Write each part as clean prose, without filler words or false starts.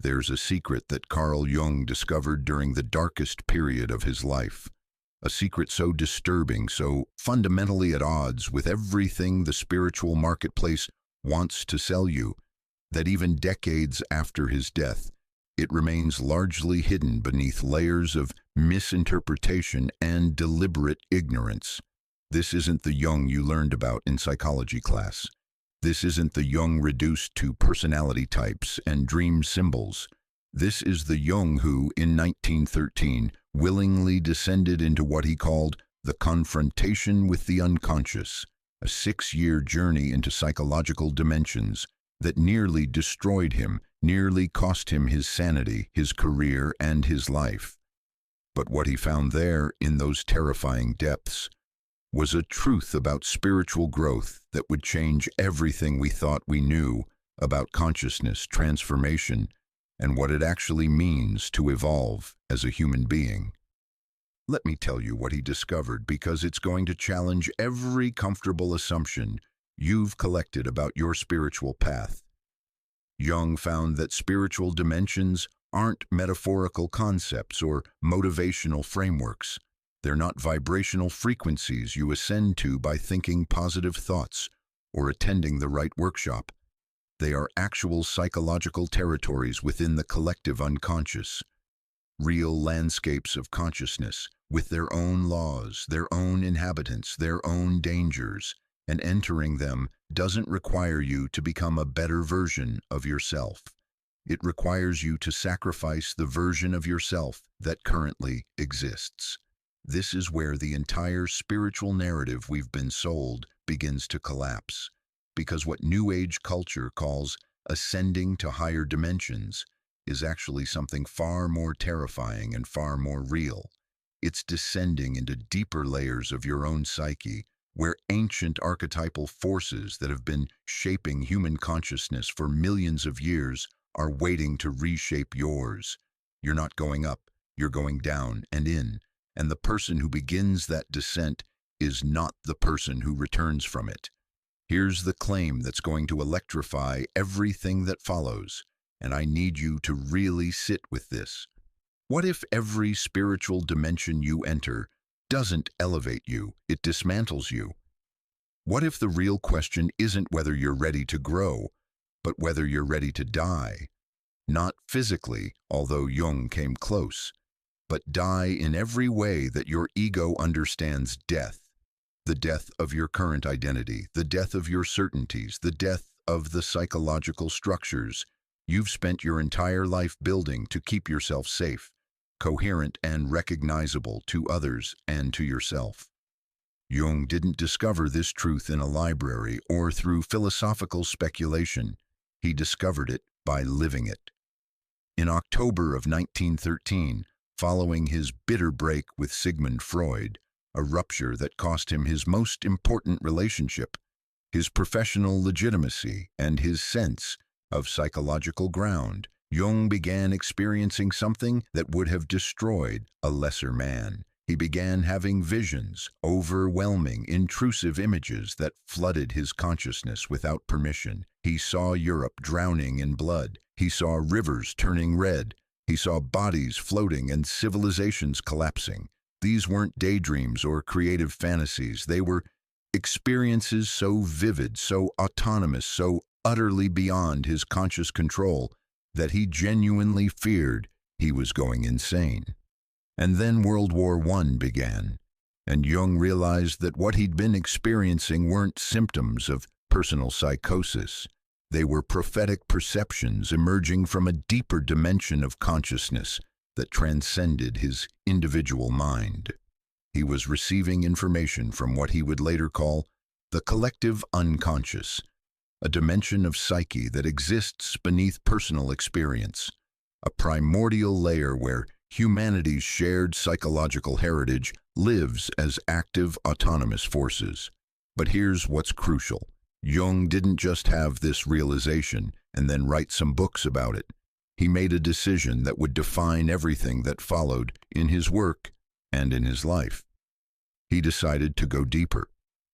There's a secret that Carl Jung discovered during the darkest period of his life. A secret so disturbing, so fundamentally at odds with everything the spiritual marketplace wants to sell you, that even decades after his death, it remains largely hidden beneath layers of misinterpretation and deliberate ignorance. This isn't the Jung you learned about in psychology class. This isn't the Jung reduced to personality types and dream symbols. This is the Jung who, in 1913, willingly descended into what he called the confrontation with the unconscious, a 6-year journey into psychological dimensions that nearly destroyed him, nearly cost him his sanity, his career, and his life. But what he found there, in those terrifying depths, was a truth about spiritual growth that would change everything we thought we knew about consciousness, transformation, and what it actually means to evolve as a human being. Let me tell you what he discovered, because it's going to challenge every comfortable assumption you've collected about your spiritual path. Jung found that spiritual dimensions aren't metaphorical concepts or motivational frameworks. They're not vibrational frequencies you ascend to by thinking positive thoughts or attending the right workshop. They are actual psychological territories within the collective unconscious, real landscapes of consciousness with their own laws, their own inhabitants, their own dangers, and entering them doesn't require you to become a better version of yourself. It requires you to sacrifice the version of yourself that currently exists. This is where the entire spiritual narrative we've been sold begins to collapse, because what New Age culture calls ascending to higher dimensions is actually something far more terrifying and far more real. It's descending into deeper layers of your own psyche, where ancient archetypal forces that have been shaping human consciousness for millions of years are waiting to reshape yours. You're not going up, you're going down and in. And the person who begins that descent is not the person who returns from it. Here's the claim that's going to electrify everything that follows, and I need you to really sit with this. What if every spiritual dimension you enter doesn't elevate you, it dismantles you? What if the real question isn't whether you're ready to grow, but whether you're ready to die? Not physically, although Jung came close, but die in every way that your ego understands death. The death of your current identity, the death of your certainties, the death of the psychological structures you've spent your entire life building to keep yourself safe, coherent and recognizable to others and to yourself. Jung didn't discover this truth in a library or through philosophical speculation. He discovered it by living it. In October of 1913, following his bitter break with Sigmund Freud, a rupture that cost him his most important relationship, his professional legitimacy, and his sense of psychological ground, Jung began experiencing something that would have destroyed a lesser man. He began having visions, overwhelming, intrusive images that flooded his consciousness without permission. He saw Europe drowning in blood. He saw rivers turning red. He saw bodies floating and civilizations collapsing. These weren't daydreams or creative fantasies. They were experiences so vivid, so autonomous, so utterly beyond his conscious control that he genuinely feared he was going insane. And then World War I began, and Jung realized that what he'd been experiencing weren't symptoms of personal psychosis. They were prophetic perceptions emerging from a deeper dimension of consciousness that transcended his individual mind. He was receiving information from what he would later call the collective unconscious, a dimension of psyche that exists beneath personal experience, a primordial layer where humanity's shared psychological heritage lives as active, autonomous forces. But here's what's crucial. Jung didn't just have this realization and then write some books about it. He made a decision that would define everything that followed in his work and in his life. He decided to go deeper.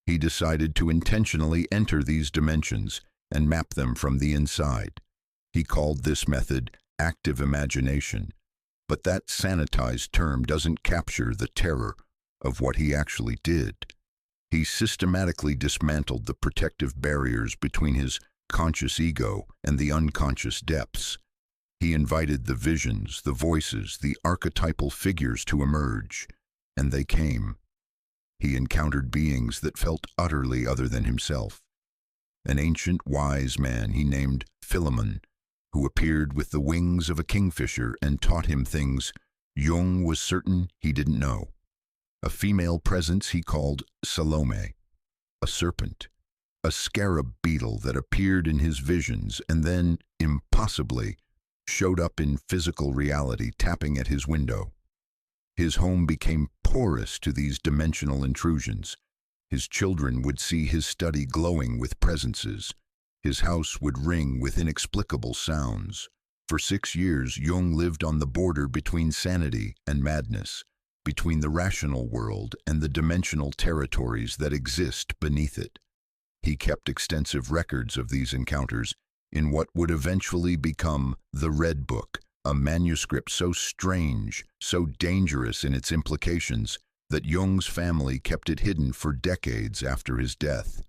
He decided to intentionally enter these dimensions and map them from the inside. He called this method active imagination, but that sanitized term doesn't capture the terror of what he actually did. He systematically dismantled the protective barriers between his conscious ego and the unconscious depths. He invited the visions, the voices, the archetypal figures to emerge, and they came. He encountered beings that felt utterly other than himself. An ancient wise man he named Philemon, who appeared with the wings of a kingfisher and taught him things Jung was certain he didn't know. A female presence he called Salome, a serpent, a scarab beetle that appeared in his visions and then, impossibly, showed up in physical reality, tapping at his window. His home became porous to these dimensional intrusions. His children would see his study glowing with presences. His house would ring with inexplicable sounds. For 6 years, Jung lived on the border between sanity and madness, between the rational world and the dimensional territories that exist beneath it. He kept extensive records of these encounters in what would eventually become the Red Book, a manuscript so strange, so dangerous in its implications, that Jung's family kept it hidden for decades after his death.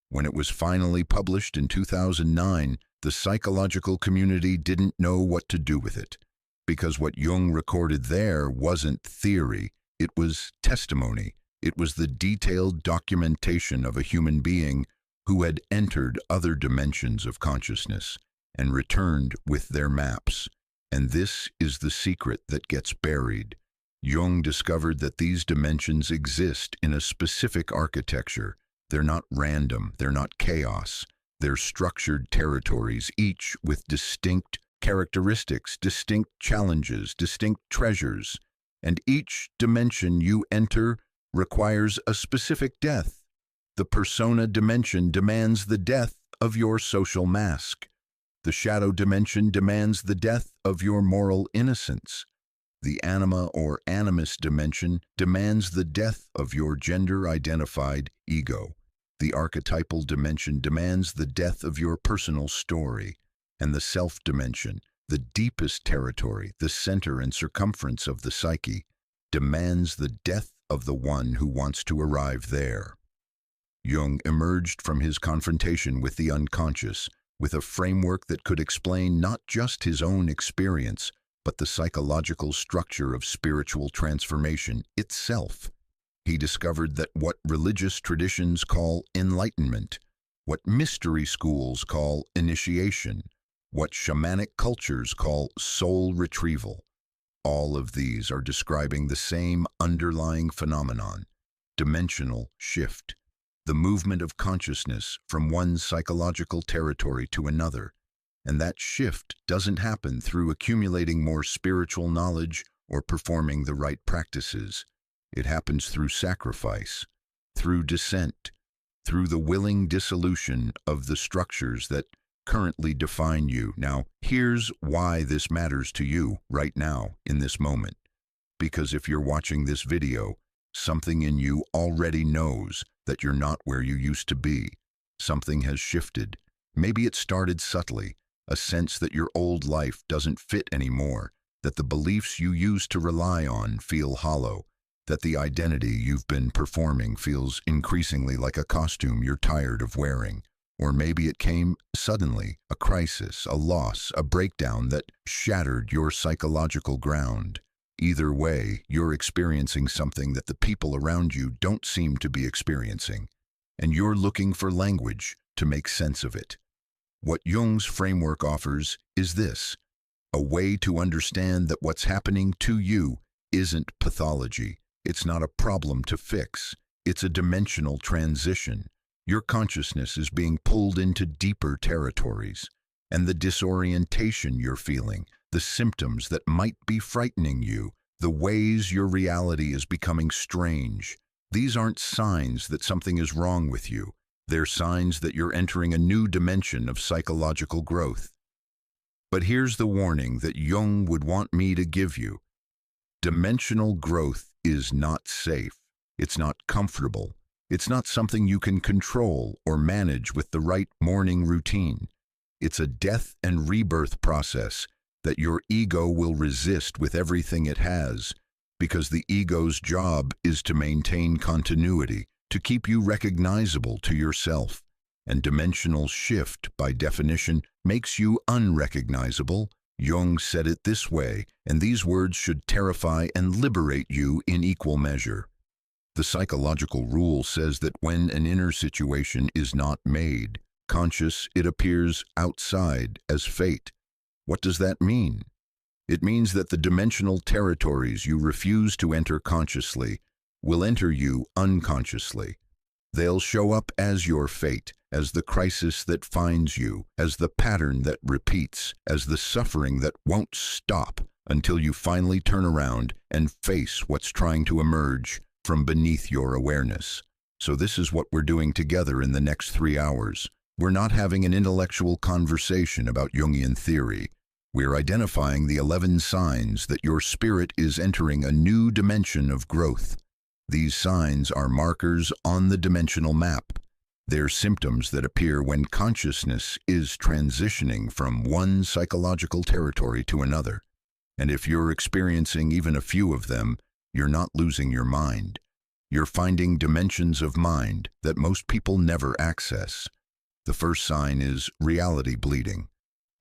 When it was finally published in 2009, the psychological community didn't know what to do with it, because what Jung recorded there wasn't theory, it was testimony. It was the detailed documentation of a human being who had entered other dimensions of consciousness and returned with their maps. And this is the secret that gets buried. Jung discovered that these dimensions exist in a specific architecture. They're not random, they're not chaos. They're structured territories, each with distinct characteristics, distinct challenges, distinct treasures. And each dimension you enter requires a specific death. The persona dimension demands the death of your social mask. The shadow dimension demands the death of your moral innocence. The anima or animus dimension demands the death of your gender-identified ego. The archetypal dimension demands the death of your personal story. And the self dimension, the deepest territory, the center and circumference of the psyche, demands the death of the one who wants to arrive there. Jung emerged from his confrontation with the unconscious with a framework that could explain not just his own experience, but the psychological structure of spiritual transformation itself. He discovered that what religious traditions call enlightenment, what mystery schools call initiation, what shamanic cultures call soul retrieval, all of these are describing the same underlying phenomenon, dimensional shift. The movement of consciousness from one psychological territory to another, and that shift doesn't happen through accumulating more spiritual knowledge or performing the right practices. It happens through sacrifice, through descent, through the willing dissolution of the structures that currently define you. Now, here's why this matters to you right now, in this moment. Because if you're watching this video, something in you already knows that you're not where you used to be. Something has shifted. Maybe it started subtly, a sense that your old life doesn't fit anymore, that the beliefs you used to rely on feel hollow, that the identity you've been performing feels increasingly like a costume you're tired of wearing. Or maybe it came suddenly, a crisis, a loss, a breakdown that shattered your psychological ground. Either way, you're experiencing something that the people around you don't seem to be experiencing, and you're looking for language to make sense of it. What Jung's framework offers is this: a way to understand that what's happening to you isn't pathology. It's not a problem to fix. It's a dimensional transition. Your consciousness is being pulled into deeper territories, and the disorientation you're feeling, the symptoms that might be frightening you, the ways your reality is becoming strange, these aren't signs that something is wrong with you. They're signs that you're entering a new dimension of psychological growth. But here's the warning that Jung would want me to give you. Dimensional growth is not safe. It's not comfortable. It's not something you can control or manage with the right morning routine. It's a death and rebirth process that your ego will resist with everything it has, because the ego's job is to maintain continuity, to keep you recognizable to yourself. And dimensional shift, by definition, makes you unrecognizable. Jung said it this way, and these words should terrify and liberate you in equal measure. The psychological rule says that when an inner situation is not made conscious, it appears outside as fate. What does that mean? It means that the dimensional territories you refuse to enter consciously will enter you unconsciously. They'll show up as your fate, as the crisis that finds you, as the pattern that repeats, as the suffering that won't stop until you finally turn around and face what's trying to emerge from beneath your awareness. So this is what we're doing together in the next 3 hours. We're not having an intellectual conversation about Jungian theory. We're identifying the 11 signs that your spirit is entering a new dimension of growth. These signs are markers on the dimensional map. They're symptoms that appear when consciousness is transitioning from one psychological territory to another. And if you're experiencing even a few of them, you're not losing your mind. You're finding dimensions of mind that most people never access. The first sign is reality bleeding.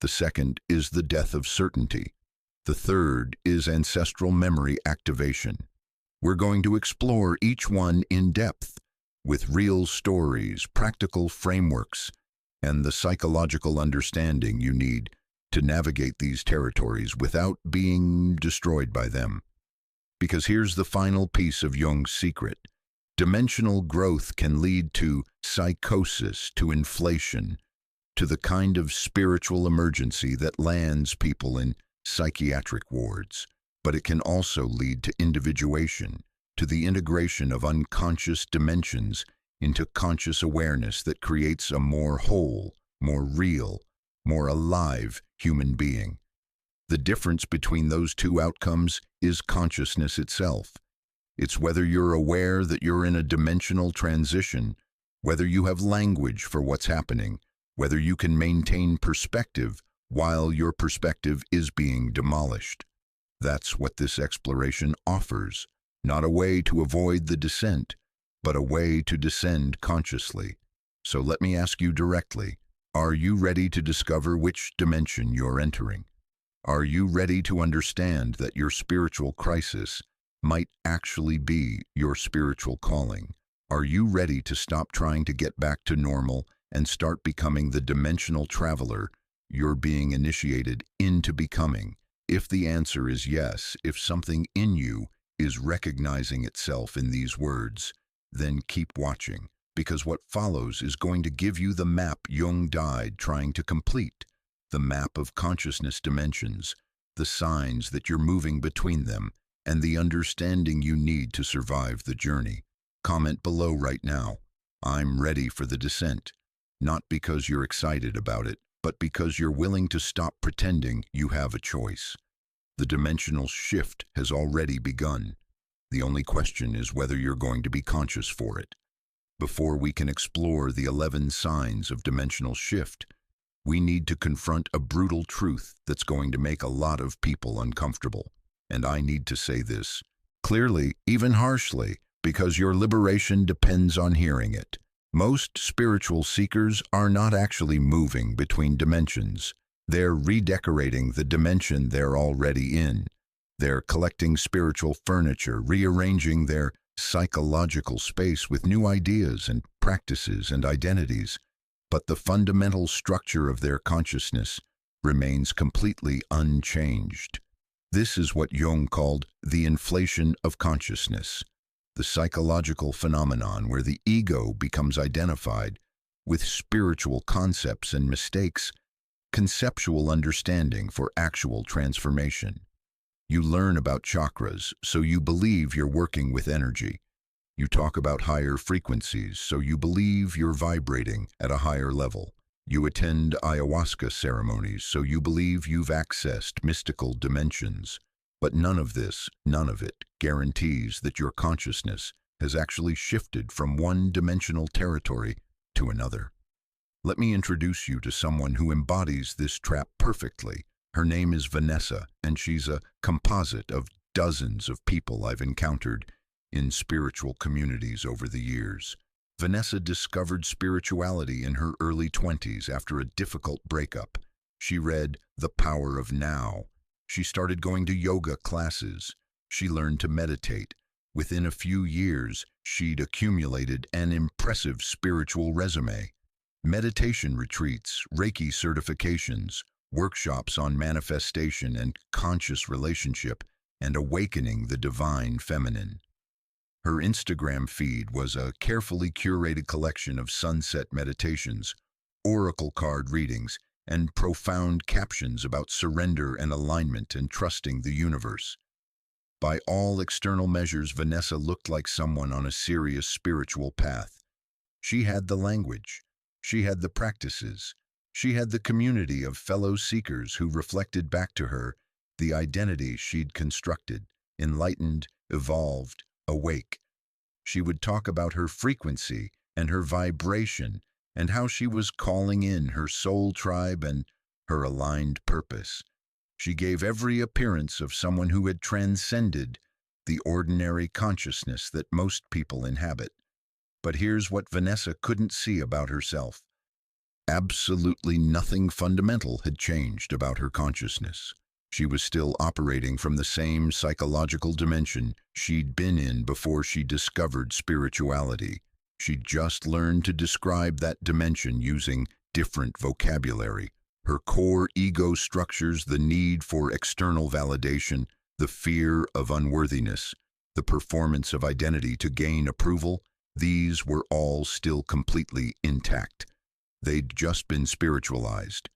The second is the death of certainty. The third is ancestral memory activation. We're going to explore each one in depth, with real stories, practical frameworks, and the psychological understanding you need to navigate these territories without being destroyed by them. Because here's the final piece of Jung's secret. Dimensional growth can lead to psychosis, to inflation, to the kind of spiritual emergency that lands people in psychiatric wards. But it can also lead to individuation, to the integration of unconscious dimensions into conscious awareness that creates a more whole, more real, more alive human being. The difference between those two outcomes is consciousness itself. It's whether you're aware that you're in a dimensional transition, whether you have language for what's happening, whether you can maintain perspective while your perspective is being demolished. That's what this exploration offers, not a way to avoid the descent, but a way to descend consciously. So let me ask you directly, are you ready to discover which dimension you're entering? Are you ready to understand that your spiritual crisis might actually be your spiritual calling? Are you ready to stop trying to get back to normal and start becoming the dimensional traveler you're being initiated into becoming? If the answer is yes, if something in you is recognizing itself in these words, then keep watching, because what follows is going to give you the map Jung died trying to complete, the map of consciousness dimensions, the signs that you're moving between them, and the understanding you need to survive the journey. Comment below right now, I'm ready for the descent, not because you're excited about it, but because you're willing to stop pretending you have a choice. The dimensional shift has already begun. The only question is whether you're going to be conscious for it. Before we can explore the 11 signs of dimensional shift, we need to confront a brutal truth that's going to make a lot of people uncomfortable. And I need to say this clearly, even harshly, because your liberation depends on hearing it. Most spiritual seekers are not actually moving between dimensions. They're redecorating the dimension they're already in. They're collecting spiritual furniture, rearranging their psychological space with new ideas and practices and identities. But the fundamental structure of their consciousness remains completely unchanged. This is what Jung called the inflation of consciousness, the psychological phenomenon where the ego becomes identified with spiritual concepts and mistakes conceptual understanding for actual transformation. You learn about chakras, so you believe you're working with energy. You talk about higher frequencies, so you believe you're vibrating at a higher level. You attend ayahuasca ceremonies, so you believe you've accessed mystical dimensions. But none of it, guarantees that your consciousness has actually shifted from one dimensional territory to another. Let me introduce you to someone who embodies this trap perfectly, Her name is Vanessa, and she's a composite of dozens of people I've encountered in spiritual communities over the years. Vanessa discovered spirituality in her early 20s after a difficult breakup. She read The Power of Now. She started going to yoga classes. She learned to meditate. Within a few years, she'd accumulated an impressive spiritual resume. Meditation retreats, Reiki certifications, workshops on manifestation and conscious relationship, and awakening the divine feminine. Her Instagram feed was a carefully curated collection of sunset meditations, oracle card readings, and profound captions about surrender and alignment and trusting the universe. By all external measures, Vanessa looked like someone on a serious spiritual path. She had the language. She had the practices. She had the community of fellow seekers who reflected back to her the identity she'd constructed, enlightened, evolved, awake. She would talk about her frequency and her vibration and how she was calling in her soul tribe and her aligned purpose. She gave every appearance of someone who had transcended the ordinary consciousness that most people inhabit. But here's what Vanessa couldn't see about herself. Absolutely nothing fundamental had changed about her consciousness. She was still operating from the same psychological dimension she'd been in before she discovered spirituality. She'd just learned to describe that dimension using different vocabulary. Her core ego structures, the need for external validation, the fear of unworthiness, the performance of identity to gain approval, these were all still completely intact. They'd just been spiritualized.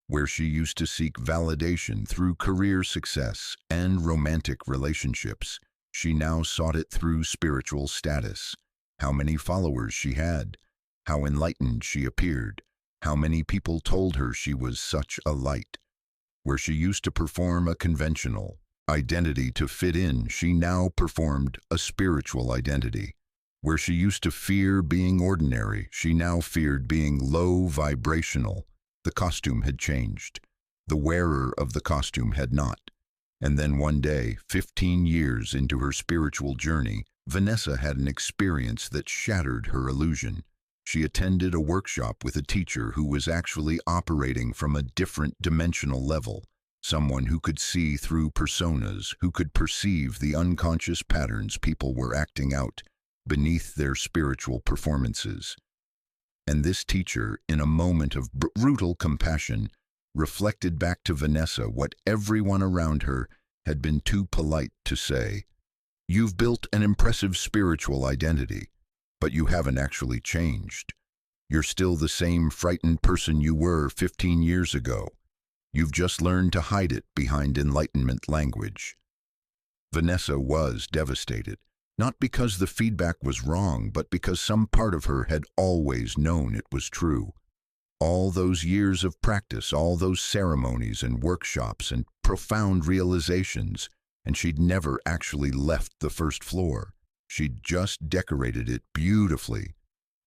Where she used to seek validation through career success and romantic relationships, she now sought it through spiritual status. How many followers she had, how enlightened she appeared, how many people told her she was such a light. Where she used to perform a conventional identity to fit in, she now performed a spiritual identity. Where she used to fear being ordinary, she now feared being low vibrational. The costume had changed. The wearer of the costume had not. And then one day, 15 years into her spiritual journey, Vanessa had an experience that shattered her illusion. She attended a workshop with a teacher who was actually operating from a different dimensional level, someone who could see through personas, who could perceive the unconscious patterns people were acting out beneath their spiritual performances. And this teacher, in a moment of brutal compassion, reflected back to Vanessa what everyone around her had been too polite to say. You've built an impressive spiritual identity, but you haven't actually changed. You're still the same frightened person you were 15 years ago. You've just learned to hide it behind enlightenment language. Vanessa was devastated. Not because the feedback was wrong, but because some part of her had always known it was true. All those years of practice, all those ceremonies and workshops and profound realizations, and she'd never actually left the first floor. She'd just decorated it beautifully.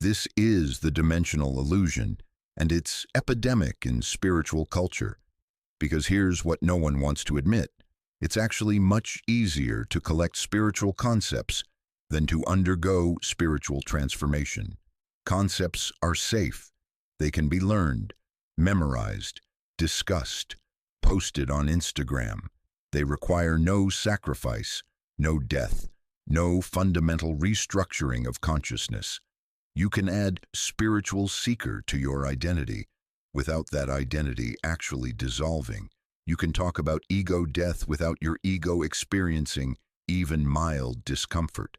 This is the dimensional illusion, and it's epidemic in spiritual culture. Because here's what no one wants to admit. It's actually much easier to collect spiritual concepts than to undergo spiritual transformation. Concepts are safe. They can be learned, memorized, discussed, posted on Instagram. They require no sacrifice, no death, no fundamental restructuring of consciousness. You can add spiritual seeker to your identity without that identity actually dissolving. You can talk about ego death without your ego experiencing even mild discomfort.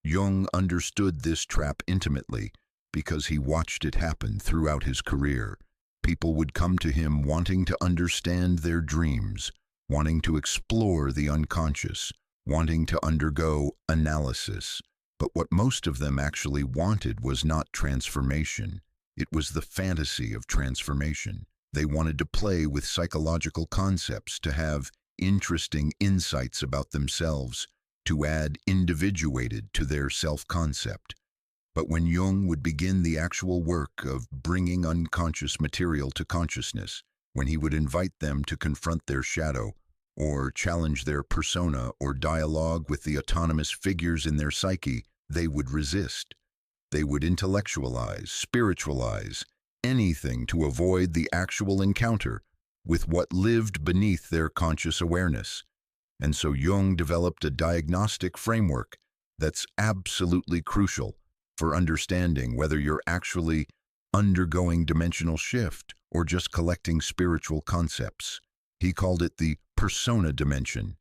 Jung understood this trap intimately because he watched it happen throughout his career. People would come to him wanting to understand their dreams, wanting to explore the unconscious, wanting to undergo analysis. But what most of them actually wanted was not transformation. It was the fantasy of transformation. They wanted to play with psychological concepts, to have interesting insights about themselves, to add individuated to their self-concept. But when Jung would begin the actual work of bringing unconscious material to consciousness, when he would invite them to confront their shadow, or challenge their persona or dialogue with the autonomous figures in their psyche, they would resist. They would intellectualize, spiritualize, anything to avoid the actual encounter with what lived beneath their conscious awareness. And so Jung developed a diagnostic framework that's absolutely crucial for understanding whether you're actually undergoing dimensional shift or just collecting spiritual concepts. He called it the persona dimension,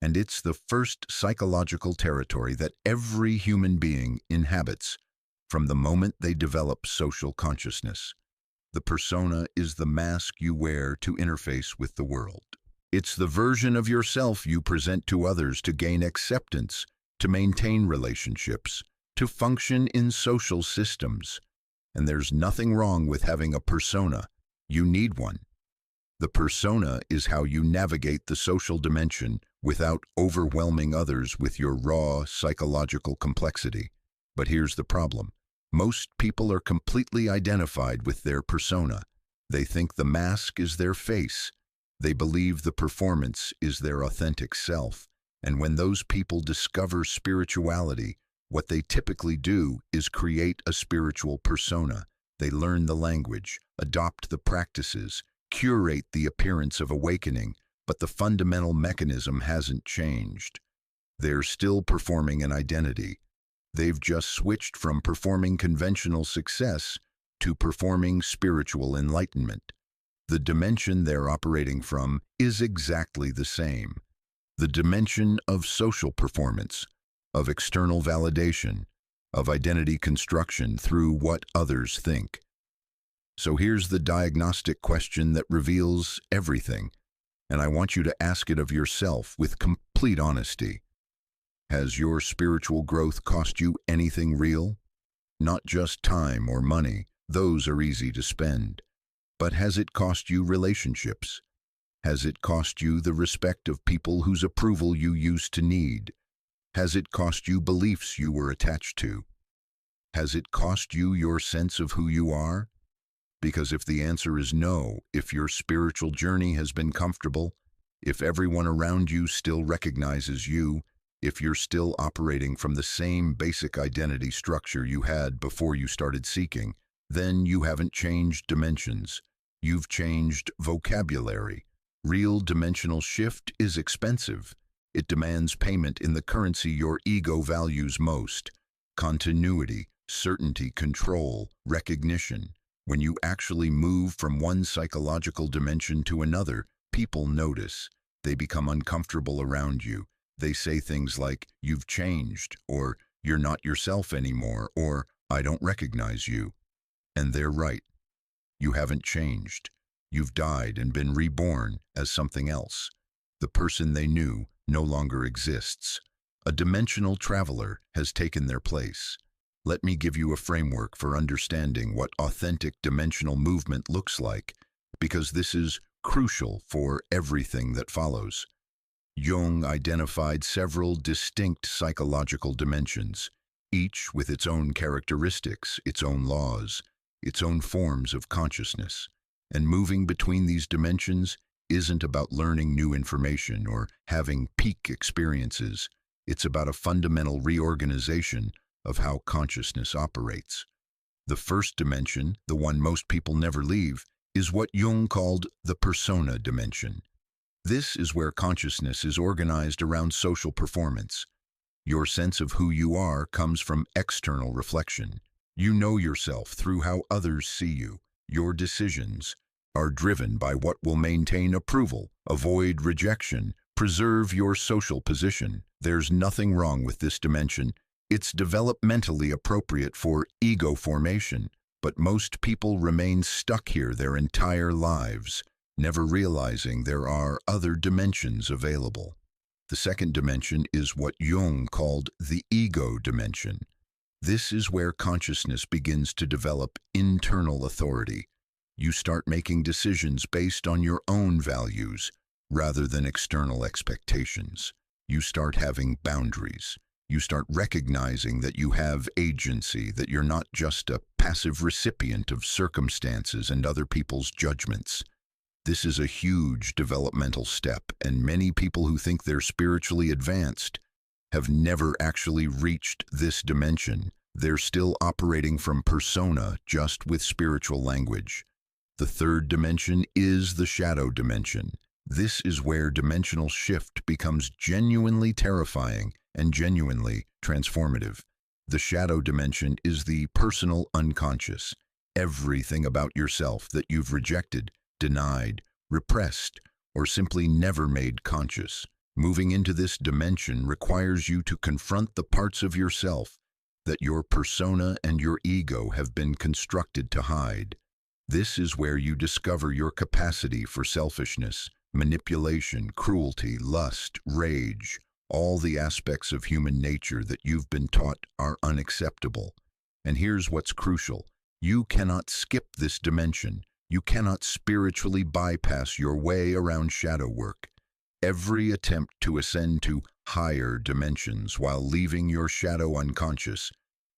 and it's the first psychological territory that every human being inhabits from the moment they develop social consciousness. The persona is the mask you wear to interface with the world. It's the version of yourself you present to others to gain acceptance, to maintain relationships, to function in social systems. And there's nothing wrong with having a persona. You need one. The persona is how you navigate the social dimension without overwhelming others with your raw psychological complexity. But here's the problem. Most people are completely identified with their persona. They think the mask is their face. They believe the performance is their authentic self. And when those people discover spirituality, what they typically do is create a spiritual persona. They learn the language, adopt the practices, curate the appearance of awakening, but the fundamental mechanism hasn't changed. They're still performing an identity. They've just switched from performing conventional success to performing spiritual enlightenment. The dimension they're operating from is exactly the same. The dimension of social performance, of external validation, of identity construction through what others think. So here's the diagnostic question that reveals everything, and I want you to ask it of yourself with complete honesty. Has your spiritual growth cost you anything real? Not just time or money, those are easy to spend. But has it cost you relationships? Has it cost you the respect of people whose approval you used to need? Has it cost you beliefs you were attached to? Has it cost you your sense of who you are? Because if the answer is no, if your spiritual journey has been comfortable, if everyone around you still recognizes you, if you're still operating from the same basic identity structure you had before you started seeking, then you haven't changed dimensions. You've changed vocabulary. Real dimensional shift is expensive. It demands payment in the currency your ego values most: continuity, certainty, control, recognition. When you actually move from one psychological dimension to another, people notice. They become uncomfortable around you. They say things like, "You've changed," or "You're not yourself anymore," or "I don't recognize you." And they're right. You haven't changed. You've died and been reborn as something else. The person they knew no longer exists. A dimensional traveler has taken their place. Let me give you a framework for understanding what authentic dimensional movement looks like, because this is crucial for everything that follows. Jung identified several distinct psychological dimensions, each with its own characteristics, its own laws, its own forms of consciousness. And moving between these dimensions isn't about learning new information or having peak experiences. It's about a fundamental reorganization of how consciousness operates. The first dimension, the one most people never leave, is what Jung called the persona dimension. This is where consciousness is organized around social performance. Your sense of who you are comes from external reflection. You know yourself through how others see you. Your decisions are driven by what will maintain approval, avoid rejection, preserve your social position. There's nothing wrong with this dimension. It's developmentally appropriate for ego formation, but most people remain stuck here their entire lives, never realizing there are other dimensions available. The second dimension is what Jung called the ego dimension. This is where consciousness begins to develop internal authority. You start making decisions based on your own values rather than external expectations. You start having boundaries. You start recognizing that you have agency, that you're not just a passive recipient of circumstances and other people's judgments. This is a huge developmental step, and many people who think they're spiritually advanced have never actually reached this dimension. They're still operating from persona, just with spiritual language. The third dimension is the shadow dimension. This is where dimensional shift becomes genuinely terrifying and genuinely transformative. The shadow dimension is the personal unconscious. Everything about yourself that you've rejected, denied, repressed, or simply never made conscious. Moving into this dimension requires you to confront the parts of yourself that your persona and your ego have been constructed to hide. This is where you discover your capacity for selfishness, manipulation, cruelty, lust, rage, all the aspects of human nature that you've been taught are unacceptable. And here's what's crucial. You cannot skip this dimension. You cannot spiritually bypass your way around shadow work. Every attempt to ascend to higher dimensions while leaving your shadow unconscious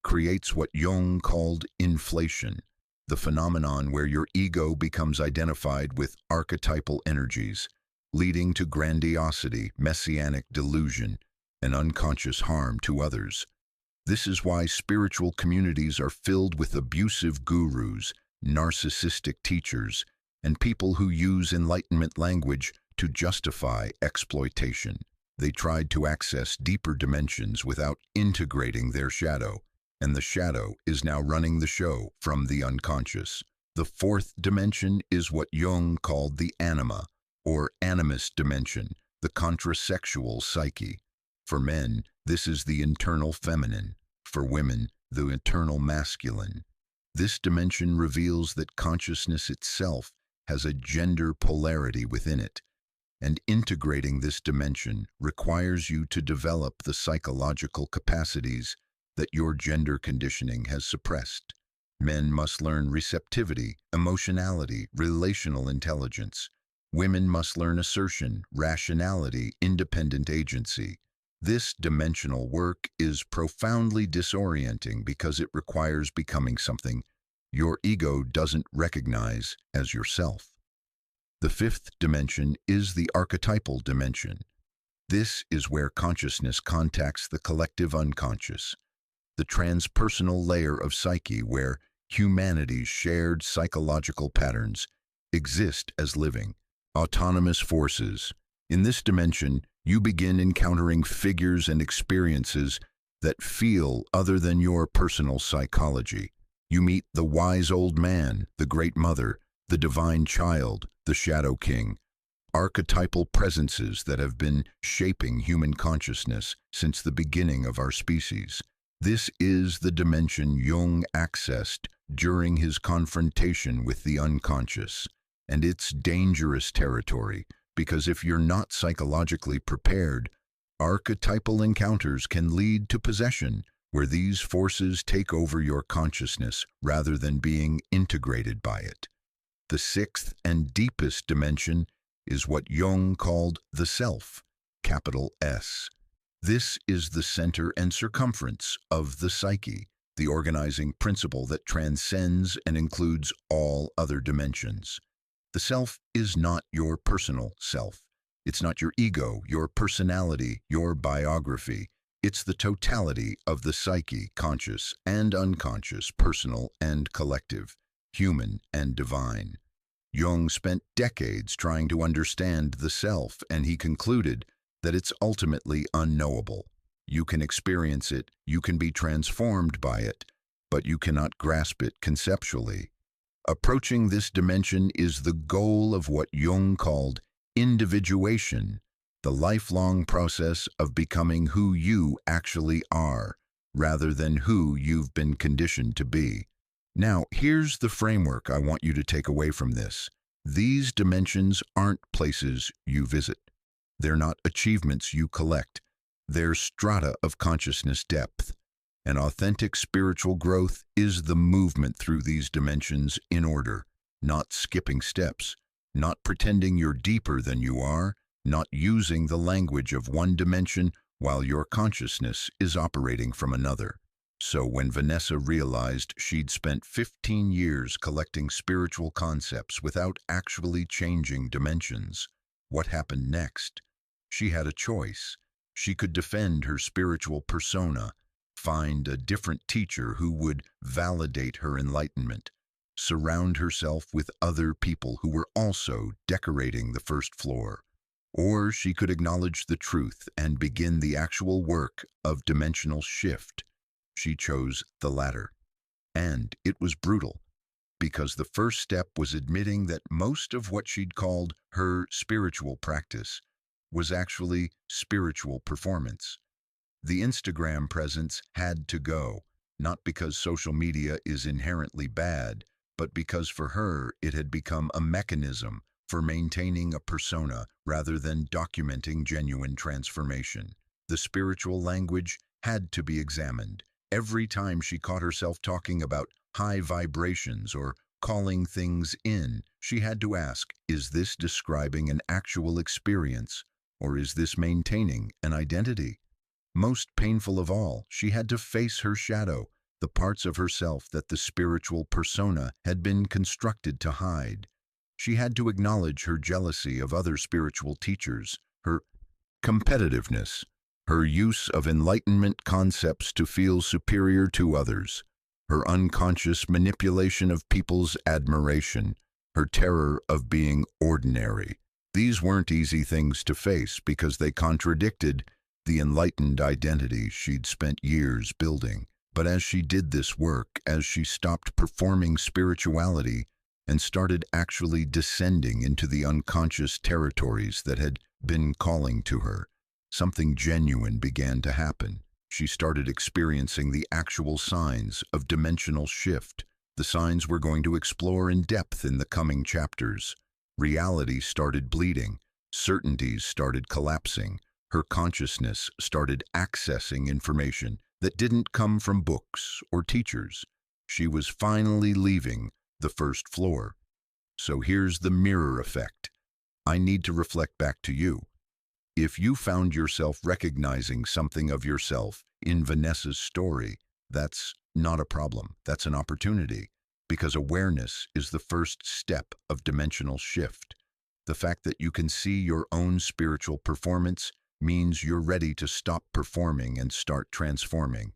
creates what Jung called inflation, the phenomenon where your ego becomes identified with archetypal energies, leading to grandiosity, messianic delusion, and unconscious harm to others. This is why spiritual communities are filled with abusive gurus, narcissistic teachers, and people who use enlightenment language to justify exploitation. They tried to access deeper dimensions without integrating their shadow, and the shadow is now running the show from the unconscious. The fourth dimension is what Jung called the anima, or animist dimension, the contrasexual psyche. For men, this is the internal feminine. For women, the eternal masculine. This dimension reveals that consciousness itself has a gender polarity within it, and integrating this dimension requires you to develop the psychological capacities that your gender conditioning has suppressed. Men must learn receptivity, emotionality, relational intelligence. Women must learn assertion, rationality, independent agency. This dimensional work is profoundly disorienting because it requires becoming something your ego doesn't recognize as yourself. The fifth dimension is the archetypal dimension. This is where consciousness contacts the collective unconscious, the transpersonal layer of psyche where humanity's shared psychological patterns exist as living, autonomous forces. In this dimension, you begin encountering figures and experiences that feel other than your personal psychology. You meet the wise old man, the great mother, the divine child, the shadow king, archetypal presences that have been shaping human consciousness since the beginning of our species. This is the dimension Jung accessed during his confrontation with the unconscious, and it's dangerous territory. Because if you're not psychologically prepared, archetypal encounters can lead to possession, where these forces take over your consciousness rather than being integrated by it. The sixth and deepest dimension is what Jung called the self, capital S. This is the center and circumference of the psyche, the organizing principle that transcends and includes all other dimensions. The self is not your personal self. It's not your ego, your personality, your biography. It's the totality of the psyche, conscious and unconscious, personal and collective, human and divine. Jung spent decades trying to understand the self, and he concluded that it's ultimately unknowable. You can experience it, you can be transformed by it, but you cannot grasp it conceptually. Approaching this dimension is the goal of what Jung called individuation, the lifelong process of becoming who you actually are, rather than who you've been conditioned to be. Now, here's the framework I want you to take away from this. These dimensions aren't places you visit. They're not achievements you collect. They're strata of consciousness depth. And authentic spiritual growth is the movement through these dimensions in order, not skipping steps, not pretending you're deeper than you are, not using the language of one dimension while your consciousness is operating from another. So when Vanessa realized she'd spent 15 years collecting spiritual concepts without actually changing dimensions, what happened next? She had a choice. She could defend her spiritual persona, find a different teacher who would validate her enlightenment, surround herself with other people who were also decorating the first floor. Or she could acknowledge the truth and begin the actual work of dimensional shift. She chose the latter. And it was brutal, because the first step was admitting that most of what she'd called her spiritual practice was actually spiritual performance. The Instagram presence had to go, not because social media is inherently bad, but because for her it had become a mechanism for maintaining a persona rather than documenting genuine transformation. The spiritual language had to be examined. Every time she caught herself talking about high vibrations or calling things in, she had to ask, is this describing an actual experience, or is this maintaining an identity? Most painful of all, she had to face her shadow, the parts of herself that the spiritual persona had been constructed to hide. She had to acknowledge her jealousy of other spiritual teachers, her competitiveness, her use of enlightenment concepts to feel superior to others, her unconscious manipulation of people's admiration, her terror of being ordinary. These weren't easy things to face because they contradicted the enlightened identity she'd spent years building. But as she did this work, as she stopped performing spirituality and started actually descending into the unconscious territories that had been calling to her, something genuine began to happen. She started experiencing the actual signs of dimensional shift, the signs we're going to explore in depth in the coming chapters. Reality started bleeding, certainties started collapsing, her consciousness started accessing information that didn't come from books or teachers. She was finally leaving the first floor. So here's the mirror effect. I need to reflect back to you. If you found yourself recognizing something of yourself in Vanessa's story, that's not a problem, that's an opportunity, because awareness is the first step of dimensional shift. The fact that you can see your own spiritual performance means you're ready to stop performing and start transforming.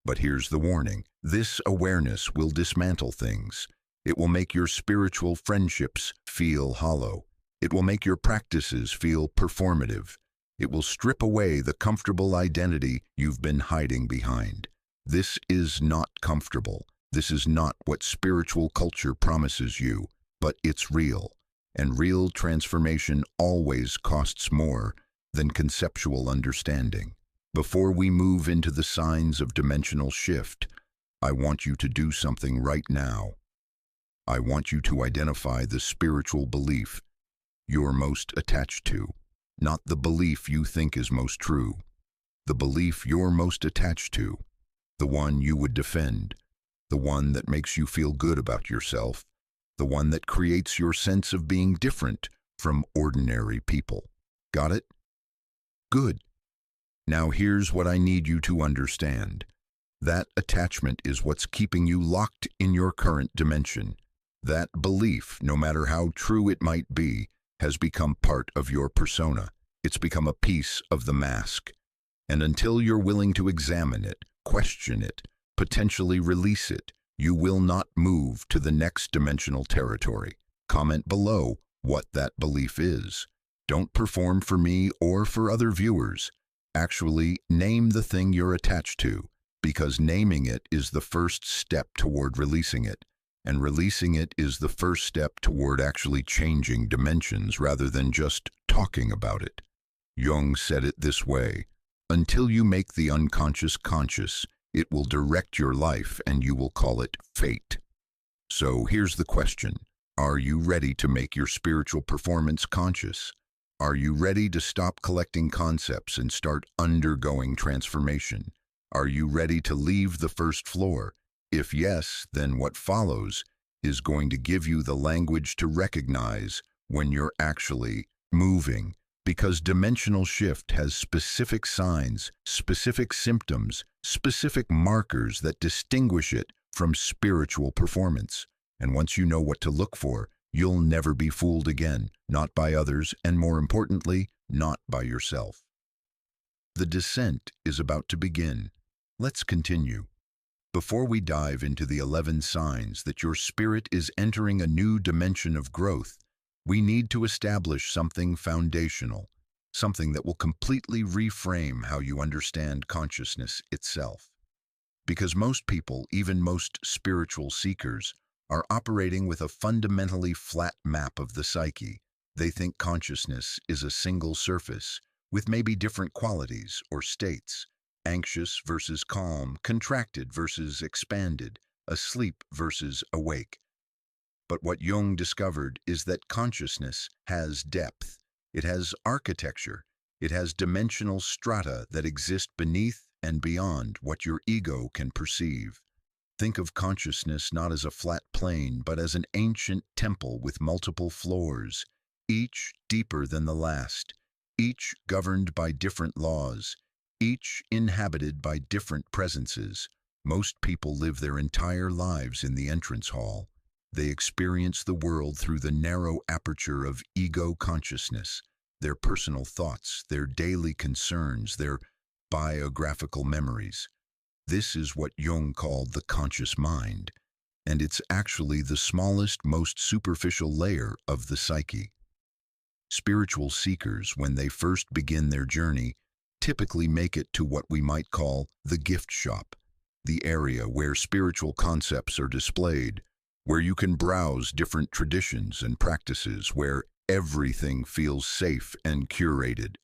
But here's the warning. This awareness will dismantle things. It will make your spiritual friendships feel hollow. It will make your practices feel performative. It will strip away the comfortable identity you've been hiding behind. This is not comfortable. This is not what spiritual culture promises you, but it's real. And real transformation always costs more than conceptual understanding. Before we move into the signs of dimensional shift, I want you to do something right now. I want you to identify the spiritual belief you're most attached to, not the belief you think is most true, the belief you're most attached to, the one you would defend, the one that makes you feel good about yourself, the one that creates your sense of being different from ordinary people. Got it? Good. Now here's what I need you to understand. That attachment is what's keeping you locked in your current dimension. That belief, no matter how true it might be, has become part of your persona. It's become a piece of the mask. And until you're willing to examine it, question it, potentially release it, you will not move to the next dimensional territory. Comment below what that belief is. Don't perform for me or for other viewers. Actually, name the thing you're attached to, because naming it is the first step toward releasing it. And releasing it is the first step toward actually changing dimensions rather than just talking about it. Jung said it this way: until you make the unconscious conscious, it will direct your life and you will call it fate. So here's the question. Are you ready to make your spiritual performance conscious? Are you ready to stop collecting concepts and start undergoing transformation? Are you ready to leave the first floor? If yes, then what follows is going to give you the language to recognize when you're actually moving Because dimensional shift has specific signs, specific symptoms, specific markers that distinguish it from spiritual performance. And once you know what to look for, you'll never be fooled again, not by others, and more importantly, not by yourself. The descent is about to begin. Let's continue. Before we dive into the 11 signs that your spirit is entering a new dimension of growth, we need to establish something foundational, something that will completely reframe how you understand consciousness itself. Because most people, even most spiritual seekers, are operating with a fundamentally flat map of the psyche. They think consciousness is a single surface, with maybe different qualities or states, anxious versus calm, contracted versus expanded, asleep versus awake. But what Jung discovered is that consciousness has depth. It has architecture. It has dimensional strata that exist beneath and beyond what your ego can perceive. Think of consciousness not as a flat plane, but as an ancient temple with multiple floors, each deeper than the last, each governed by different laws, each inhabited by different presences. Most people live their entire lives in the entrance hall. They experience the world through the narrow aperture of ego consciousness, their personal thoughts, their daily concerns, their biographical memories. This is what Jung called the conscious mind, and it's actually the smallest, most superficial layer of the psyche. Spiritual seekers, when they first begin their journey, typically make it to what we might call the gift shop, the area where spiritual concepts are displayed, where you can browse different traditions and practices, where everything feels safe and curated.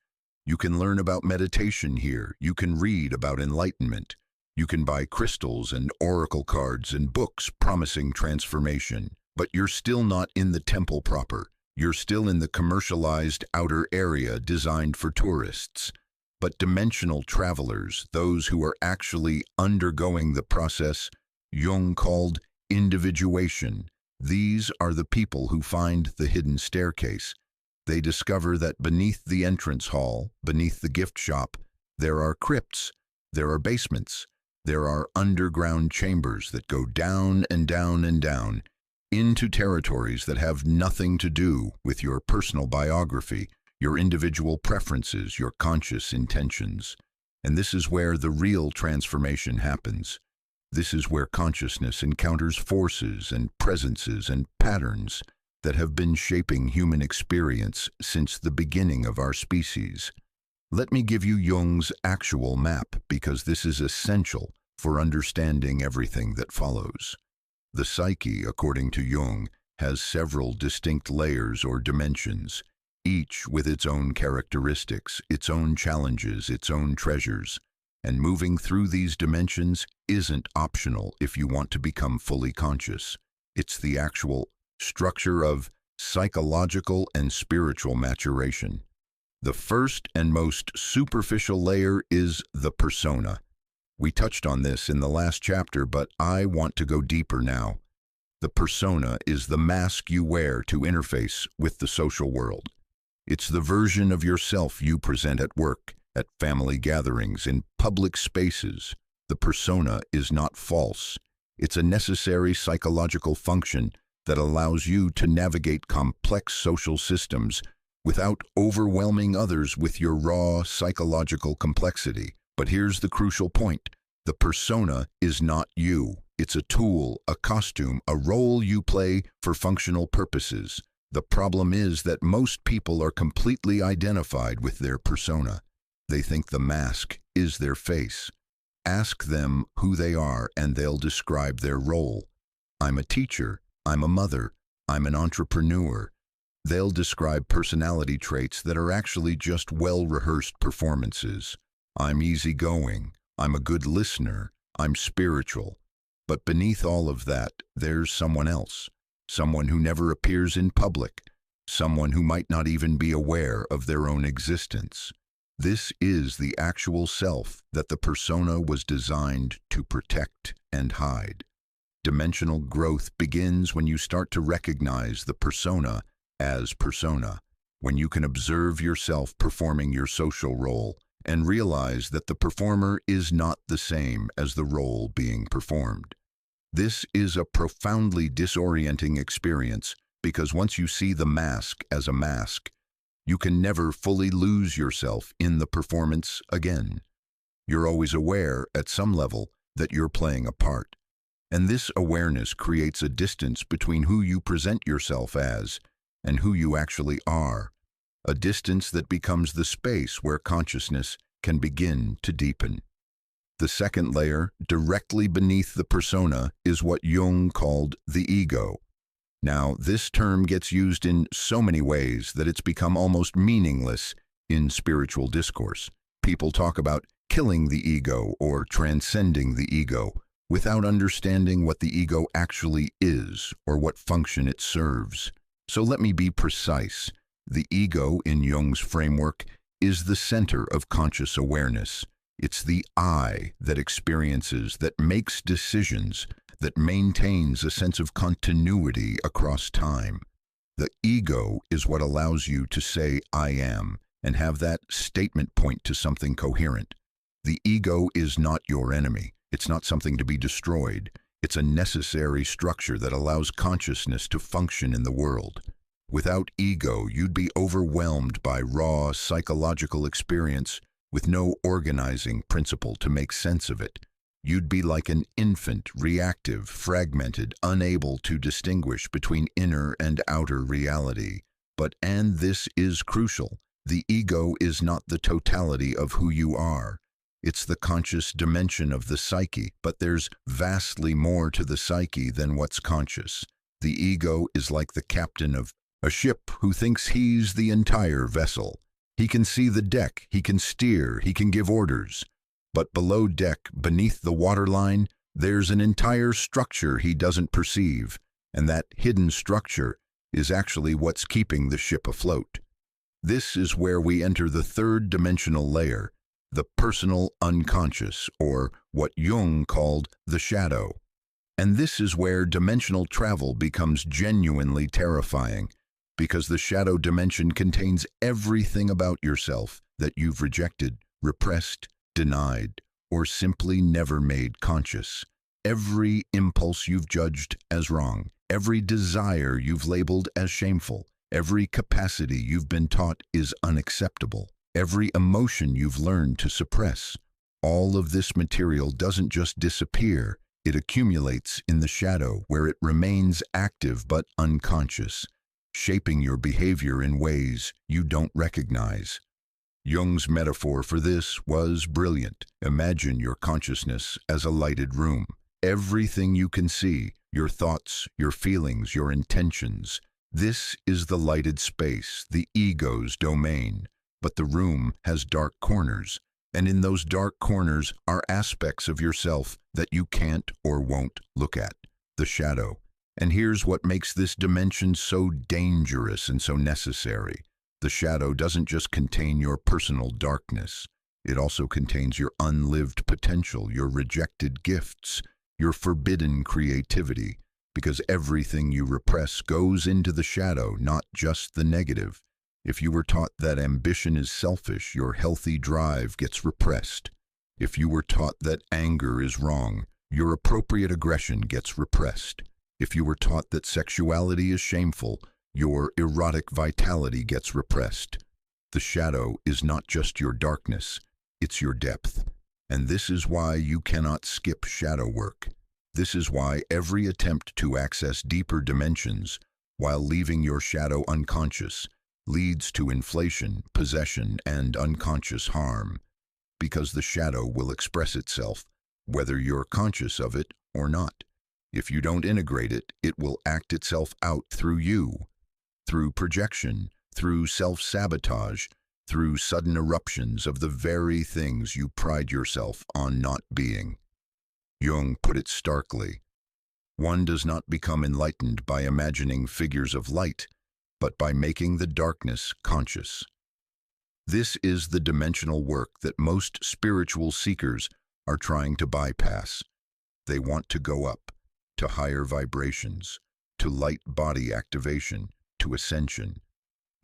You can learn about meditation here. You can read about enlightenment. You can buy crystals and oracle cards and books promising transformation. But you're still not in the temple proper. You're still in the commercialized outer area designed for tourists. But dimensional travelers, those who are actually undergoing the process Jung called individuation, these are the people who find the hidden staircase. They discover that beneath the entrance hall, beneath the gift shop, there are crypts, there are basements, there are underground chambers that go down and down and down into territories that have nothing to do with your personal biography, your individual preferences, your conscious intentions. And this is where the real transformation happens. This is where consciousness encounters forces and presences and patterns that have been shaping human experience since the beginning of our species. Let me give you Jung's actual map, because this is essential for understanding everything that follows. The psyche, according to Jung, has several distinct layers or dimensions, each with its own characteristics, its own challenges, its own treasures. And moving through these dimensions isn't optional if you want to become fully conscious. It's the actual structure of psychological and spiritual maturation. The first and most superficial layer is the persona. We touched on this in the last chapter, but I want to go deeper now. The persona is the mask you wear to interface with the social world. It's the version of yourself you present at work, at family gatherings, in public spaces. The persona is not false. It's a necessary psychological function that allows you to navigate complex social systems without overwhelming others with your raw psychological complexity. But here's the crucial point. The persona is not you. It's a tool, a costume, a role you play for functional purposes. The problem is that most people are completely identified with their persona. They think the mask is their face. Ask them who they are and they'll describe their role. I'm a teacher. I'm a mother. I'm an entrepreneur. They'll describe personality traits that are actually just well-rehearsed performances. I'm easygoing. I'm a good listener. I'm spiritual. But beneath all of that, there's someone else. Someone who never appears in public. Someone who might not even be aware of their own existence. This is the actual self that the persona was designed to protect and hide. Dimensional growth begins when you start to recognize the persona as persona. when you can observe yourself performing your social role and realize that the performer is not the same as the role being performed. This is a profoundly disorienting experience because once you see the mask as a mask, you can never fully lose yourself in the performance again. You're always aware, at some level, that you're playing a part. And this awareness creates a distance between who you present yourself as and who you actually are, a distance that becomes the space where consciousness can begin to deepen. The second layer, directly beneath the persona, is what Jung called the ego. Now, this term gets used in so many ways that it's become almost meaningless in spiritual discourse. People talk about killing the ego or transcending the ego without understanding what the ego actually is or what function it serves. So let me be precise. The ego, in Jung's framework, is the center of conscious awareness. It's the I that experiences, that makes decisions, that maintains a sense of continuity across time. The ego is what allows you to say, I am, and have that statement point to something coherent. The ego is not your enemy. It's not something to be destroyed. It's a necessary structure that allows consciousness to function in the world. Without ego, you'd be overwhelmed by raw psychological experience with no organizing principle to make sense of it. You'd be like an infant, reactive, fragmented, unable to distinguish between inner and outer reality. And this is crucial, the ego is not the totality of who you are. It's the conscious dimension of the psyche, but there's vastly more to the psyche than what's conscious. The ego is like the captain of a ship who thinks he's the entire vessel. He can see the deck, he can steer, he can give orders. But below deck, beneath the waterline, there's an entire structure he doesn't perceive, and that hidden structure is actually what's keeping the ship afloat. This is where we enter the third dimensional layer, the personal unconscious, or what Jung called the shadow. And this is where dimensional travel becomes genuinely terrifying, because the shadow dimension contains everything about yourself that you've rejected, repressed, denied, or simply never made conscious. Every impulse you've judged as wrong, every desire you've labeled as shameful, every capacity you've been taught is unacceptable, every emotion you've learned to suppress. All of this material doesn't just disappear, it accumulates in the shadow where it remains active but unconscious, shaping your behavior in ways you don't recognize. Jung's metaphor for this was brilliant. Imagine your consciousness as a lighted room. Everything you can see, your thoughts, your feelings, your intentions, this is the lighted space, the ego's domain. But the room has dark corners, and in those dark corners are aspects of yourself that you can't or won't look at, the shadow. And here's what makes this dimension so dangerous and so necessary. The shadow doesn't just contain your personal darkness. It also contains your unlived potential, your rejected gifts, your forbidden creativity, because everything you repress goes into the shadow, not just the negative. If you were taught that ambition is selfish, your healthy drive gets repressed. If you were taught that anger is wrong, your appropriate aggression gets repressed. If you were taught that sexuality is shameful, your erotic vitality gets repressed. The shadow is not just your darkness, it's your depth. And this is why you cannot skip shadow work. This is why every attempt to access deeper dimensions while leaving your shadow unconscious leads to inflation, possession, and unconscious harm. Because the shadow will express itself, whether you're conscious of it or not. If you don't integrate it, it will act itself out through you, through projection, through self-sabotage, through sudden eruptions of the very things you pride yourself on not being. Jung put it starkly. One does not become enlightened by imagining figures of light, but by making the darkness conscious. This is the dimensional work that most spiritual seekers are trying to bypass. They want to go up, to higher vibrations, to light body activation, to ascension.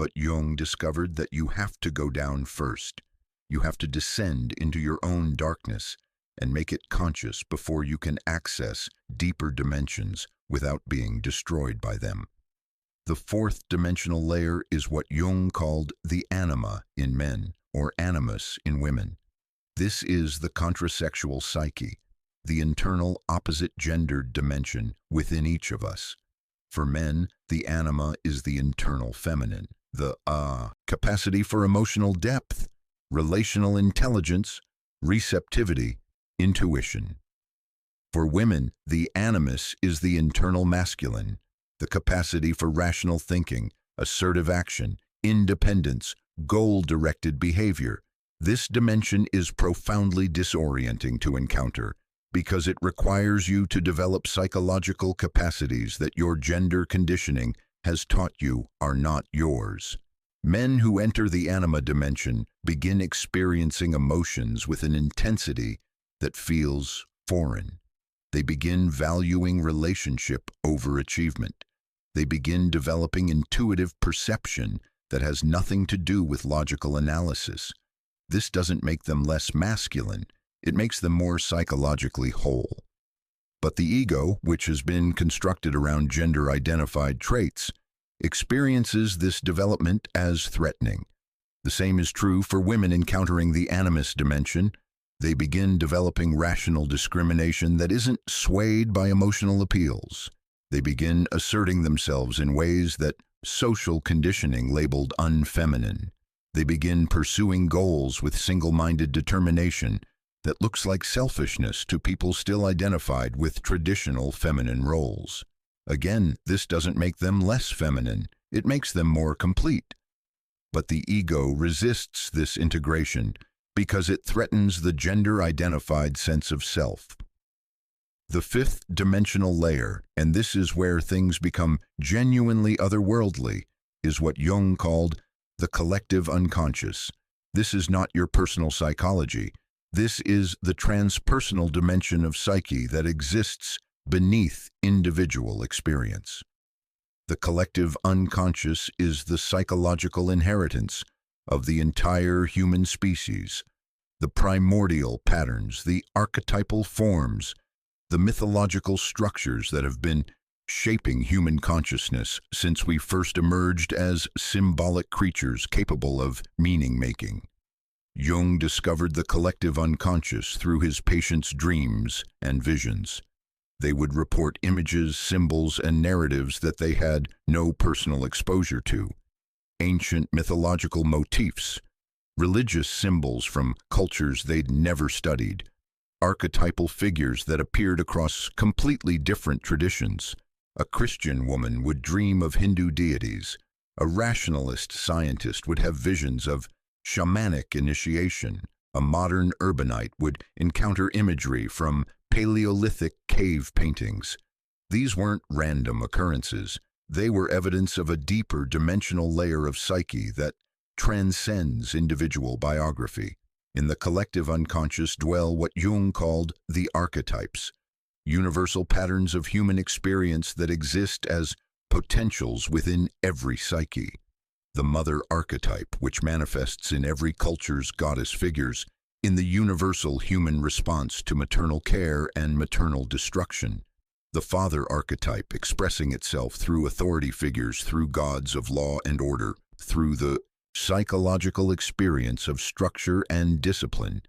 But Jung discovered that you have to go down first. You have to descend into your own darkness and make it conscious before you can access deeper dimensions without being destroyed by them. The fourth dimensional layer is what Jung called the anima in men, or animus in women. This is the contrasexual psyche, the internal opposite-gendered dimension within each of us. For men, the anima is the internal feminine, the capacity for emotional depth, relational intelligence, receptivity, intuition. For women, the animus is the internal masculine, the capacity for rational thinking, assertive action, independence, goal-directed behavior. This dimension is profoundly disorienting to encounter because it requires you to develop psychological capacities that your gender conditioning has taught you are not yours. Men who enter the anima dimension begin experiencing emotions with an intensity that feels foreign. They begin valuing relationship over achievement. They begin developing intuitive perception that has nothing to do with logical analysis. This doesn't make them less masculine. It makes them more psychologically whole. But the ego, which has been constructed around gender-identified traits, experiences this development as threatening. The same is true for women encountering the animus dimension. They begin developing rational discrimination that isn't swayed by emotional appeals. They begin asserting themselves in ways that social conditioning labeled unfeminine. They begin pursuing goals with single-minded determination that looks like selfishness to people still identified with traditional feminine roles. Again, this doesn't make them less feminine. It makes them more complete. But the ego resists this integration because it threatens the gender-identified sense of self. The fifth dimensional layer, and this is where things become genuinely otherworldly, is what Jung called the collective unconscious. This is not your personal psychology. This is the transpersonal dimension of psyche that exists beneath individual experience. The collective unconscious is the psychological inheritance of the entire human species, the primordial patterns, the archetypal forms, the mythological structures that have been shaping human consciousness since we first emerged as symbolic creatures capable of meaning-making. Jung discovered the collective unconscious through his patients' dreams and visions. They would report images, symbols, and narratives that they had no personal exposure to. Ancient mythological motifs, religious symbols from cultures they'd never studied, archetypal figures that appeared across completely different traditions. A Christian woman would dream of Hindu deities. A rationalist scientist would have visions of shamanic initiation. A modern urbanite would encounter imagery from Paleolithic cave paintings. These weren't random occurrences. They were evidence of a deeper dimensional layer of psyche that transcends individual biography. In the collective unconscious dwell what Jung called the archetypes, universal patterns of human experience that exist as potentials within every psyche. The mother archetype, which manifests in every culture's goddess figures, in the universal human response to maternal care and maternal destruction. The father archetype, expressing itself through authority figures, through gods of law and order, through the psychological experience of structure and discipline.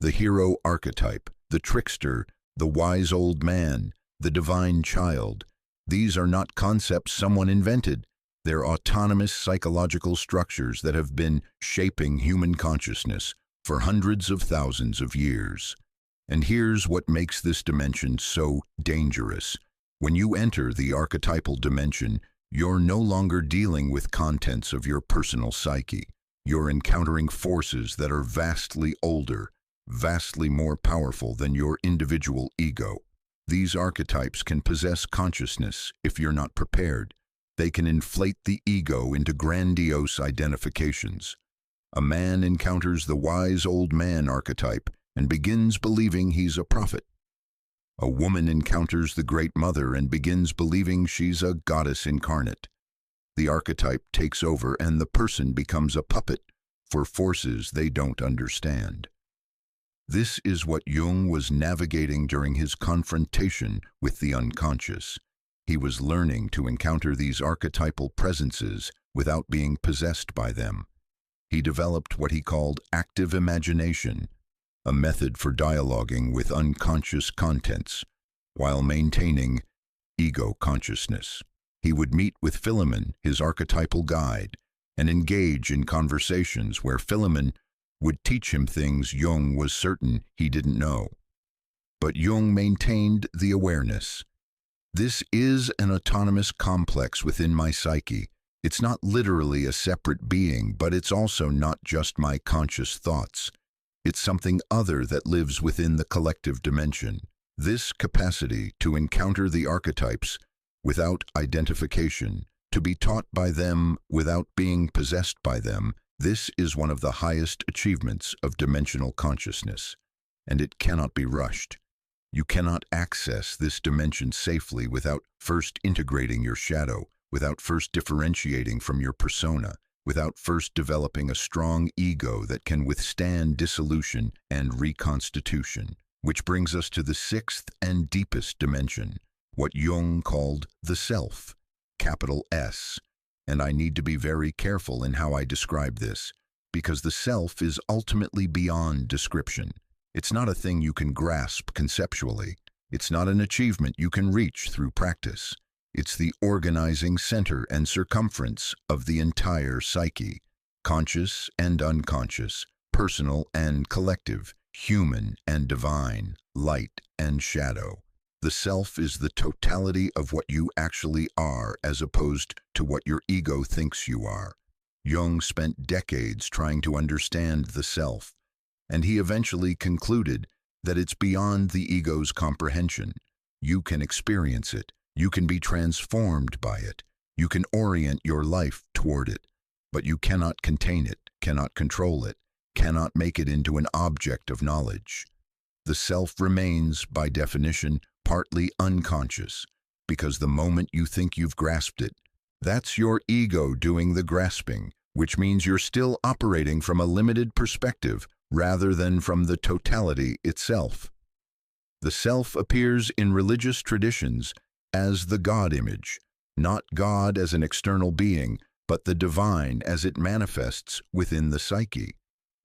The hero archetype, the trickster, the wise old man, the divine child. These are not concepts someone invented. They're autonomous psychological structures that have been shaping human consciousness for hundreds of thousands of years. And here's what makes this dimension so dangerous. When you enter the archetypal dimension, you're no longer dealing with contents of your personal psyche. You're encountering forces that are vastly older, vastly more powerful than your individual ego. These archetypes can possess consciousness if you're not prepared. They can inflate the ego into grandiose identifications. A man encounters the wise old man archetype and begins believing he's a prophet. A woman encounters the great mother and begins believing she's a goddess incarnate. The archetype takes over and the person becomes a puppet for forces they don't understand. This is what Jung was navigating during his confrontation with the unconscious. He was learning to encounter these archetypal presences without being possessed by them. He developed what he called active imagination, a method for dialoguing with unconscious contents while maintaining ego consciousness. He would meet with Philemon, his archetypal guide, and engage in conversations where Philemon would teach him things Jung was certain he didn't know. But Jung maintained the awareness. This is an autonomous complex within my psyche. It's not literally a separate being, but it's also not just my conscious thoughts. It's something other that lives within the collective dimension. This capacity to encounter the archetypes without identification, to be taught by them without being possessed by them, this is one of the highest achievements of dimensional consciousness, and it cannot be rushed. You cannot access this dimension safely without first integrating your shadow, without first differentiating from your persona, without first developing a strong ego that can withstand dissolution and reconstitution. Which brings us to the sixth and deepest dimension, what Jung called the self, capital S. And I need to be very careful in how I describe this, because the self is ultimately beyond description. It's not a thing you can grasp conceptually. It's not an achievement you can reach through practice. It's the organizing center and circumference of the entire psyche, conscious and unconscious, personal and collective, human and divine, light and shadow. The self is the totality of what you actually are as opposed to what your ego thinks you are. Jung spent decades trying to understand the self, and he eventually concluded that it's beyond the ego's comprehension. You can experience it. You can be transformed by it. You can orient your life toward it, but you cannot contain it, cannot control it, cannot make it into an object of knowledge. The self remains, by definition, partly unconscious, because the moment you think you've grasped it, that's your ego doing the grasping, which means you're still operating from a limited perspective rather than from the totality itself. The self appears in religious traditions as the God image, not God as an external being, but the divine as it manifests within the psyche.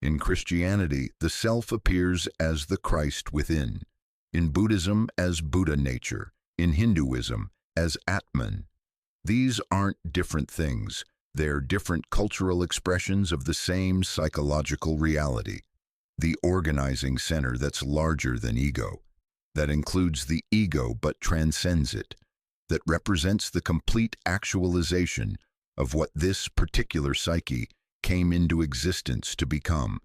In Christianity, the self appears as the Christ within. In Buddhism, as Buddha nature. In Hinduism, as Atman. These aren't different things. They're different cultural expressions of the same psychological reality. The organizing center that's larger than ego, that includes the ego but transcends it, that represents the complete actualization of what this particular psyche came into existence to become.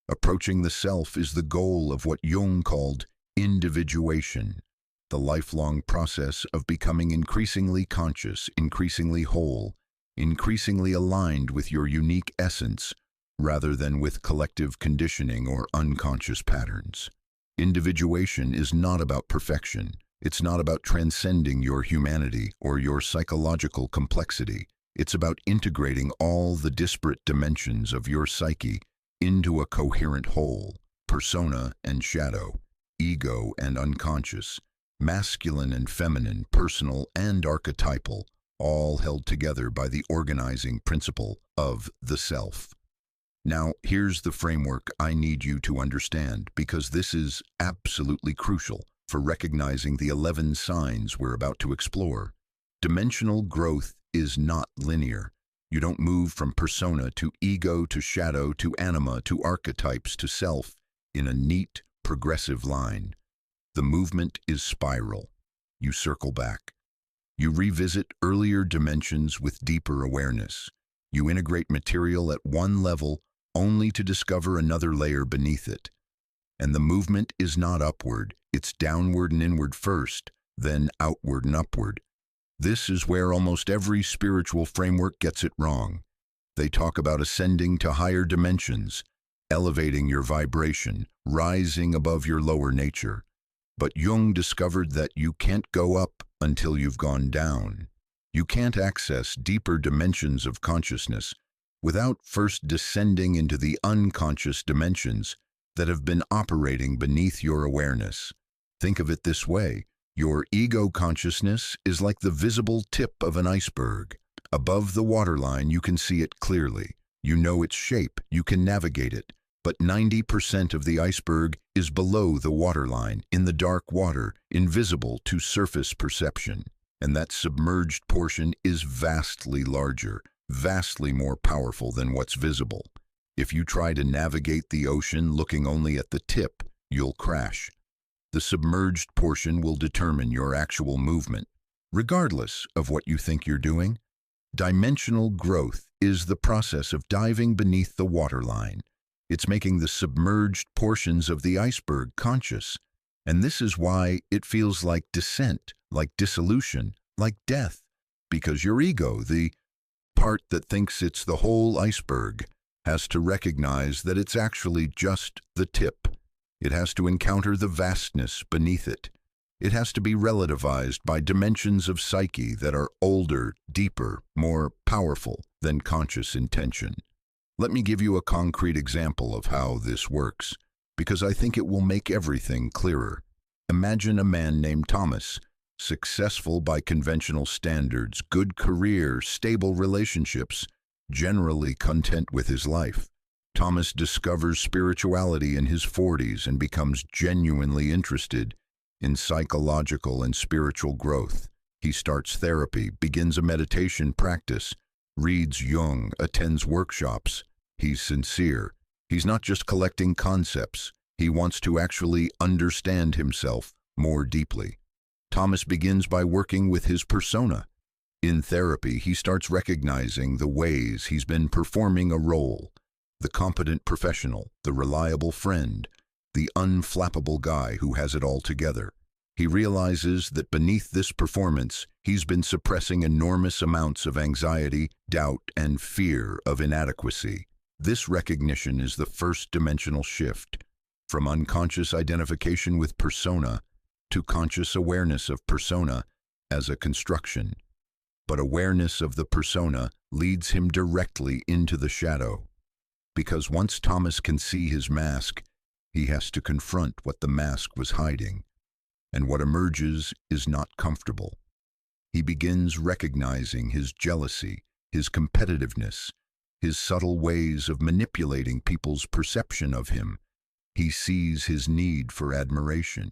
Approaching the self is the goal of what Jung called individuation, the lifelong process of becoming increasingly conscious, increasingly whole, increasingly aligned with your unique essence, rather than with collective conditioning or unconscious patterns. Individuation is not about perfection. It's not about transcending your humanity or your psychological complexity. It's about integrating all the disparate dimensions of your psyche into a coherent whole, persona and shadow, ego and unconscious, masculine and feminine, personal and archetypal, all held together by the organizing principle of the self. Now, here's the framework I need you to understand, because this is absolutely crucial for recognizing the 11 signs we're about to explore. Dimensional growth is not linear. You don't move from persona to ego to shadow to anima to archetypes to self in a neat, progressive line. The movement is spiral. You circle back. You revisit earlier dimensions with deeper awareness. You integrate material at one level only to discover another layer beneath it. And the movement is not upward, it's downward and inward first, then outward and upward. This is where almost every spiritual framework gets it wrong. They talk about ascending to higher dimensions, elevating your vibration, rising above your lower nature. But Jung discovered that you can't go up until you've gone down. You can't access deeper dimensions of consciousness without first descending into the unconscious dimensions that have been operating beneath your awareness. Think of it this way. Your ego consciousness is like the visible tip of an iceberg. Above the waterline, you can see it clearly. You know its shape, you can navigate it. But 90% of the iceberg is below the waterline, in the dark water, invisible to surface perception. And that submerged portion is vastly larger, vastly more powerful than what's visible. If you try to navigate the ocean looking only at the tip, you'll crash. The submerged portion will determine your actual movement, regardless of what you think you're doing. Dimensional growth is the process of diving beneath the waterline. It's making the submerged portions of the iceberg conscious. And this is why it feels like descent, like dissolution, like death. Because your ego, the part that thinks it's the whole iceberg, has to recognize that it's actually just the tip. It has to encounter the vastness beneath it. It has to be relativized by dimensions of psyche that are older, deeper, more powerful than conscious intention. Let me give you a concrete example of how this works, because I think it will make everything clearer. Imagine a man named Thomas, successful by conventional standards, good career, stable relationships, generally content with his life. Thomas discovers spirituality in his 40s and becomes genuinely interested in psychological and spiritual growth. He starts therapy, begins a meditation practice, reads Jung, attends workshops. He's sincere. He's not just collecting concepts. He wants to actually understand himself more deeply. Thomas begins by working with his persona. In therapy, he starts recognizing the ways he's been performing a role. The competent professional, the reliable friend, the unflappable guy who has it all together. He realizes that beneath this performance, he's been suppressing enormous amounts of anxiety, doubt, and fear of inadequacy. This recognition is the first dimensional shift, from unconscious identification with persona to conscious awareness of persona as a construction. But awareness of the persona leads him directly into the shadow. Because once Thomas can see his mask, he has to confront what the mask was hiding. And what emerges is not comfortable. He begins recognizing his jealousy, his competitiveness, his subtle ways of manipulating people's perception of him. He sees his need for admiration.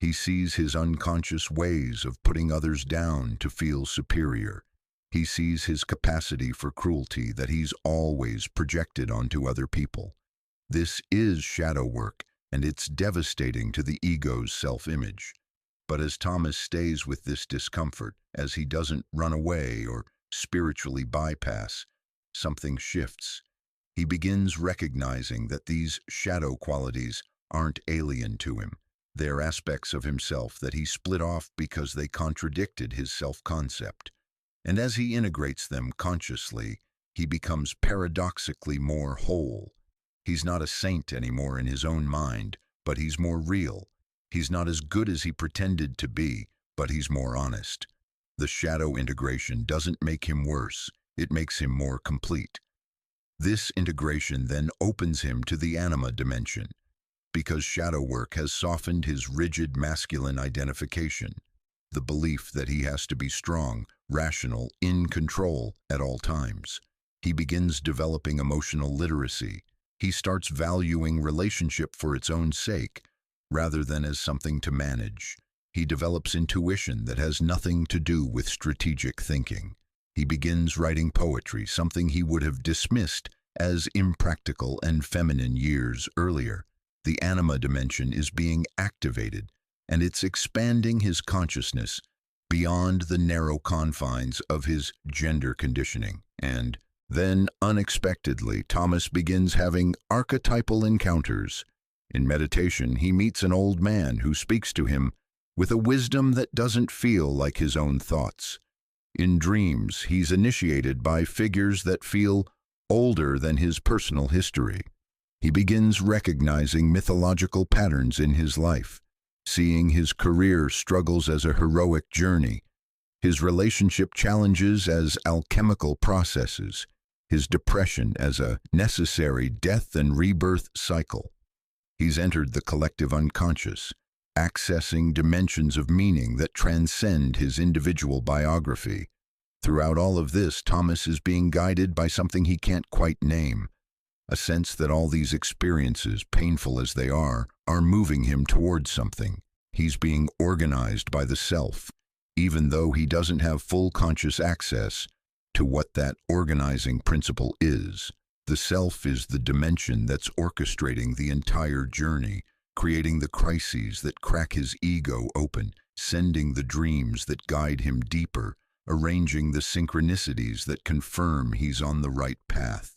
He sees his unconscious ways of putting others down to feel superior. He sees his capacity for cruelty that he's always projected onto other people. This is shadow work, and it's devastating to the ego's self-image. But as Thomas stays with this discomfort, as he doesn't run away or spiritually bypass, something shifts. He begins recognizing that these shadow qualities aren't alien to him. They're aspects of himself that he split off because they contradicted his self-concept. And as he integrates them consciously, he becomes paradoxically more whole. He's not a saint anymore in his own mind, but he's more real. He's not as good as he pretended to be, but he's more honest. The shadow integration doesn't make him worse, it makes him more complete. This integration then opens him to the anima dimension, because shadow work has softened his rigid masculine identification, the belief that he has to be strong, rational, in control at all times. He begins developing emotional literacy. He starts valuing relationship for its own sake, rather than as something to manage. He develops intuition that has nothing to do with strategic thinking. He begins writing poetry, something he would have dismissed as impractical and feminine years earlier. The anima dimension is being activated, and it's expanding his consciousness beyond the narrow confines of his gender conditioning. And then, unexpectedly, Thomas begins having archetypal encounters. In meditation, he meets an old man who speaks to him with a wisdom that doesn't feel like his own thoughts. In dreams, he's initiated by figures that feel older than his personal history. He begins recognizing mythological patterns in his life, seeing his career struggles as a heroic journey, his relationship challenges as alchemical processes, his depression as a necessary death and rebirth cycle. He's entered the collective unconscious, accessing dimensions of meaning that transcend his individual biography. Throughout all of this, Thomas is being guided by something he can't quite name, a sense that all these experiences, painful as they are moving him towards something. He's being organized by the self, even though he doesn't have full conscious access to what that organizing principle is. The self is the dimension that's orchestrating the entire journey, creating the crises that crack his ego open, sending the dreams that guide him deeper, arranging the synchronicities that confirm he's on the right path.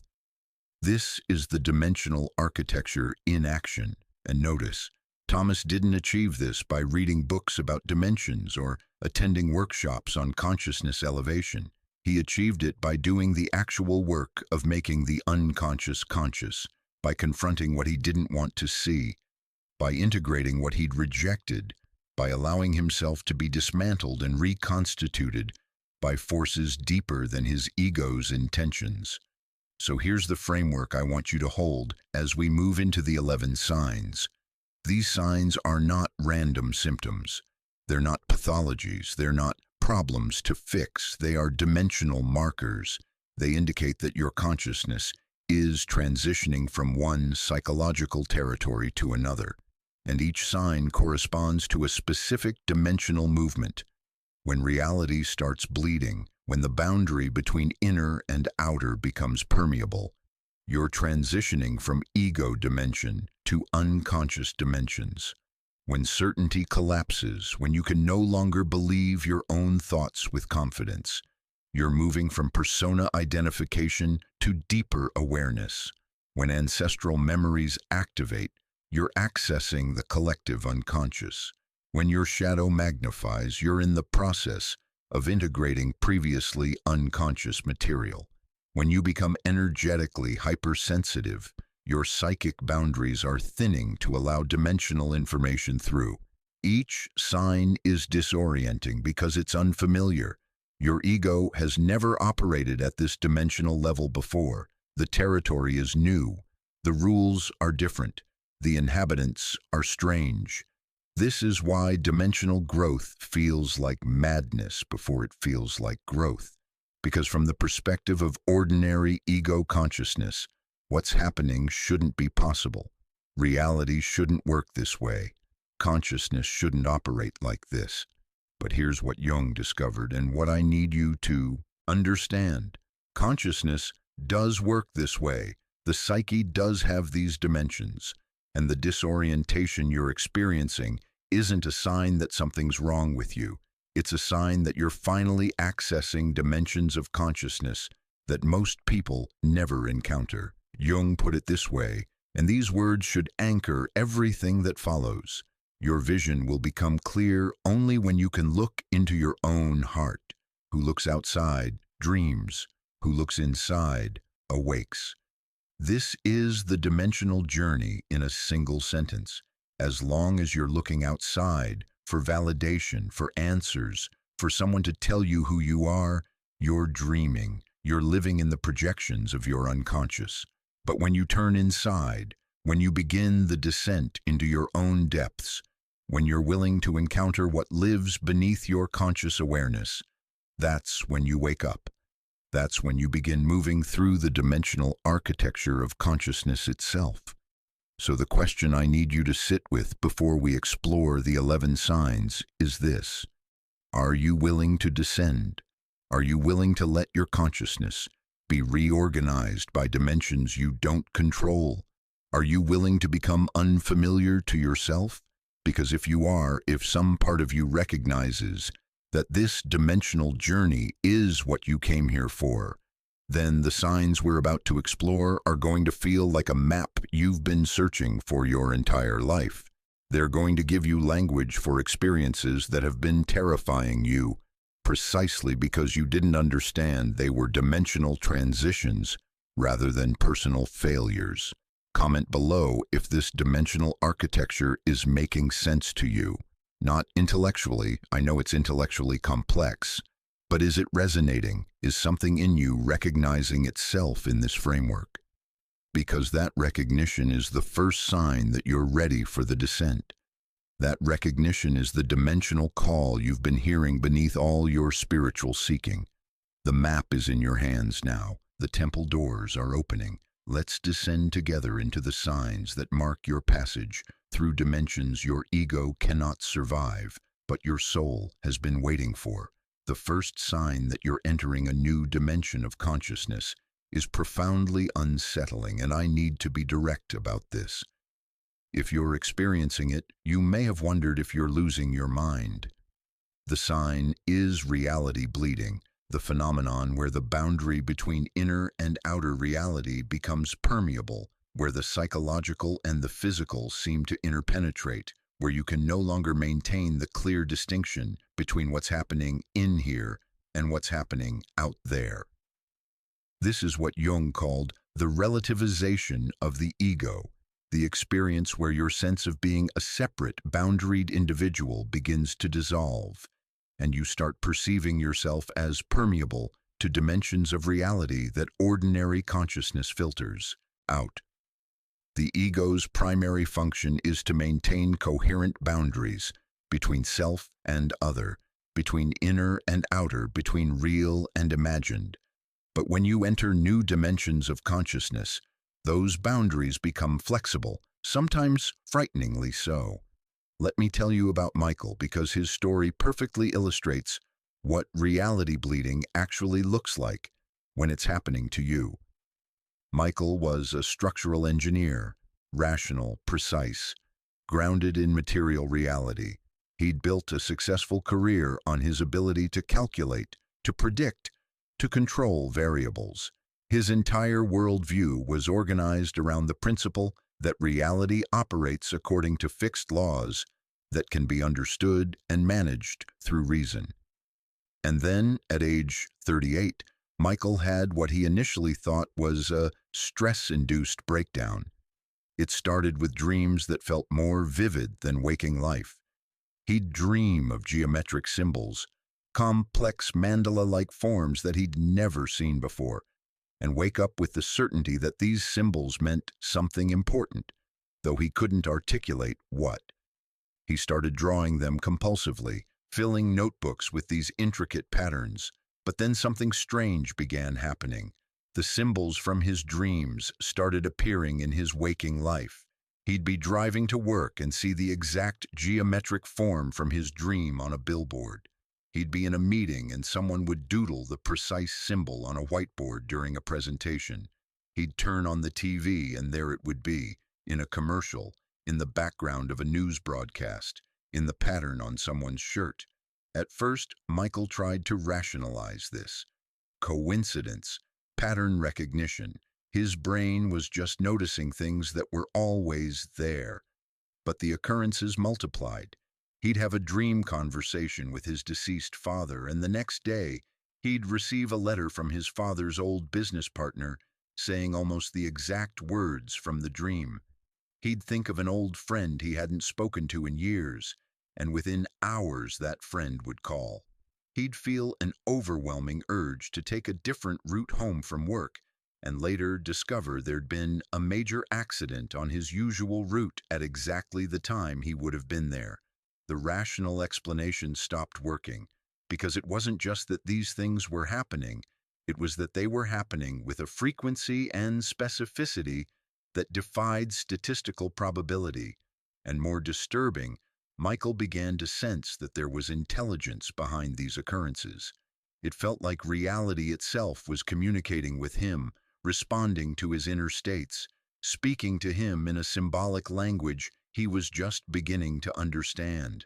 This is the dimensional architecture in action. And notice, Thomas didn't achieve this by reading books about dimensions or attending workshops on consciousness elevation. He achieved it by doing the actual work of making the unconscious conscious, by confronting what he didn't want to see, by integrating what he'd rejected, by allowing himself to be dismantled and reconstituted by forces deeper than his ego's intentions. So here's the framework I want you to hold as we move into the 11 signs. These signs are not random symptoms. They're not pathologies. They're not problems to fix. They are dimensional markers. They indicate that your consciousness is transitioning from one psychological territory to another, and each sign corresponds to a specific dimensional movement. When reality starts bleeding, when the boundary between inner and outer becomes permeable, you're transitioning from ego dimension to unconscious dimensions. When certainty collapses, when you can no longer believe your own thoughts with confidence, you're moving from persona identification to deeper awareness. When ancestral memories activate, you're accessing the collective unconscious. When your shadow magnifies, you're in the process of integrating previously unconscious material. When you become energetically hypersensitive, your psychic boundaries are thinning to allow dimensional information through. Each sign is disorienting because it's unfamiliar. Your ego has never operated at this dimensional level before. The territory is new. The rules are different. The inhabitants are strange. This is why dimensional growth feels like madness before it feels like growth. Because from the perspective of ordinary ego consciousness, what's happening shouldn't be possible. Reality shouldn't work this way. Consciousness shouldn't operate like this. But here's what Jung discovered and what I need you to understand. Consciousness does work this way. The psyche does have these dimensions. And the disorientation you're experiencing isn't a sign that something's wrong with you. It's a sign that you're finally accessing dimensions of consciousness that most people never encounter. Jung put it this way, and these words should anchor everything that follows. Your vision will become clear only when you can look into your own heart. Who looks outside dreams. Who looks inside awakes. This is the dimensional journey in a single sentence. As long as you're looking outside for validation, for answers, for someone to tell you who you are, you're dreaming. You're living in the projections of your unconscious. But when you turn inside, when you begin the descent into your own depths, when you're willing to encounter what lives beneath your conscious awareness, that's when you wake up. That's when you begin moving through the dimensional architecture of consciousness itself. So the question I need you to sit with before we explore the 11 signs is this. Are you willing to descend? Are you willing to let your consciousness be reorganized by dimensions you don't control? Are you willing to become unfamiliar to yourself? Because if you are, if some part of you recognizes that this dimensional journey is what you came here for, then the signs we're about to explore are going to feel like a map you've been searching for your entire life. They're going to give you language for experiences that have been terrifying you, precisely because you didn't understand they were dimensional transitions rather than personal failures. Comment below if this dimensional architecture is making sense to you. Not intellectually, I know it's intellectually complex, But is it resonating? Is something in you recognizing itself in this framework? Because that recognition is the first sign that you're ready for the descent. That recognition is the dimensional call you've been hearing beneath all your spiritual seeking. The map is in your hands now. The temple doors are opening. Let's descend together into the signs that mark your passage through dimensions your ego cannot survive, but your soul has been waiting for. The first sign that you're entering a new dimension of consciousness is profoundly unsettling, and I need to be direct about this. If you're experiencing it, you may have wondered if you're losing your mind. The sign is reality bleeding, the phenomenon where the boundary between inner and outer reality becomes permeable, where the psychological and the physical seem to interpenetrate, where you can no longer maintain the clear distinction between what's happening in here and what's happening out there. This is what Jung called the relativization of the ego, the experience where your sense of being a separate, boundaried individual begins to dissolve, and you start perceiving yourself as permeable to dimensions of reality that ordinary consciousness filters out. The ego's primary function is to maintain coherent boundaries between self and other, between inner and outer, between real and imagined. But when you enter new dimensions of consciousness, those boundaries become flexible, sometimes frighteningly so. Let me tell you about Michael, because his story perfectly illustrates what reality bleeding actually looks like when it's happening to you. Michael was a structural engineer, rational, precise, grounded in material reality. He'd built a successful career on his ability to calculate, to predict, to control variables. His entire worldview was organized around the principle that reality operates according to fixed laws that can be understood and managed through reason. And then, at age 38, Michael had what he initially thought was a stress-induced breakdown. It started with dreams that felt more vivid than waking life. He'd dream of geometric symbols, complex mandala-like forms that he'd never seen before, and wake up with the certainty that these symbols meant something important, though he couldn't articulate what. He started drawing them compulsively, filling notebooks with these intricate patterns. But then something strange began happening. The symbols from his dreams started appearing in his waking life. He'd be driving to work and see the exact geometric form from his dream on a billboard. He'd be in a meeting and someone would doodle the precise symbol on a whiteboard during a presentation. He'd turn on the TV and there it would be, in a commercial, in the background of a news broadcast, in the pattern on someone's shirt. At first, Michael tried to rationalize this. Coincidence, pattern recognition. His brain was just noticing things that were always there. But the occurrences multiplied. He'd have a dream conversation with his deceased father, and the next day, he'd receive a letter from his father's old business partner saying almost the exact words from the dream. He'd think of an old friend he hadn't spoken to in years, and within hours that friend would call. He'd feel an overwhelming urge to take a different route home from work, and later discover there'd been a major accident on his usual route at exactly the time he would have been there. The rational explanation stopped working, because it wasn't just that these things were happening, it was that they were happening with a frequency and specificity that defied statistical probability. And more disturbing, Michael began to sense that there was intelligence behind these occurrences. It felt like reality itself was communicating with him, responding to his inner states, speaking to him in a symbolic language he was just beginning to understand.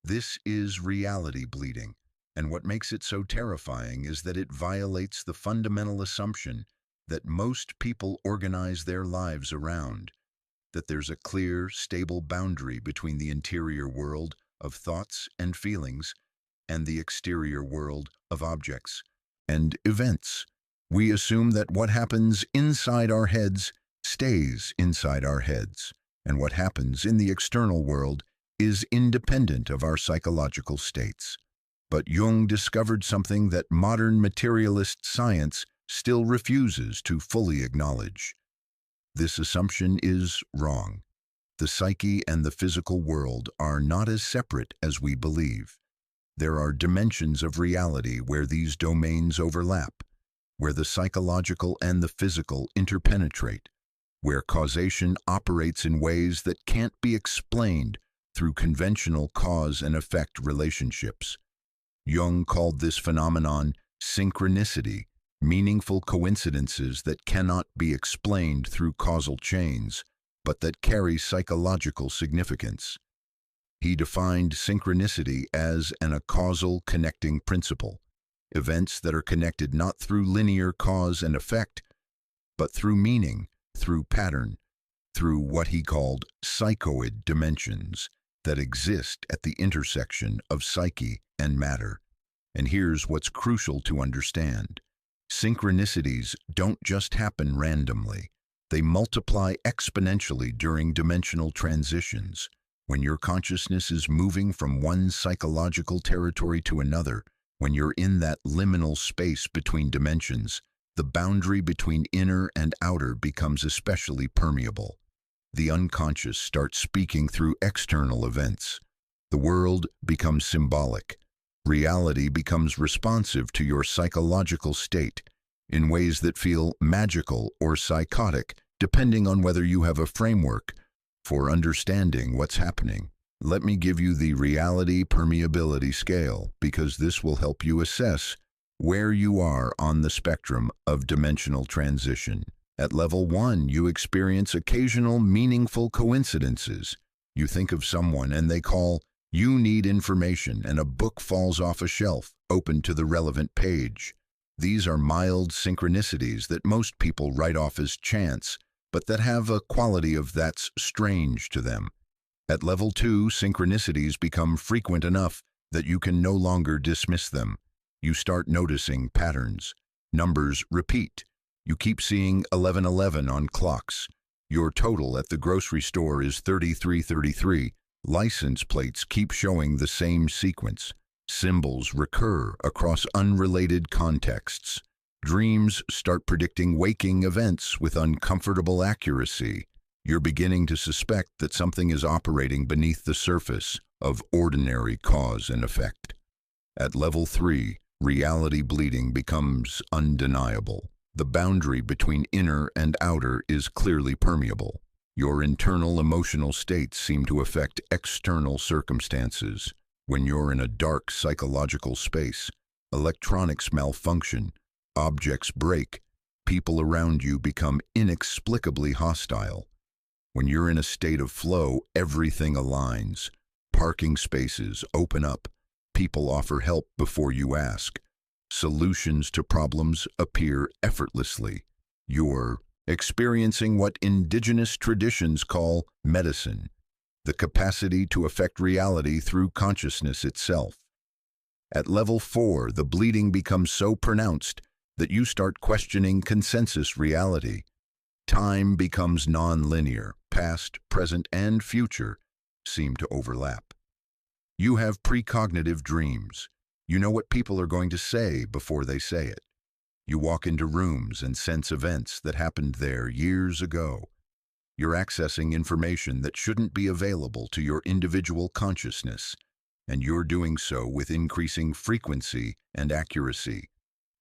This is reality bleeding, and what makes it so terrifying is that it violates the fundamental assumption that most people organize their lives around, that there's a clear, stable boundary between the interior world of thoughts and feelings and the exterior world of objects and events. We assume that what happens inside our heads stays inside our heads, and what happens in the external world is independent of our psychological states. But Jung discovered something that modern materialist science still refuses to fully acknowledge. This assumption is wrong. The psyche and the physical world are not as separate as we believe. There are dimensions of reality where these domains overlap, where the psychological and the physical interpenetrate, where causation operates in ways that can't be explained through conventional cause and effect relationships. Jung called this phenomenon synchronicity, meaningful coincidences that cannot be explained through causal chains, but that carry psychological significance. He defined synchronicity as a causal connecting principle, events that are connected not through linear cause and effect, but through meaning, through pattern, through what he called psychoid dimensions that exist at the intersection of psyche and matter. And here's what's crucial to understand. Synchronicities don't just happen randomly. They multiply exponentially during dimensional transitions. When your consciousness is moving from one psychological territory to another, when you're in that liminal space between dimensions, the boundary between inner and outer becomes especially permeable. The unconscious starts speaking through external events. The world becomes symbolic. Reality becomes responsive to your psychological state in ways that feel magical or psychotic, depending on whether you have a framework for understanding what's happening. Let me give you the reality permeability scale, because this will help you assess where you are on the spectrum of dimensional transition. At level 1, you experience occasional meaningful coincidences. You think of someone and they call, "You need information," and a book falls off a shelf, open to the relevant page. These are mild synchronicities that most people write off as chance, but that have a quality of that's strange to them. At level 2, synchronicities become frequent enough that you can no longer dismiss them. You start noticing patterns. Numbers repeat. You keep seeing 1111 on clocks. Your total at the grocery store is 3333. License plates keep showing the same sequence. Symbols recur across unrelated contexts. Dreams start predicting waking events with uncomfortable accuracy. You're beginning to suspect that something is operating beneath the surface of ordinary cause and effect. At level 3, reality bleeding becomes undeniable. The boundary between inner and outer is clearly permeable. Your internal emotional states seem to affect external circumstances. When you're in a dark psychological space, electronics malfunction, objects break, people around you become inexplicably hostile. When you're in a state of flow, everything aligns. Parking spaces open up. People offer help before you ask. Solutions to problems appear effortlessly. You're experiencing what indigenous traditions call medicine, the capacity to affect reality through consciousness itself. At level 4, the bleeding becomes so pronounced that you start questioning consensus reality. Time becomes non-linear. Past, present, and future seem to overlap. You have precognitive dreams. You know what people are going to say before they say it. You walk into rooms and sense events that happened there years ago. You're accessing information that shouldn't be available to your individual consciousness, and you're doing so with increasing frequency and accuracy.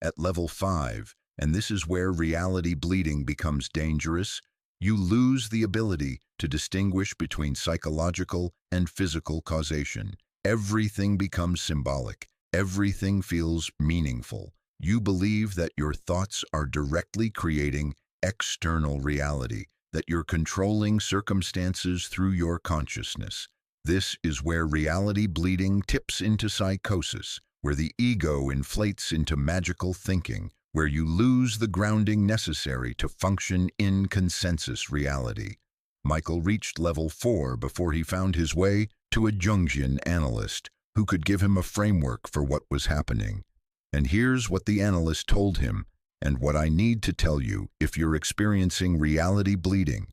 At level 5, and this is where reality bleeding becomes dangerous, you lose the ability to distinguish between psychological and physical causation. Everything becomes symbolic. Everything feels meaningful. You believe that your thoughts are directly creating external reality, that you're controlling circumstances through your consciousness. This is where reality bleeding tips into psychosis, where the ego inflates into magical thinking, where you lose the grounding necessary to function in consensus reality. Michael reached level 4 before he found his way to a Jungian analyst who could give him a framework for what was happening. And here's what the analyst told him, and what I need to tell you if you're experiencing reality bleeding.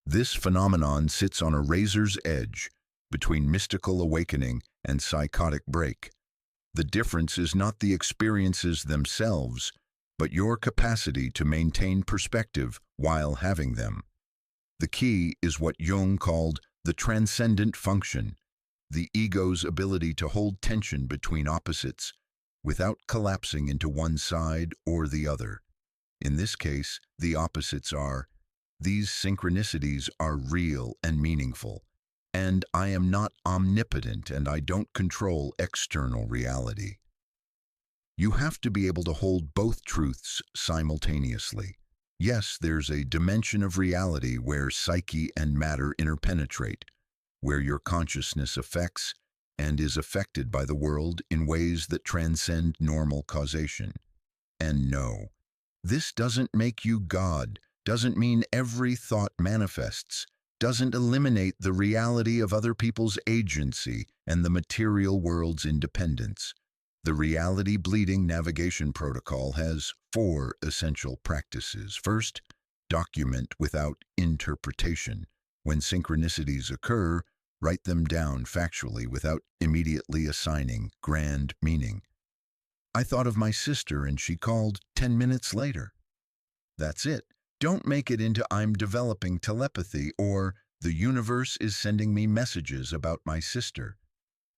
This phenomenon sits on a razor's edge between mystical awakening and psychotic break. The difference is not the experiences themselves, but your capacity to maintain perspective while having them. The key is what Jung called the transcendent function, the ego's ability to hold tension between opposites without collapsing into one side or the other. In this case, the opposites are, these synchronicities are real and meaningful, and I am not omnipotent and I don't control external reality. You have to be able to hold both truths simultaneously. Yes, there's a dimension of reality where psyche and matter interpenetrate, where your consciousness affects and is affected by the world in ways that transcend normal causation. And no, this doesn't make you God, doesn't mean every thought manifests, doesn't eliminate the reality of other people's agency and the material world's independence. The Reality Bleeding Navigation Protocol has 4 essential practices. First, document without interpretation. When synchronicities occur, write them down factually without immediately assigning grand meaning. I thought of my sister and she called 10 minutes later. That's it. Don't make it into I'm developing telepathy or the universe is sending me messages about my sister.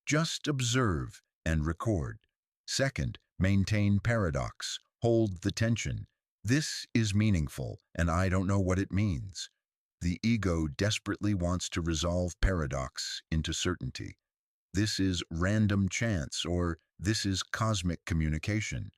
Just observe and record. Second, maintain paradox. Hold the tension. This is meaningful, and I don't know what it means. The ego desperately wants to resolve paradox into certainty. This is random chance, or this is cosmic communication.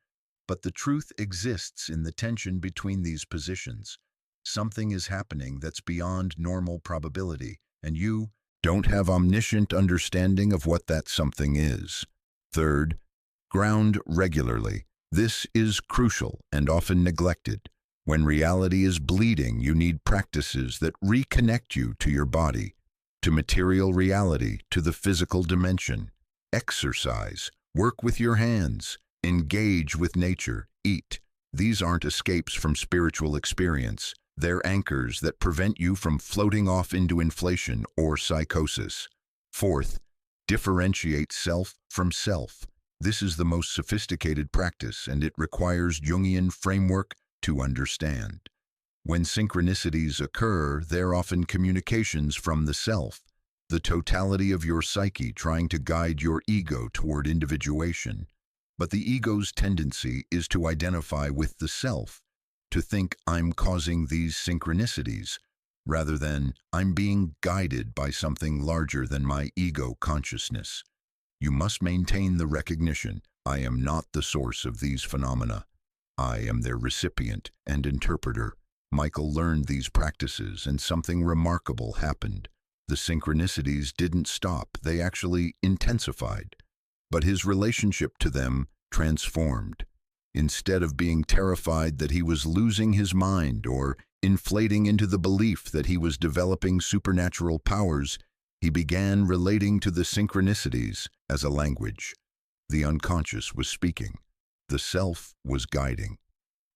But the truth exists in the tension between these positions. Something is happening that's beyond normal probability, and you don't have omniscient understanding of what that something is. Third, ground regularly. This is crucial and often neglected. When reality is bleeding, you need practices that reconnect you to your body, to material reality, to the physical dimension. Exercise, work with your hands, engage with nature, eat. These aren't escapes from spiritual experience. They're anchors that prevent you from floating off into inflation or psychosis. Fourth, differentiate self from self. This is the most sophisticated practice, and it requires Jungian framework to understand. When synchronicities occur, they're often communications from the self, the totality of your psyche trying to guide your ego toward individuation. But the ego's tendency is to identify with the self, to think I'm causing these synchronicities, rather than I'm being guided by something larger than my ego consciousness. You must maintain the recognition, I am not the source of these phenomena. I am their recipient and interpreter. Michael learned these practices and something remarkable happened. The synchronicities didn't stop, they actually intensified. But his relationship to them transformed. Instead of being terrified that he was losing his mind or inflating into the belief that he was developing supernatural powers, he began relating to the synchronicities as a language. The unconscious was speaking. The self was guiding.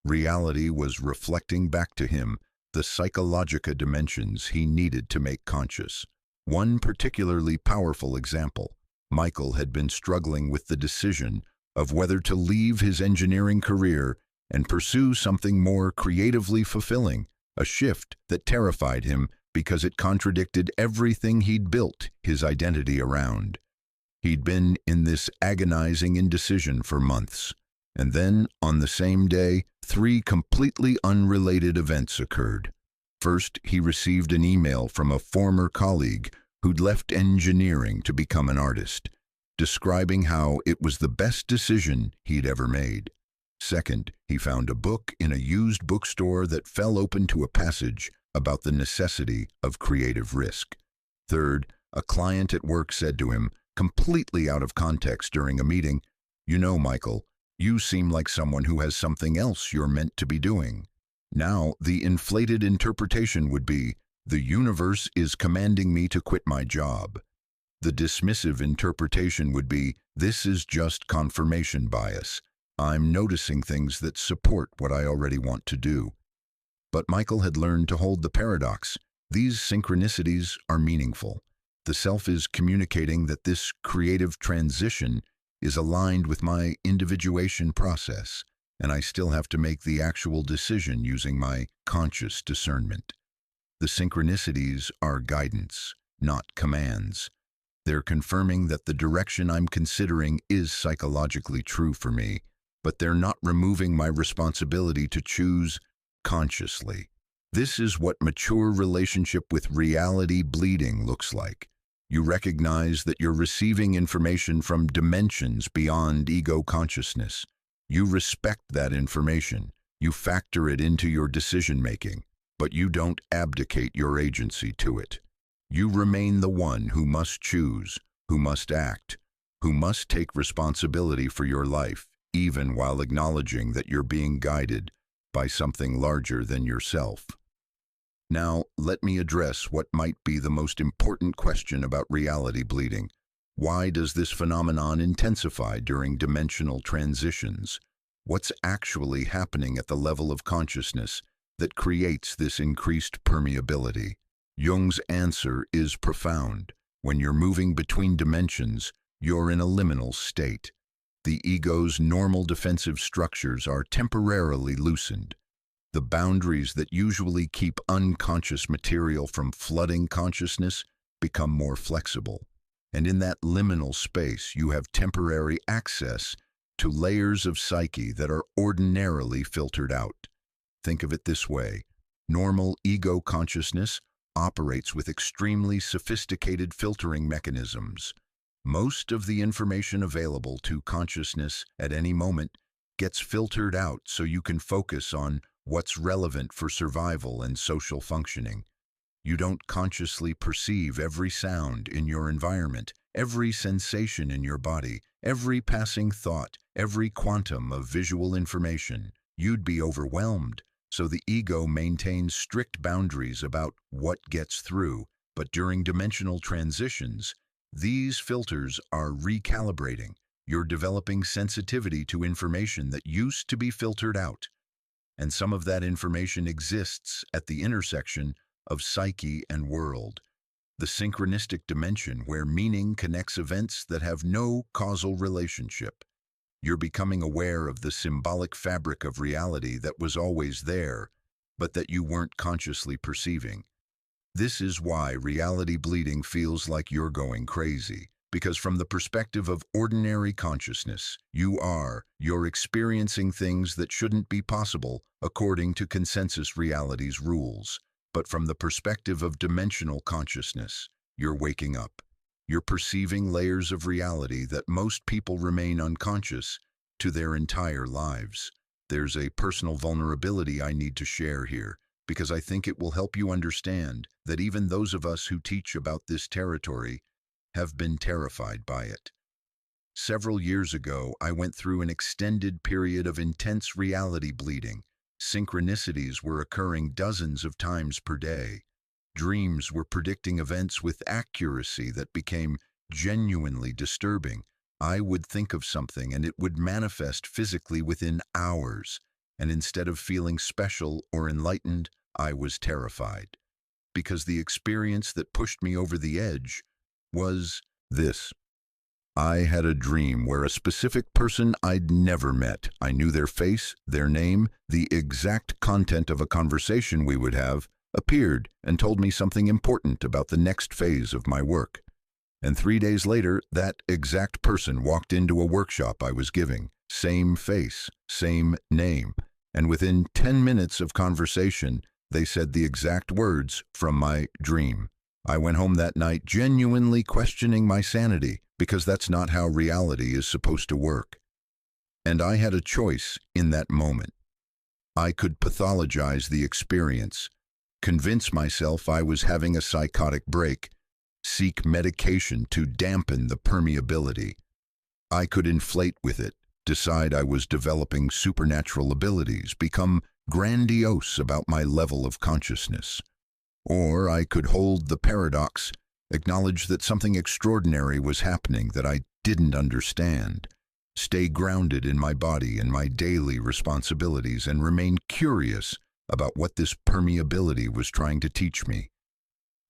Reality was reflecting back to him the psychological dimensions he needed to make conscious. One particularly powerful example, Michael had been struggling with the decision of whether to leave his engineering career and pursue something more creatively fulfilling, a shift that terrified him because it contradicted everything he'd built his identity around. He'd been in this agonizing indecision for months, and then, on the same day, 3 completely unrelated events occurred. First, he received an email from a former colleague who'd left engineering to become an artist, describing how it was the best decision he'd ever made. Second, he found a book in a used bookstore that fell open to a passage about the necessity of creative risk. Third, a client at work said to him, completely out of context during a meeting, "You know, Michael, you seem like someone who has something else you're meant to be doing." Now, the inflated interpretation would be, the universe is commanding me to quit my job. The dismissive interpretation would be, this is just confirmation bias. I'm noticing things that support what I already want to do. But Michael had learned to hold the paradox. These synchronicities are meaningful. The self is communicating that this creative transition is aligned with my individuation process, and I still have to make the actual decision using my conscious discernment. The synchronicities are guidance, not commands. They're confirming that the direction I'm considering is psychologically true for me, but they're not removing my responsibility to choose consciously. This is what mature relationship with reality bleeding looks like. You recognize that you're receiving information from dimensions beyond ego consciousness. You respect that information. You factor it into your decision-making, but you don't abdicate your agency to it. You remain the one who must choose, who must act, who must take responsibility for your life, even while acknowledging that you're being guided by something larger than yourself. Now, let me address what might be the most important question about reality bleeding. Why does this phenomenon intensify during dimensional transitions? What's actually happening at the level of consciousness that creates this increased permeability? Jung's answer is profound. When you're moving between dimensions, you're in a liminal state. The ego's normal defensive structures are temporarily loosened. The boundaries that usually keep unconscious material from flooding consciousness become more flexible. And in that liminal space, you have temporary access to layers of psyche that are ordinarily filtered out. Think of it this way. Normal ego consciousness operates with extremely sophisticated filtering mechanisms. Most of the information available to consciousness at any moment gets filtered out so you can focus on what's relevant for survival and social functioning. You don't consciously perceive every sound in your environment, every sensation in your body, every passing thought, every quantum of visual information. You'd be overwhelmed, so the ego maintains strict boundaries about what gets through. But during dimensional transitions, these filters are recalibrating. You're developing sensitivity to information that used to be filtered out. And some of that information exists at the intersection of psyche and world, the synchronistic dimension where meaning connects events that have no causal relationship. You're becoming aware of the symbolic fabric of reality that was always there, but that you weren't consciously perceiving. This is why reality bleeding feels like you're going crazy. Because from the perspective of ordinary consciousness, you're experiencing things that shouldn't be possible according to consensus reality's rules. But from the perspective of dimensional consciousness, you're waking up. You're perceiving layers of reality that most people remain unconscious to their entire lives. There's a personal vulnerability I need to share here, because I think it will help you understand that even those of us who teach about this territory have been terrified by it. Several years ago, I went through an extended period of intense reality bleeding. Synchronicities were occurring dozens of times per day. Dreams were predicting events with accuracy that became genuinely disturbing. I would think of something and it would manifest physically within hours. And instead of feeling special or enlightened, I was terrified. Because the experience that pushed me over the edge was this. I had a dream where a specific person I'd never met. I knew their face, their name, the exact content of a conversation we would have, appeared and told me something important about the next phase of my work. And 3 days later, that exact person walked into a workshop I was giving. Same face, same name. And within 10 minutes of conversation, they said the exact words from my dream. I went home that night genuinely questioning my sanity, because that's not how reality is supposed to work. And I had a choice in that moment. I could pathologize the experience, convince myself I was having a psychotic break, seek medication to dampen the permeability. I could inflate with it, decide I was developing supernatural abilities, become grandiose about my level of consciousness. Or I could hold the paradox, acknowledge that something extraordinary was happening that I didn't understand, stay grounded in my body and my daily responsibilities, and remain curious about what this permeability was trying to teach me.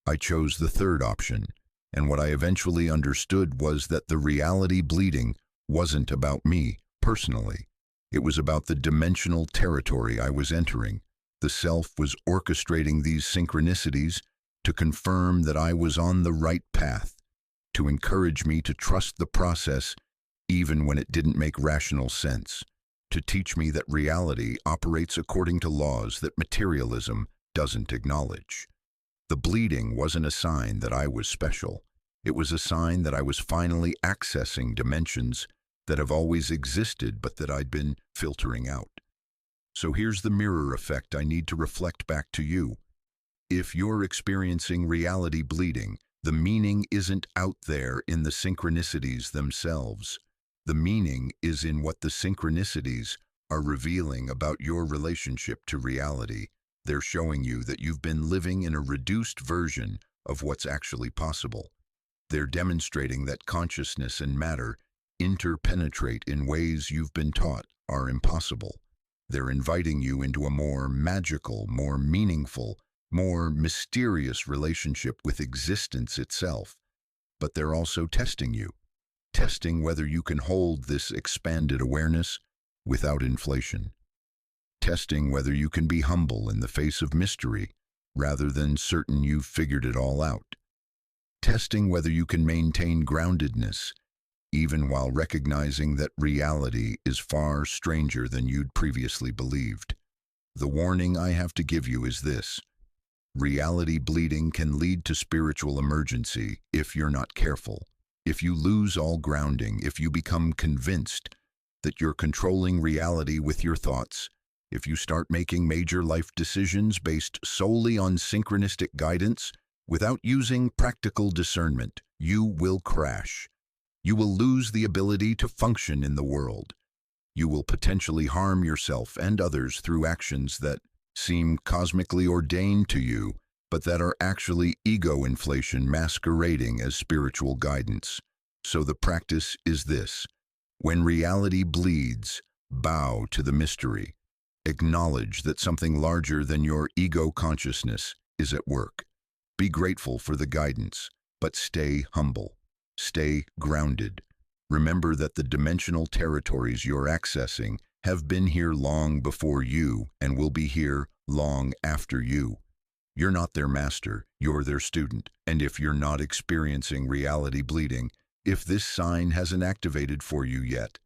I chose the third option, and what I eventually understood was that the reality bleeding wasn't about me, personally. It was about the dimensional territory I was entering. The self was orchestrating these synchronicities to confirm that I was on the right path, to encourage me to trust the process even when it didn't make rational sense, to teach me that reality operates according to laws that materialism doesn't acknowledge. The bleeding wasn't a sign that I was special. It was a sign that I was finally accessing dimensions that have always existed but that I'd been filtering out. So here's the mirror effect I need to reflect back to you. If you're experiencing reality bleeding, the meaning isn't out there in the synchronicities themselves. The meaning is in what the synchronicities are revealing about your relationship to reality. They're showing you that you've been living in a reduced version of what's actually possible. They're demonstrating that consciousness and matter interpenetrate in ways you've been taught are impossible. They're inviting you into a more magical, more meaningful, more mysterious relationship with existence itself. But they're also testing you, testing whether you can hold this expanded awareness without inflation, testing whether you can be humble in the face of mystery rather than certain you've figured it all out, testing whether you can maintain groundedness even while recognizing that reality is far stranger than you'd previously believed. The warning I have to give you is this: reality bleeding can lead to spiritual emergency if you're not careful. If you lose all grounding, if you become convinced that you're controlling reality with your thoughts, if you start making major life decisions based solely on synchronistic guidance without using practical discernment, you will crash. You will lose the ability to function in the world. You will potentially harm yourself and others through actions that seem cosmically ordained to you, but that are actually ego inflation masquerading as spiritual guidance. So the practice is this: when reality bleeds, bow to the mystery. Acknowledge that something larger than your ego consciousness is at work. Be grateful for the guidance, but stay humble. Stay grounded. Remember that the dimensional territories you're accessing have been here long before you and will be here long after you. You're not their master, you're their student. And if you're not experiencing reality bleeding, if this sign hasn't activated for you yet,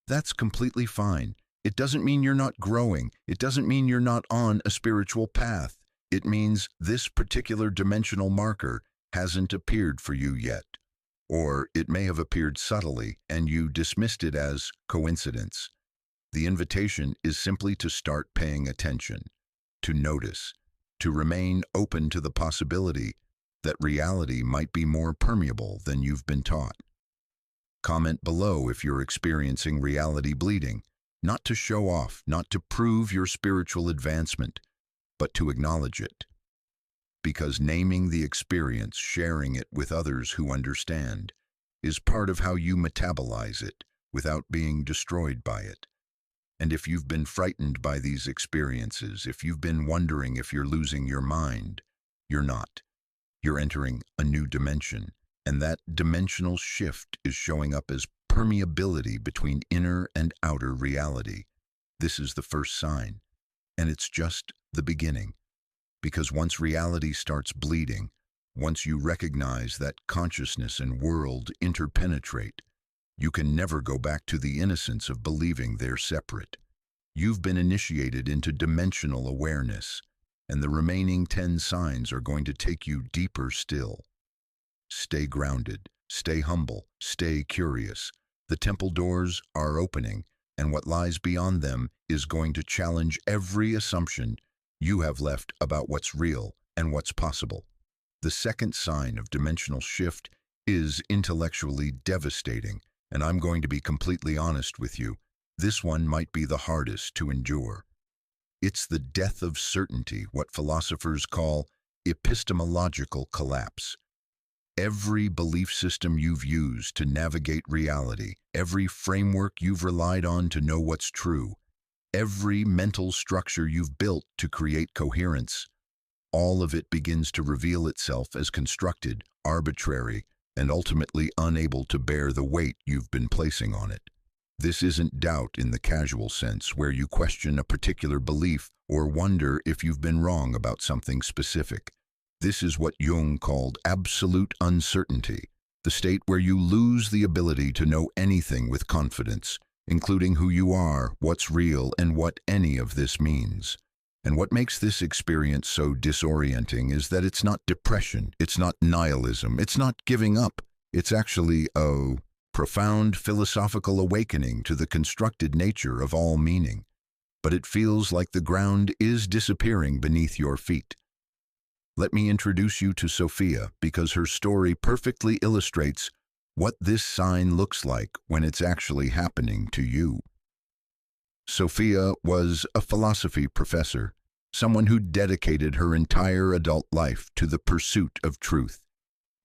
that's completely fine. It doesn't mean you're not growing. It doesn't mean you're not on a spiritual path. It means this particular dimensional marker hasn't appeared for you yet. Or it may have appeared subtly and you dismissed it as coincidence. The invitation is simply to start paying attention, to notice, to remain open to the possibility that reality might be more permeable than you've been taught. Comment below if you're experiencing reality bleeding, not to show off, not to prove your spiritual advancement, but to acknowledge it. Because naming the experience, sharing it with others who understand, is part of how you metabolize it without being destroyed by it. And if you've been frightened by these experiences, if you've been wondering if you're losing your mind, you're not. You're entering a new dimension, and that dimensional shift is showing up as permeability between inner and outer reality. This is the first sign, and it's just the beginning. Because once reality starts bleeding, once you recognize that consciousness and world interpenetrate, you can never go back to the innocence of believing they're separate. You've been initiated into dimensional awareness, and the remaining 10 signs are going to take you deeper still. Stay grounded, stay humble, stay curious. The temple doors are opening, and what lies beyond them is going to challenge every assumption you have left about what's real and what's possible. The second sign of dimensional shift is intellectually devastating, and I'm going to be completely honest with you. This one might be the hardest to endure. It's the death of certainty, what philosophers call epistemological collapse. Every belief system you've used to navigate reality, every framework you've relied on to know what's true, every mental structure you've built to create coherence, all of it begins to reveal itself as constructed, arbitrary, and ultimately unable to bear the weight you've been placing on it. This isn't doubt in the casual sense, where you question a particular belief or wonder if you've been wrong about something specific. This is what Jung called absolute uncertainty, the state where you lose the ability to know anything with confidence, including who you are, what's real, and what any of this means. And what makes this experience so disorienting is that it's not depression, it's not nihilism, it's not giving up. It's actually a profound philosophical awakening to the constructed nature of all meaning. But it feels like the ground is disappearing beneath your feet. Let me introduce you to Sophia, because her story perfectly illustrates what this sign looks like when it's actually happening to you. Sophia was a philosophy professor, someone who dedicated her entire adult life to the pursuit of truth,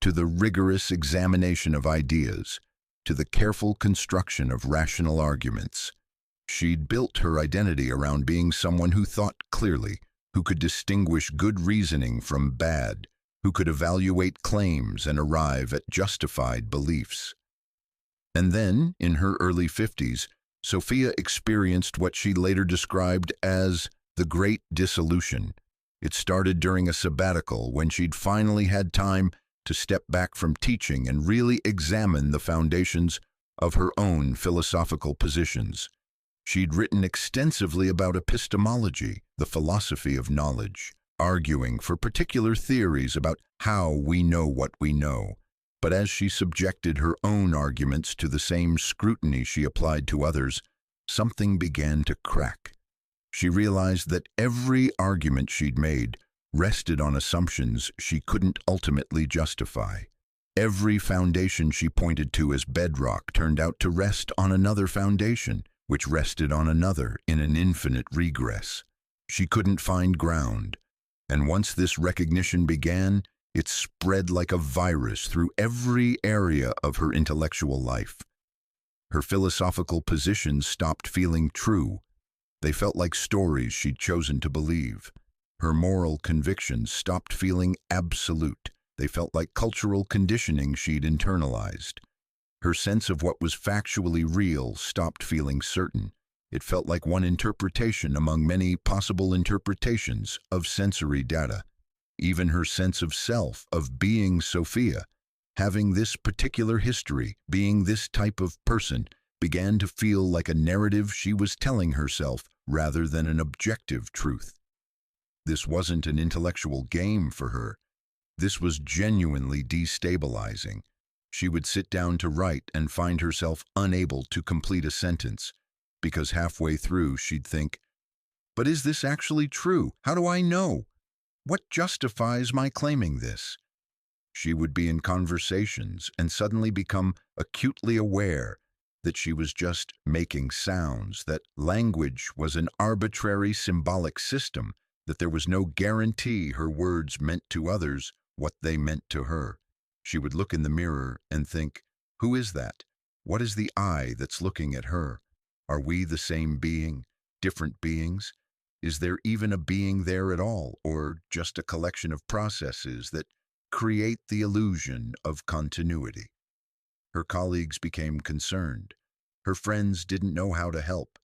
to the rigorous examination of ideas, to the careful construction of rational arguments. She'd built her identity around being someone who thought clearly, who could distinguish good reasoning from bad, who could evaluate claims and arrive at justified beliefs. And then, in her early 50s, Sophia experienced what she later described as the Great Dissolution. It started during a sabbatical, when she'd finally had time to step back from teaching and really examine the foundations of her own philosophical positions. She'd written extensively about epistemology, the philosophy of knowledge, arguing for particular theories about how we know what we know. But as she subjected her own arguments to the same scrutiny she applied to others, something began to crack. She realized that every argument she'd made rested on assumptions she couldn't ultimately justify. Every foundation she pointed to as bedrock turned out to rest on another foundation, which rested on another in an infinite regress. She couldn't find ground, and once this recognition began, it spread like a virus through every area of her intellectual life. Her philosophical positions stopped feeling true. They felt like stories she'd chosen to believe. Her moral convictions stopped feeling absolute. They felt like cultural conditioning she'd internalized. Her sense of what was factually real stopped feeling certain. It felt like one interpretation among many possible interpretations of sensory data. Even her sense of self, of being Sophia, having this particular history, being this type of person, began to feel like a narrative she was telling herself rather than an objective truth. This wasn't an intellectual game for her. This was genuinely destabilizing. She would sit down to write and find herself unable to complete a sentence, because halfway through she'd think, "But is this actually true? How do I know? What justifies my claiming this?" She would be in conversations and suddenly become acutely aware that she was just making sounds, that language was an arbitrary symbolic system, that there was no guarantee her words meant to others what they meant to her. She would look in the mirror and think, who is that? What is the I that's looking at her? Are we the same being, different beings? Is there even a being there at all, or just a collection of processes that create the illusion of continuity? Her colleagues became concerned. Her friends didn't know how to help,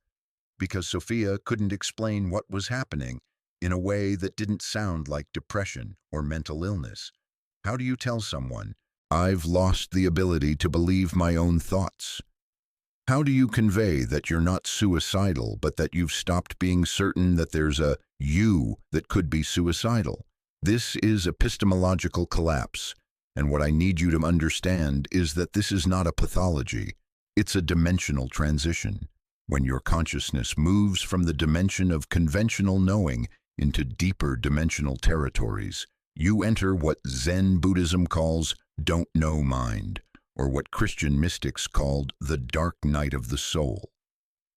because Sophia couldn't explain what was happening in a way that didn't sound like depression or mental illness. How do you tell someone, "I've lost the ability to believe my own thoughts"? How do you convey that you're not suicidal, but that you've stopped being certain that there's a you that could be suicidal? This is epistemological collapse, and what I need you to understand is that this is not a pathology. It's a dimensional transition. When your consciousness moves from the dimension of conventional knowing into deeper dimensional territories, you enter what Zen Buddhism calls don't know mind, or what Christian mystics called the dark night of the soul.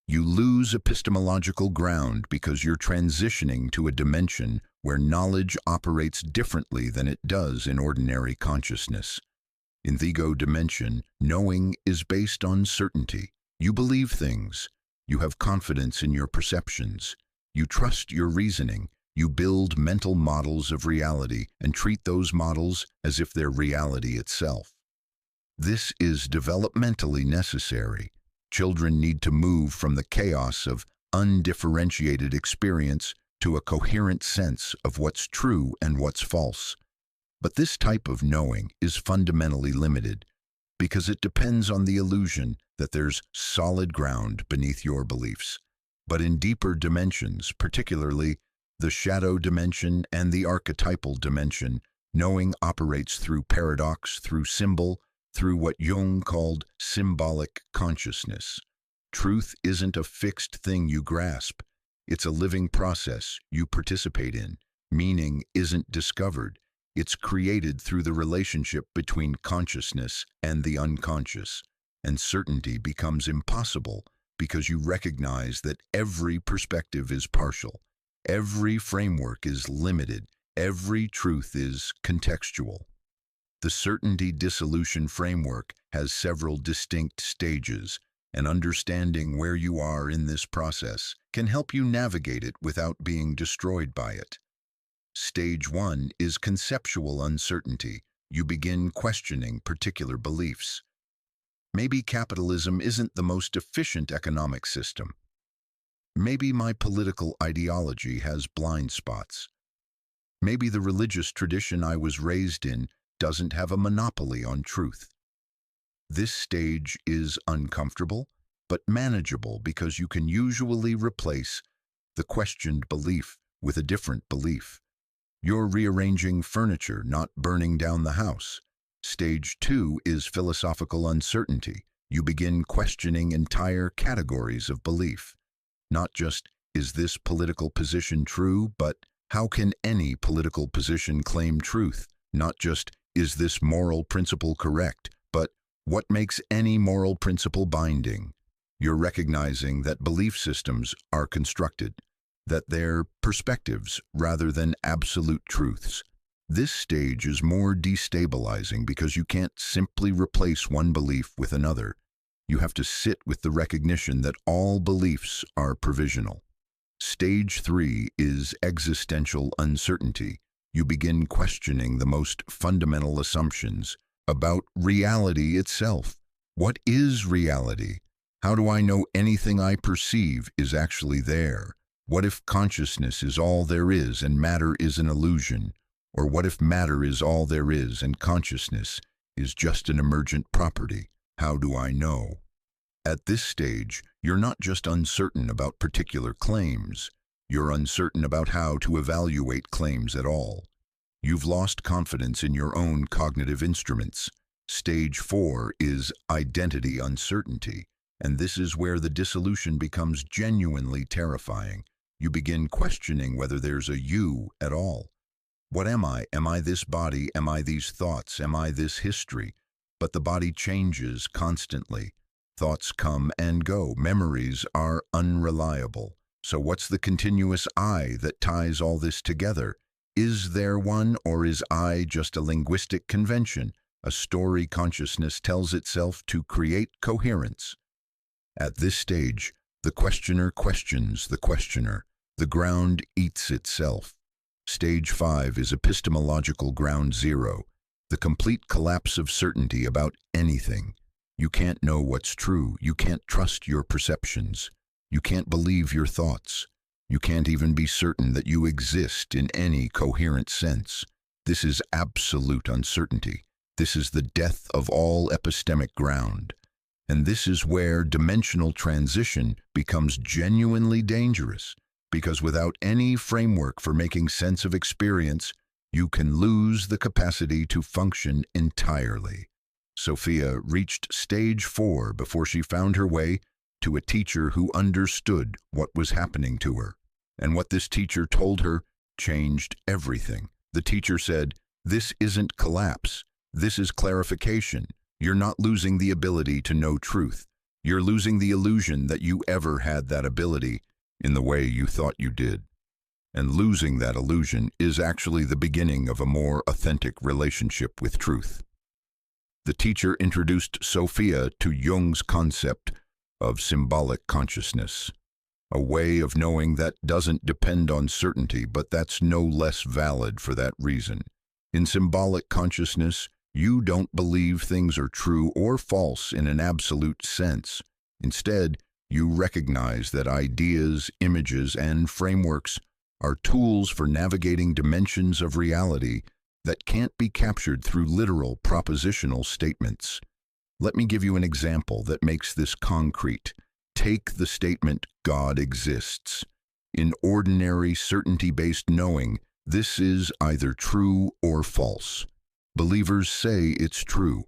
You lose epistemological ground because you're transitioning to a dimension where knowledge operates differently than it does in ordinary consciousness. In the ego dimension, knowing is based on certainty. You believe things. You have confidence in your perceptions. You trust your reasoning. You build mental models of reality and treat those models as if they're reality itself. This is developmentally necessary. Children need to move from the chaos of undifferentiated experience to a coherent sense of what's true and what's false. But this type of knowing is fundamentally limited because it depends on the illusion that there's solid ground beneath your beliefs. But in deeper dimensions, particularly the shadow dimension and the archetypal dimension, knowing operates through paradox, through symbol, through what Jung called symbolic consciousness. Truth isn't a fixed thing you grasp. It's a living process you participate in. Meaning isn't discovered. It's created through the relationship between consciousness and the unconscious. And certainty becomes impossible because you recognize that every perspective is partial. Every framework is limited. Every truth is contextual. The certainty dissolution framework has several distinct stages, and understanding where you are in this process can help you navigate it without being destroyed by it. Stage 1 is conceptual uncertainty. You begin questioning particular beliefs. Maybe capitalism isn't the most efficient economic system. Maybe my political ideology has blind spots. Maybe the religious tradition I was raised in doesn't have a monopoly on truth. This stage is uncomfortable, but manageable because you can usually replace the questioned belief with a different belief. You're rearranging furniture, not burning down the house. Stage 2 is philosophical uncertainty. You begin questioning entire categories of belief. Not just, is this political position true, but how can any political position claim truth? Not just, is this moral principle correct, but what makes any moral principle binding? You're recognizing that belief systems are constructed, that they're perspectives rather than absolute truths. This stage is more destabilizing because you can't simply replace one belief with another. You have to sit with the recognition that all beliefs are provisional. Stage 3 is existential uncertainty. You begin questioning the most fundamental assumptions about reality itself. What is reality? How do I know anything I perceive is actually there? What if consciousness is all there is and matter is an illusion? Or what if matter is all there is and consciousness is just an emergent property? How do I know? At this stage, you're not just uncertain about particular claims. You're uncertain about how to evaluate claims at all. You've lost confidence in your own cognitive instruments. Stage 4 is identity uncertainty, and this is where the dissolution becomes genuinely terrifying. You begin questioning whether there's a you at all. What am I? Am I this body? Am I these thoughts? Am I this history? But the body changes constantly. Thoughts come and go. Memories are unreliable. So what's the continuous I that ties all this together? Is there one, or is I just a linguistic convention, a story consciousness tells itself to create coherence? At this stage, the questioner questions the questioner. The ground eats itself. Stage 5 is epistemological ground zero, the complete collapse of certainty about anything. You can't know what's true. You can't trust your perceptions. You can't believe your thoughts. You can't even be certain that you exist in any coherent sense. This is absolute uncertainty. This is the death of all epistemic ground. And this is where dimensional transition becomes genuinely dangerous, because without any framework for making sense of experience, you can lose the capacity to function entirely. Sophia reached stage 4 before she found her way to a teacher who understood what was happening to her. And what this teacher told her changed everything. The teacher said, "This isn't collapse. This is clarification. You're not losing the ability to know truth. You're losing the illusion that you ever had that ability in the way you thought you did. And losing that illusion is actually the beginning of a more authentic relationship with truth." The teacher introduced Sophia to Jung's concept of symbolic consciousness, a way of knowing that doesn't depend on certainty, but that's no less valid for that reason. In symbolic consciousness, You don't believe things are true or false in an absolute sense. Instead, you recognize that ideas, images, and frameworks are tools for navigating dimensions of reality that can't be captured through literal propositional statements. Let me give you an example that makes this concrete. Take the statement, God exists. In ordinary certainty-based knowing, this is either true or false. Believers say it's true.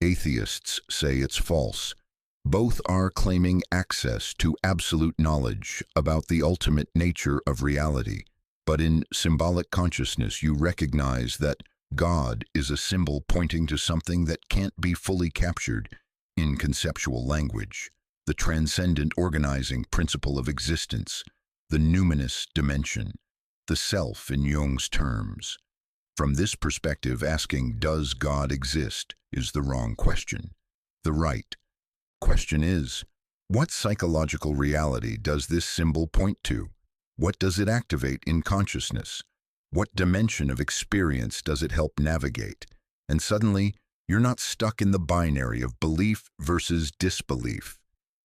Atheists say it's false. Both are claiming access to absolute knowledge about the ultimate nature of reality. But in symbolic consciousness, you recognize that God is a symbol pointing to something that can't be fully captured in conceptual language, the transcendent organizing principle of existence, the numinous dimension, the self in Jung's terms. From this perspective, asking, does God exist, is the wrong question. The right question is, what psychological reality does this symbol point to? What does it activate in consciousness? What dimension of experience does it help navigate? And suddenly, you're not stuck in the binary of belief versus disbelief.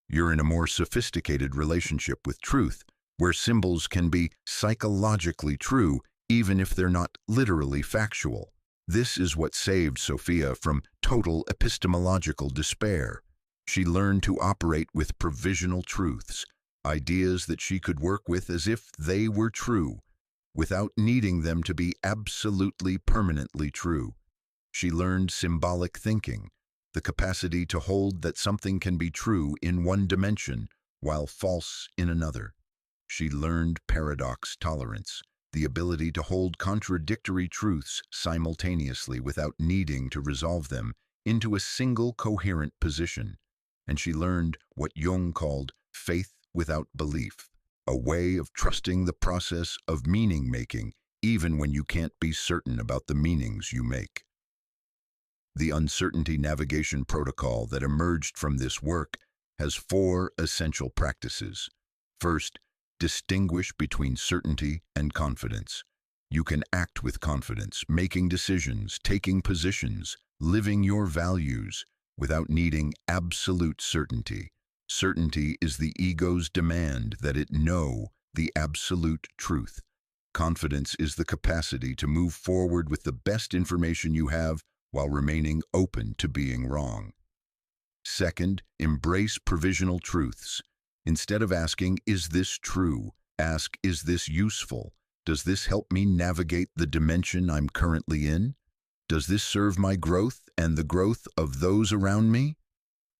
You're in a more sophisticated relationship with truth, where symbols can be psychologically true even if they're not literally factual. This is what saved Sophia from total epistemological despair. She learned to operate with provisional truths, ideas that she could work with as if they were true, without needing them to be absolutely permanently true. She learned symbolic thinking, the capacity to hold that something can be true in one dimension while false in another. She learned paradox tolerance, the ability to hold contradictory truths simultaneously without needing to resolve them into a single coherent position. And she learned what Jung called faith without belief, a way of trusting the process of meaning-making even when you can't be certain about the meanings you make. The uncertainty navigation protocol that emerged from this work has 4 essential practices. First, distinguish between certainty and confidence. You can act with confidence, making decisions, taking positions, living your values, without needing absolute certainty. Certainty is the ego's demand that it know the absolute truth. Confidence is the capacity to move forward with the best information you have while remaining open to being wrong. Second, embrace provisional truths. Instead of asking, is this true? Ask, is this useful? Does this help me navigate the dimension I'm currently in? Does this serve my growth and the growth of those around me?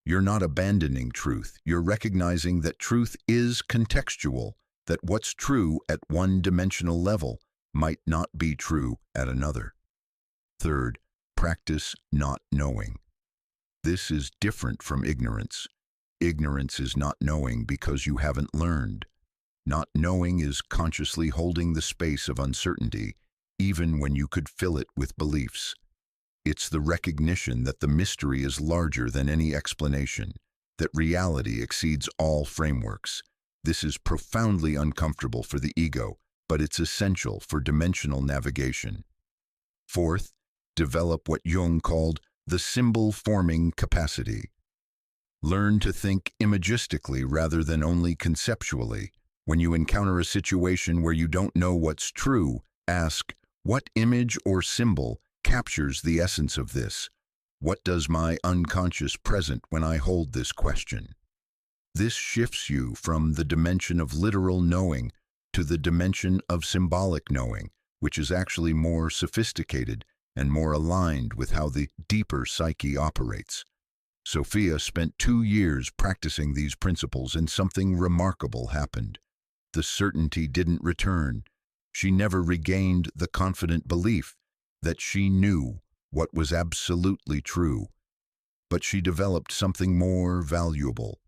You're not abandoning truth. You're recognizing that truth is contextual, that what's true at one dimensional level might not be true at another. Third, practice not knowing. This is different from ignorance. Ignorance is not knowing because you haven't learned. Not knowing is consciously holding the space of uncertainty, even when you could fill it with beliefs. It's the recognition that the mystery is larger than any explanation, that reality exceeds all frameworks. This is profoundly uncomfortable for the ego, but it's essential for dimensional navigation. Fourth, develop what Jung called the symbol-forming capacity. Learn to think imagistically rather than only conceptually. When you encounter a situation where you don't know what's true, ask, what image or symbol captures the essence of this? What does my unconscious present when I hold this question? This shifts you from the dimension of literal knowing to the dimension of symbolic knowing, which is actually more sophisticated and more aligned with how the deeper psyche operates. Sophia spent 2 years practicing these principles, and something remarkable happened. The certainty didn't return. She never regained the confident belief that she knew what was absolutely true. But she developed something more valuable: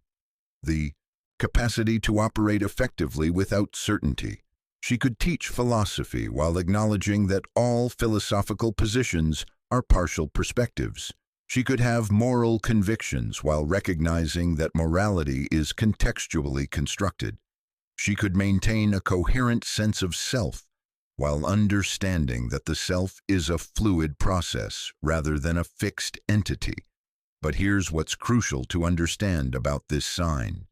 the capacity to operate effectively without certainty. She could teach philosophy while acknowledging that all philosophical positions are partial perspectives. She could have moral convictions while recognizing that morality is contextually constructed. She could maintain a coherent sense of self while understanding that the self is a fluid process rather than a fixed entity. But here's what's crucial to understand about this sign.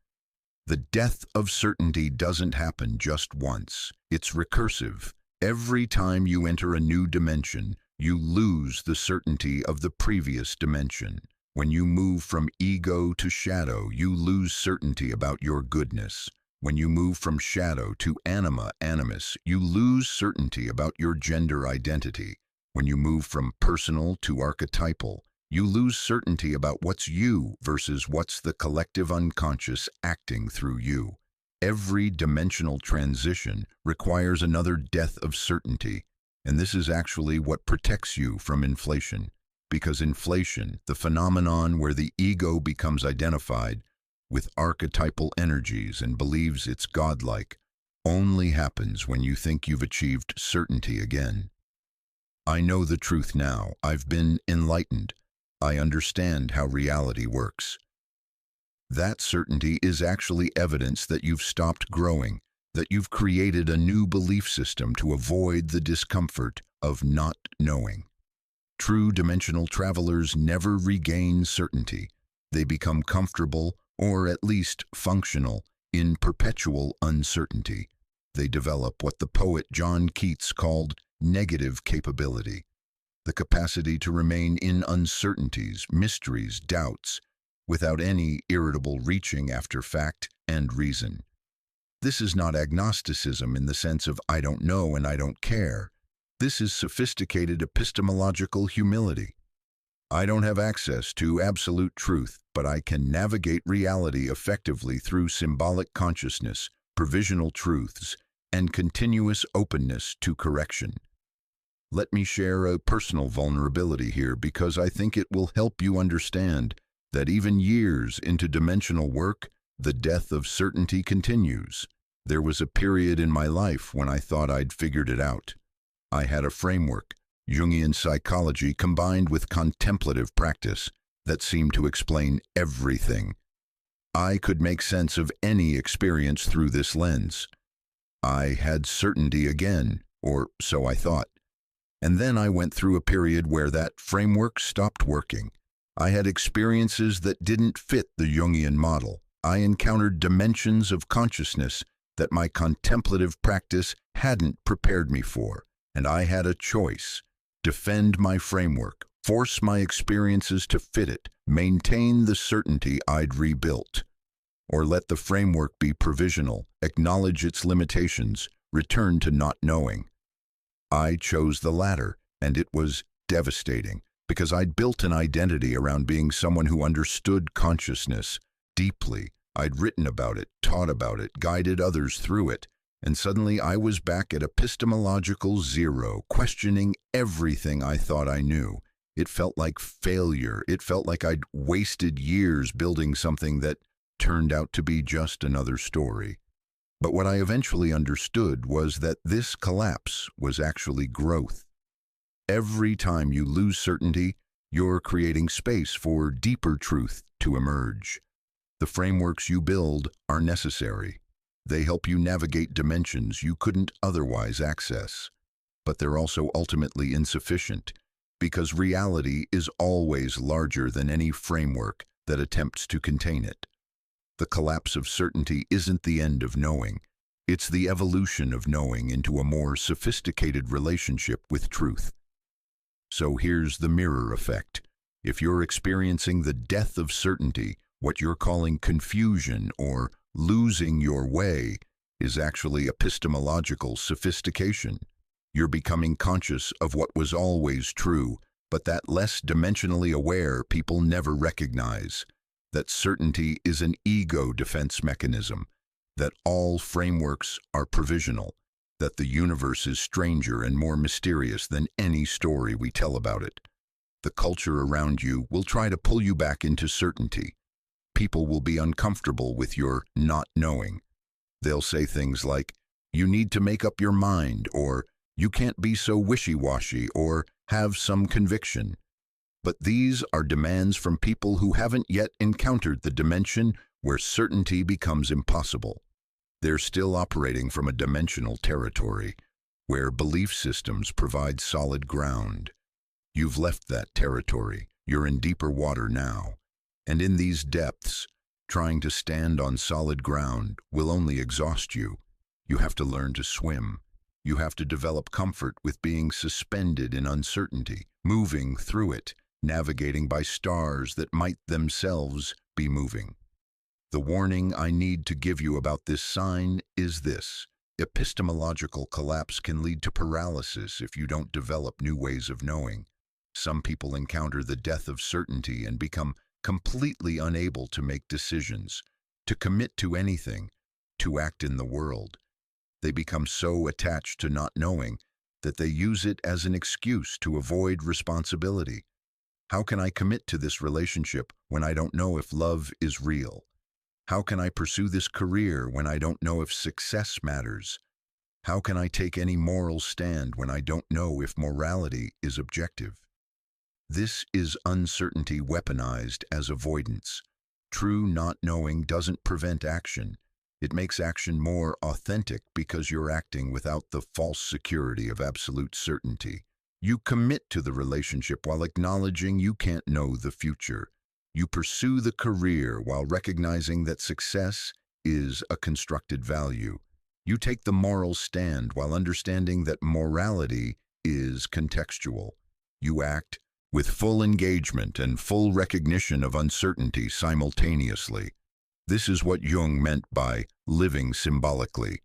The death of certainty doesn't happen just once. It's recursive. Every time you enter a new dimension, you lose the certainty of the previous dimension. When you move from ego to shadow, you lose certainty about your goodness. When you move from shadow to animus, you lose certainty about your gender identity. When you move from personal to archetypal, you lose certainty about what's you versus what's the collective unconscious acting through you. Every dimensional transition requires another death of certainty, and this is actually what protects you from inflation. Because inflation, the phenomenon where the ego becomes identified with archetypal energies and believes it's godlike, only happens when you think you've achieved certainty again. I know the truth now. I've been enlightened. I understand how reality works. That certainty is actually evidence that you've stopped growing, that you've created a new belief system to avoid the discomfort of not knowing. True dimensional travelers never regain certainty. They become comfortable, or at least functional, in perpetual uncertainty. They develop what the poet John Keats called negative capability, the capacity to remain in uncertainties, mysteries, doubts, without any irritable reaching after fact and reason. This is not agnosticism in the sense of I don't know and I don't care. This is sophisticated epistemological humility. I don't have access to absolute truth, but I can navigate reality effectively through symbolic consciousness, provisional truths, and continuous openness to correction. Let me share a personal vulnerability here because I think it will help you understand that even years into dimensional work, the death of certainty continues. There was a period in my life when I thought I'd figured it out. I had a framework, Jungian psychology combined with contemplative practice, that seemed to explain everything. I could make sense of any experience through this lens. I had certainty again, or so I thought. And then I went through a period where that framework stopped working. I had experiences that didn't fit the Jungian model. I encountered dimensions of consciousness that my contemplative practice hadn't prepared me for, and I had a choice: defend my framework, force my experiences to fit it, maintain the certainty I'd rebuilt, or let the framework be provisional, acknowledge its limitations, return to not knowing. I chose the latter, and it was devastating, because I'd built an identity around being someone who understood consciousness deeply. I'd written about it, taught about it, guided others through it, and suddenly I was back at epistemological zero, questioning everything I thought I knew. It felt like failure. It felt like I'd wasted years building something that turned out to be just another story. But what I eventually understood was that this collapse was actually growth. Every time you lose certainty, you're creating space for deeper truth to emerge. The frameworks you build are necessary. They help you navigate dimensions you couldn't otherwise access. But they're also ultimately insufficient, because reality is always larger than any framework that attempts to contain it. The collapse of certainty isn't the end of knowing. It's the evolution of knowing into a more sophisticated relationship with truth. So here's the mirror effect. If you're experiencing the death of certainty, what you're calling confusion or losing your way is actually epistemological sophistication. You're becoming conscious of what was always true, but that less dimensionally aware people never recognize. That certainty is an ego defense mechanism, that all frameworks are provisional, that the universe is stranger and more mysterious than any story we tell about it. The culture around you will try to pull you back into certainty. People will be uncomfortable with your not knowing. They'll say things like, "You need to make up your mind," or "You can't be so wishy-washy," or "Have some conviction." But these are demands from people who haven't yet encountered the dimension where certainty becomes impossible. They're still operating from a dimensional territory, where belief systems provide solid ground. You've left that territory. You're in deeper water now. And in these depths, trying to stand on solid ground will only exhaust you. You have to learn to swim. You have to develop comfort with being suspended in uncertainty, moving through it, navigating by stars that might themselves be moving. The warning I need to give you about this sign is this: epistemological collapse can lead to paralysis if you don't develop new ways of knowing. Some people encounter the death of certainty and become completely unable to make decisions, to commit to anything, to act in the world. They become so attached to not knowing that they use it as an excuse to avoid responsibility. How can I commit to this relationship when I don't know if love is real? How can I pursue this career when I don't know if success matters? How can I take any moral stand when I don't know if morality is objective? This is uncertainty weaponized as avoidance. True not knowing doesn't prevent action. It makes action more authentic because you're acting without the false security of absolute certainty. You commit to the relationship while acknowledging you can't know the future. You pursue the career while recognizing that success is a constructed value. You take the moral stand while understanding that morality is contextual. You act with full engagement and full recognition of uncertainty simultaneously. This is what Jung meant by living symbolically.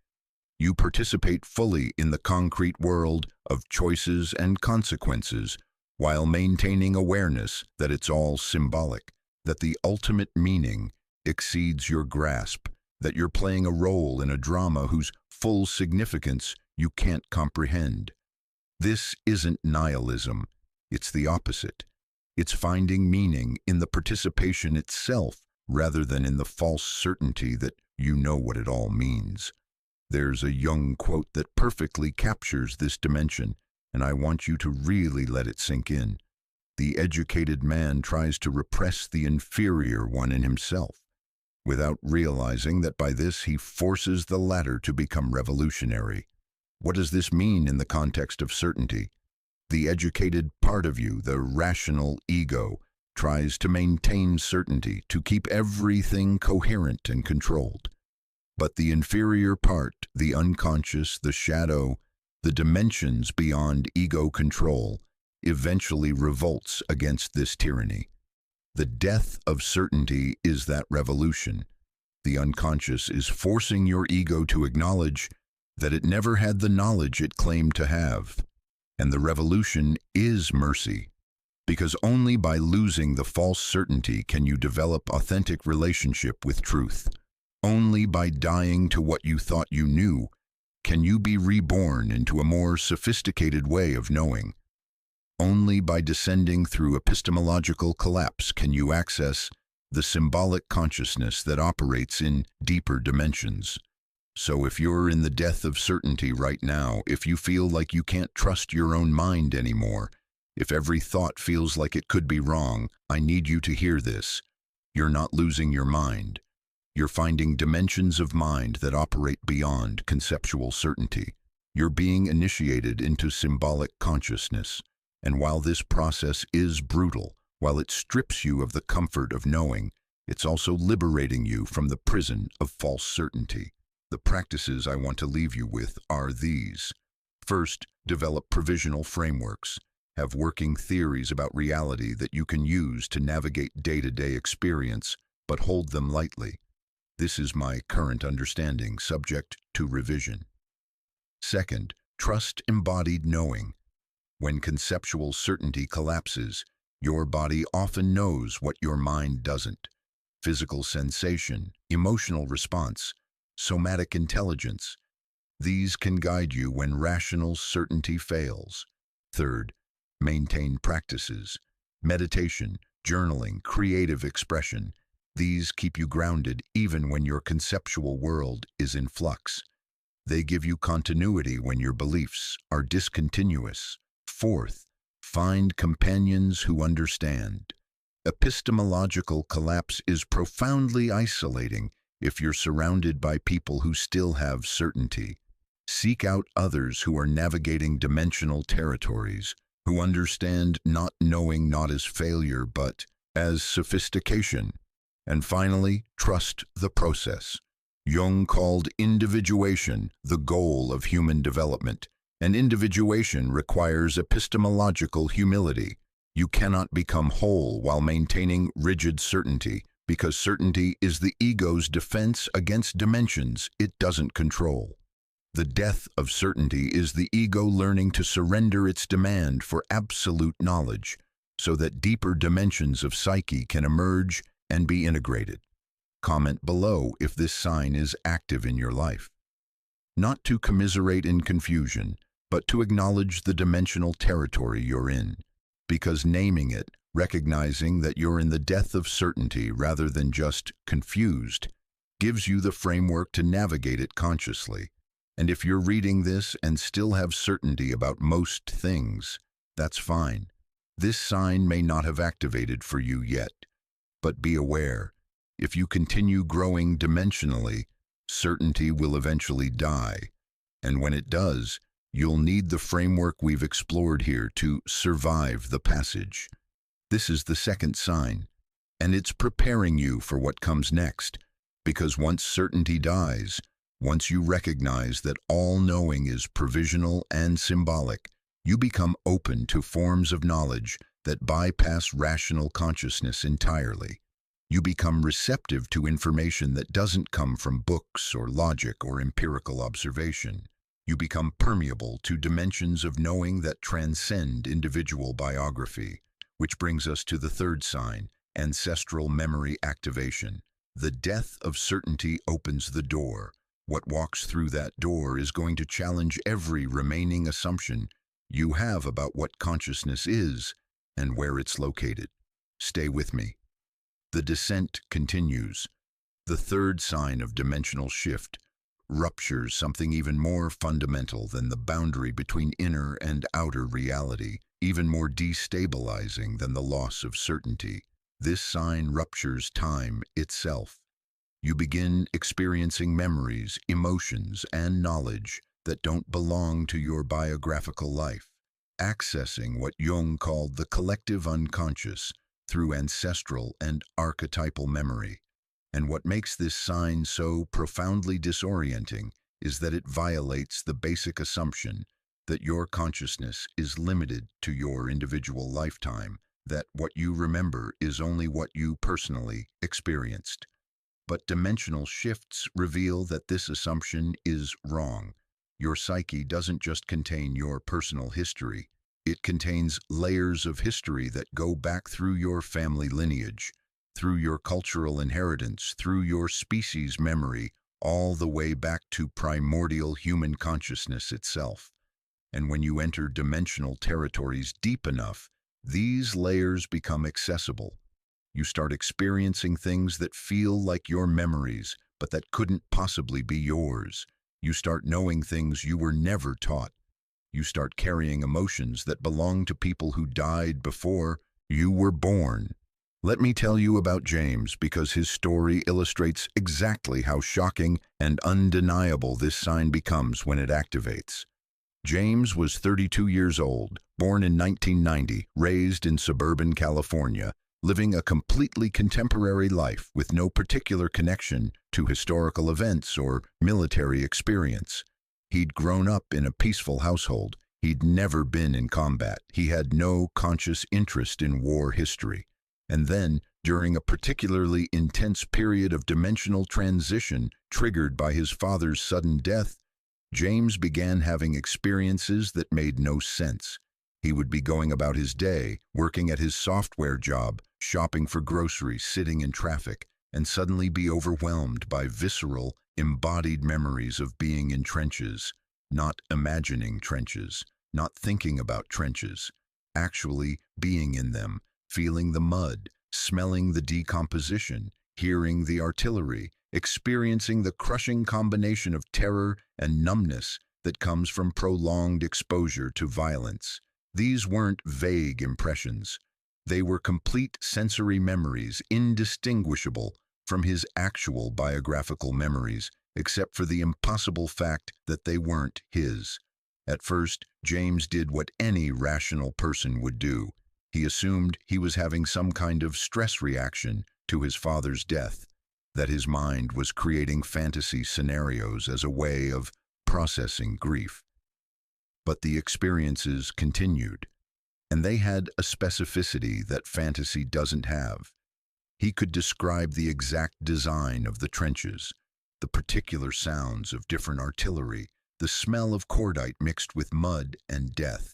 You participate fully in the concrete world of choices and consequences while maintaining awareness that it's all symbolic, that the ultimate meaning exceeds your grasp, that you're playing a role in a drama whose full significance you can't comprehend. This isn't nihilism. It's the opposite. It's finding meaning in the participation itself rather than in the false certainty that you know what it all means. There's a Jung quote that perfectly captures this dimension, and I want you to really let it sink in. The educated man tries to repress the inferior one in himself, without realizing that by this he forces the latter to become revolutionary. What does this mean in the context of certainty? The educated part of you, the rational ego, tries to maintain certainty, to keep everything coherent and controlled. But the inferior part, the unconscious, the shadow, the dimensions beyond ego control, eventually revolts against this tyranny. The death of certainty is that revolution. The unconscious is forcing your ego to acknowledge that it never had the knowledge it claimed to have. And the revolution is mercy, because only by losing the false certainty can you develop authentic relationship with truth. Only by dying to what you thought you knew can you be reborn into a more sophisticated way of knowing. Only by descending through epistemological collapse can you access the symbolic consciousness that operates in deeper dimensions. So if you're in the death of certainty right now, if you feel like you can't trust your own mind anymore, if every thought feels like it could be wrong, I need you to hear this. You're not losing your mind. You're finding dimensions of mind that operate beyond conceptual certainty. You're being initiated into symbolic consciousness. And while this process is brutal, while it strips you of the comfort of knowing, it's also liberating you from the prison of false certainty. The practices I want to leave you with are these. First, develop provisional frameworks. Have working theories about reality that you can use to navigate day-to-day experience, but hold them lightly. This is my current understanding, subject to revision. Second, trust embodied knowing. When conceptual certainty collapses, your body often knows what your mind doesn't. Physical sensation, emotional response, somatic intelligence. These can guide you when rational certainty fails. Third, maintain practices. Meditation, journaling, creative expression. These keep you grounded even when your conceptual world is in flux. They give you continuity when your beliefs are discontinuous. Fourth, find companions who understand. Epistemological collapse is profoundly isolating if you're surrounded by people who still have certainty. Seek out others who are navigating dimensional territories, who understand not knowing not as failure but as sophistication. And finally, trust the process. Jung called individuation the goal of human development, and individuation requires epistemological humility. You cannot become whole while maintaining rigid certainty, because certainty is the ego's defense against dimensions it doesn't control. The death of certainty is the ego learning to surrender its demand for absolute knowledge, so that deeper dimensions of psyche can emerge and be integrated. Comment below if this sign is active in your life. Not to commiserate in confusion, but to acknowledge the dimensional territory you're in, because naming it, recognizing that you're in the death of certainty rather than just confused, gives you the framework to navigate it consciously. And if you're reading this and still have certainty about most things, that's fine. This sign may not have activated for you yet, but be aware, if you continue growing dimensionally, certainty will eventually die. And when it does, you'll need the framework we've explored here to survive the passage. This is the second sign, and it's preparing you for what comes next, because once certainty dies, once you recognize that all knowing is provisional and symbolic, you become open to forms of knowledge that bypass rational consciousness entirely. You become receptive to information that doesn't come from books or logic or empirical observation. You become permeable to dimensions of knowing that transcend individual biography, which brings us to the third sign, ancestral memory activation. The death of certainty opens the door. What walks through that door is going to challenge every remaining assumption you have about what consciousness is and where it's located. Stay with me. The descent continues. The third sign of dimensional shift ruptures something even more fundamental than the boundary between inner and outer reality, even more destabilizing than the loss of certainty. This sign ruptures time itself. You begin experiencing memories, emotions, and knowledge that don't belong to your biographical life, accessing what Jung called the collective unconscious through ancestral and archetypal memory. And what makes this sign so profoundly disorienting is that it violates the basic assumption that your consciousness is limited to your individual lifetime, that what you remember is only what you personally experienced. But dimensional shifts reveal that this assumption is wrong. Your psyche doesn't just contain your personal history. It contains layers of history that go back through your family lineage, through your cultural inheritance, through your species memory, all the way back to primordial human consciousness itself. And when you enter dimensional territories deep enough, these layers become accessible. You start experiencing things that feel like your memories, but that couldn't possibly be yours. You start knowing things you were never taught. You start carrying emotions that belong to people who died before you were born. Let me tell you about James, because his story illustrates exactly how shocking and undeniable this sign becomes when it activates. James was 32 years old, born in 1990, raised in suburban California, living a completely contemporary life with no particular connection to historical events or military experience. He'd grown up in a peaceful household. He'd never been in combat. He had no conscious interest in war history. And then, during a particularly intense period of dimensional transition triggered by his father's sudden death, James began having experiences that made no sense. He would be going about his day, working at his software job, shopping for groceries, sitting in traffic, and suddenly be overwhelmed by visceral, embodied memories of being in trenches, not imagining trenches, not thinking about trenches, actually being in them, feeling the mud, smelling the decomposition, hearing the artillery, experiencing the crushing combination of terror and numbness that comes from prolonged exposure to violence. These weren't vague impressions. They were complete sensory memories, indistinguishable from his actual biographical memories, except for the impossible fact that they weren't his. At first, James did what any rational person would do. He assumed he was having some kind of stress reaction to his father's death, that his mind was creating fantasy scenarios as a way of processing grief. But the experiences continued, and they had a specificity that fantasy doesn't have. He could describe the exact design of the trenches, the particular sounds of different artillery, the smell of cordite mixed with mud and death,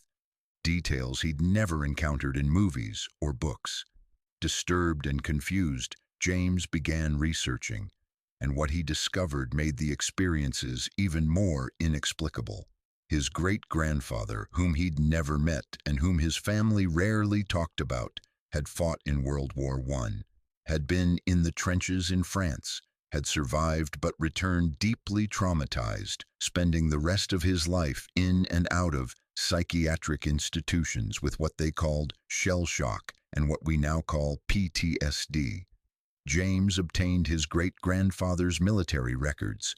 details he'd never encountered in movies or books. Disturbed and confused, James began researching, and what he discovered made the experiences even more inexplicable. His great-grandfather, whom he'd never met and whom his family rarely talked about, had fought in World War I, had been in the trenches in France, had survived but returned deeply traumatized, spending the rest of his life in and out of psychiatric institutions with what they called shell shock and what we now call PTSD. James obtained his great-grandfather's military records,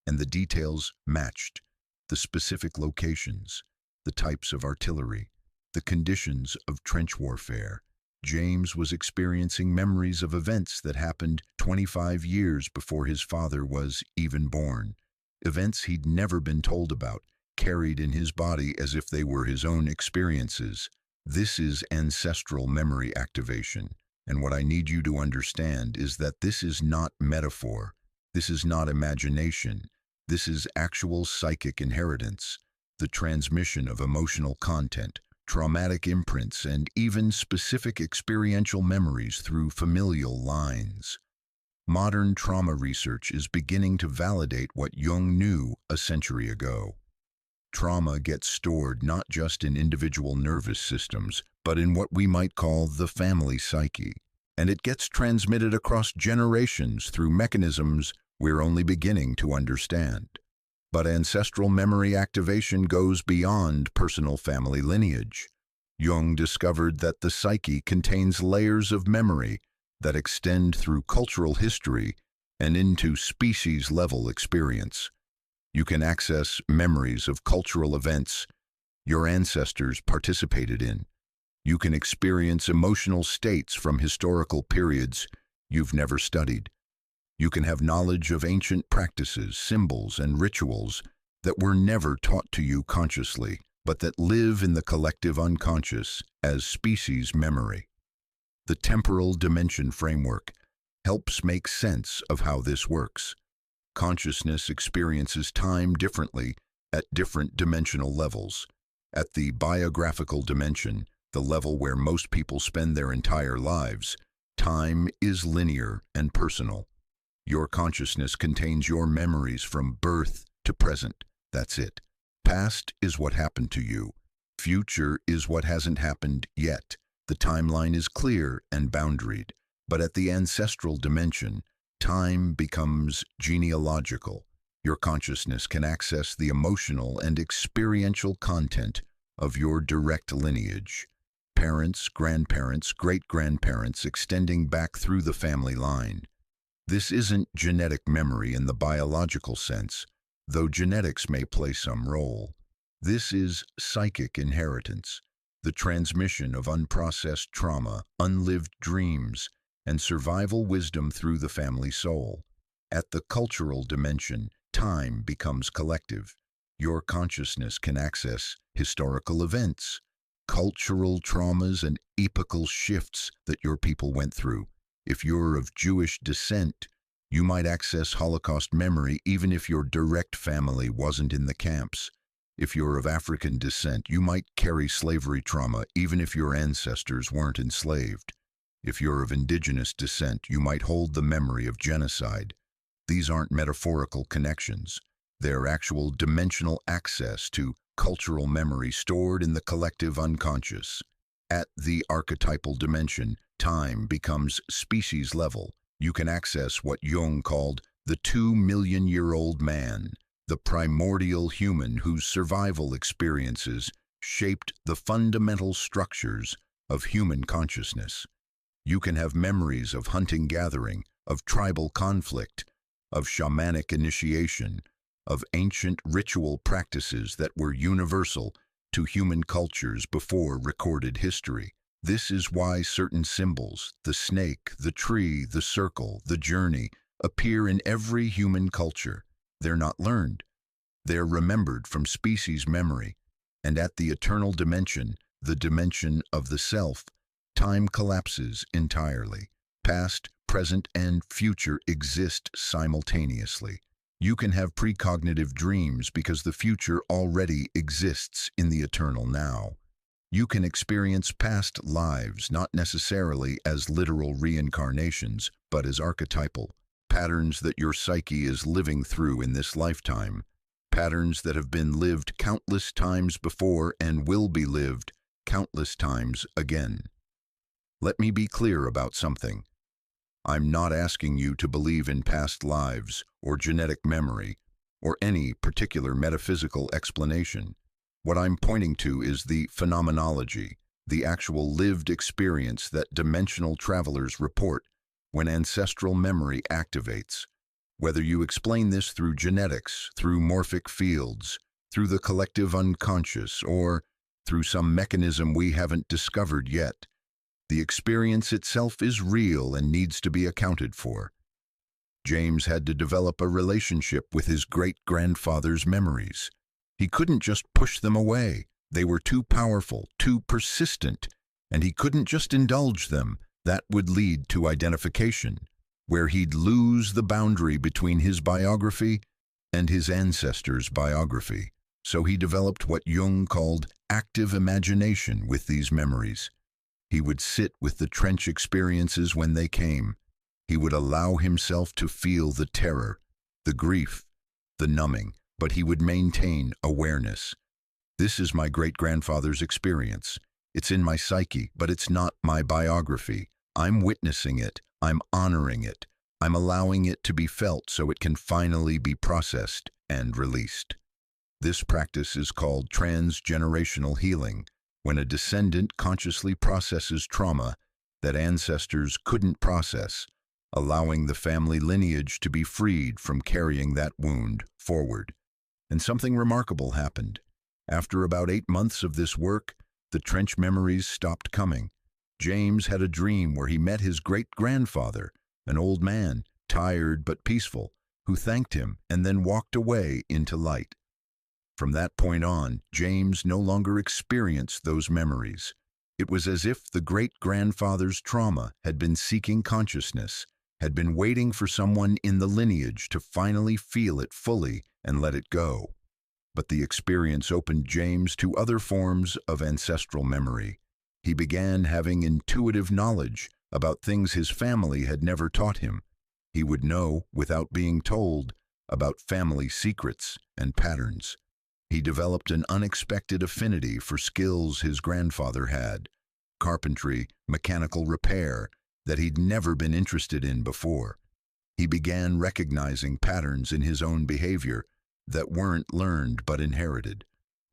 and the details matched: the specific locations, the types of artillery, the conditions of trench warfare. James was experiencing memories of events that happened 25 years before his father was even born. Events he'd never been told about, carried in his body as if they were his own experiences. This is ancestral memory activation, and what I need you to understand is that this is not metaphor, this is not imagination, this is actual psychic inheritance, the transmission of emotional content, traumatic imprints, and even specific experiential memories through familial lines. Modern trauma research is beginning to validate what Jung knew a century ago. Trauma gets stored not just in individual nervous systems, but in what we might call the family psyche, and it gets transmitted across generations through mechanisms we're only beginning to understand. But ancestral memory activation goes beyond personal family lineage. Jung discovered that the psyche contains layers of memory that extend through cultural history and into species-level experience. You can access memories of cultural events your ancestors participated in. You can experience emotional states from historical periods you've never studied. You can have knowledge of ancient practices, symbols, and rituals that were never taught to you consciously, but that live in the collective unconscious as species memory. The temporal dimension framework helps make sense of how this works. Consciousness experiences time differently at different dimensional levels. At the biographical dimension, the level where most people spend their entire lives, time is linear and personal. Your consciousness contains your memories from birth to present. That's it. Past is what happened to you. Future is what hasn't happened yet. The timeline is clear and boundaried. But at the ancestral dimension, time becomes genealogical. Your consciousness can access the emotional and experiential content of your direct lineage. Parents, grandparents, great-grandparents extending back through the family line. This isn't genetic memory in the biological sense, though genetics may play some role. This is psychic inheritance, the transmission of unprocessed trauma, unlived dreams, and survival wisdom through the family soul. At the cultural dimension, time becomes collective. Your consciousness can access historical events, cultural traumas, and epochal shifts that your people went through. If you're of Jewish descent, you might access Holocaust memory even if your direct family wasn't in the camps. If you're of African descent, you might carry slavery trauma even if your ancestors weren't enslaved. If you're of indigenous descent, you might hold the memory of genocide. These aren't metaphorical connections. They're actual dimensional access to cultural memory stored in the collective unconscious. At the archetypal dimension, time becomes species level. You can access what Jung called the 2-million-year-old man, the primordial human whose survival experiences shaped the fundamental structures of human consciousness. You can have memories of hunting-gathering, of tribal conflict, of shamanic initiation, of ancient ritual practices that were universal to human cultures before recorded history. This is why certain symbols, the snake, the tree, the circle, the journey, appear in every human culture. They're not learned. They're remembered from species memory. And at the eternal dimension, the dimension of the self, time collapses entirely. Past, present, and future exist simultaneously. You can have precognitive dreams because the future already exists in the eternal now. You can experience past lives not necessarily as literal reincarnations, but as archetypal, patterns that your psyche is living through in this lifetime, patterns that have been lived countless times before and will be lived countless times again. Let me be clear about something. I'm not asking you to believe in past lives or genetic memory or any particular metaphysical explanation. What I'm pointing to is the phenomenology, the actual lived experience that dimensional travelers report when ancestral memory activates. Whether you explain this through genetics, through morphic fields, through the collective unconscious, or through some mechanism we haven't discovered yet, the experience itself is real and needs to be accounted for. James had to develop a relationship with his great-grandfather's memories. He couldn't just push them away. They were too powerful, too persistent, and he couldn't just indulge them. That would lead to identification, where he'd lose the boundary between his biography and his ancestors' biography. So he developed what Jung called active imagination with these memories. He would sit with the trench experiences when they came. He would allow himself to feel the terror, the grief, the numbing, but he would maintain awareness. This is my great-grandfather's experience. It's in my psyche, but it's not my biography. I'm witnessing it. I'm honoring it. I'm allowing it to be felt so it can finally be processed and released. This practice is called transgenerational healing, when a descendant consciously processes trauma that ancestors couldn't process, allowing the family lineage to be freed from carrying that wound forward. And something remarkable happened. After about 8 months of this work, the trench memories stopped coming. James had a dream where he met his great-grandfather, an old man, tired but peaceful, who thanked him and then walked away into light. From that point on, James no longer experienced those memories. It was as if the great-grandfather's trauma had been seeking consciousness, had been waiting for someone in the lineage to finally feel it fully and let it go. But the experience opened James to other forms of ancestral memory. He began having intuitive knowledge about things his family had never taught him. He would know, without being told, about family secrets and patterns. He developed an unexpected affinity for skills his grandfather had, carpentry, mechanical repair, that he'd never been interested in before. He began recognizing patterns in his own behavior that weren't learned but inherited,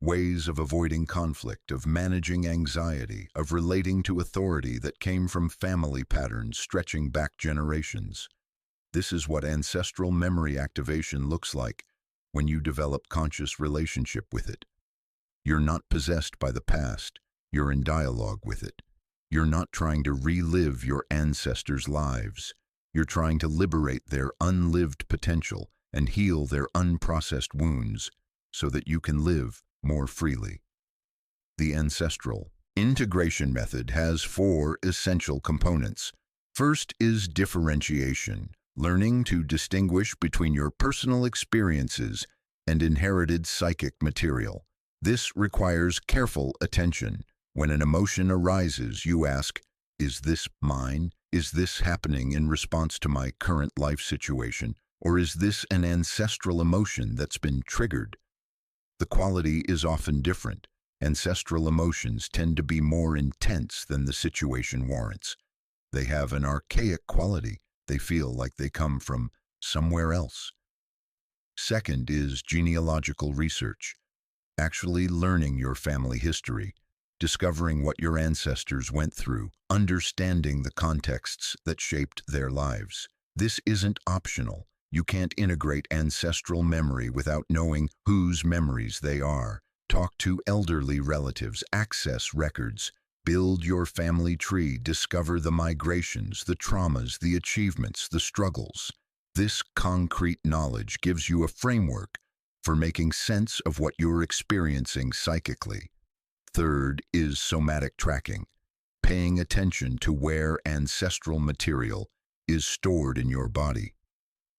ways of avoiding conflict, of managing anxiety, of relating to authority that came from family patterns stretching back generations. This is what ancestral memory activation looks like when you develop conscious relationship with it. You're not possessed by the past, you're in dialogue with it. You're not trying to relive your ancestors' lives. You're trying to liberate their unlived potential and heal their unprocessed wounds so that you can live more freely. The ancestral integration method has 4 essential components. First is differentiation, learning to distinguish between your personal experiences and inherited psychic material. This requires careful attention. When an emotion arises, you ask, is this mine? Is this happening in response to my current life situation? Or is this an ancestral emotion that's been triggered? The quality is often different. Ancestral emotions tend to be more intense than the situation warrants. They have an archaic quality. They feel like they come from somewhere else. Second is genealogical research, actually learning your family history, discovering what your ancestors went through, understanding the contexts that shaped their lives. This isn't optional. You can't integrate ancestral memory without knowing whose memories they are. Talk to elderly relatives, access records, build your family tree, discover the migrations, the traumas, the achievements, the struggles. This concrete knowledge gives you a framework for making sense of what you're experiencing psychically. Third is somatic tracking, paying attention to where ancestral material is stored in your body.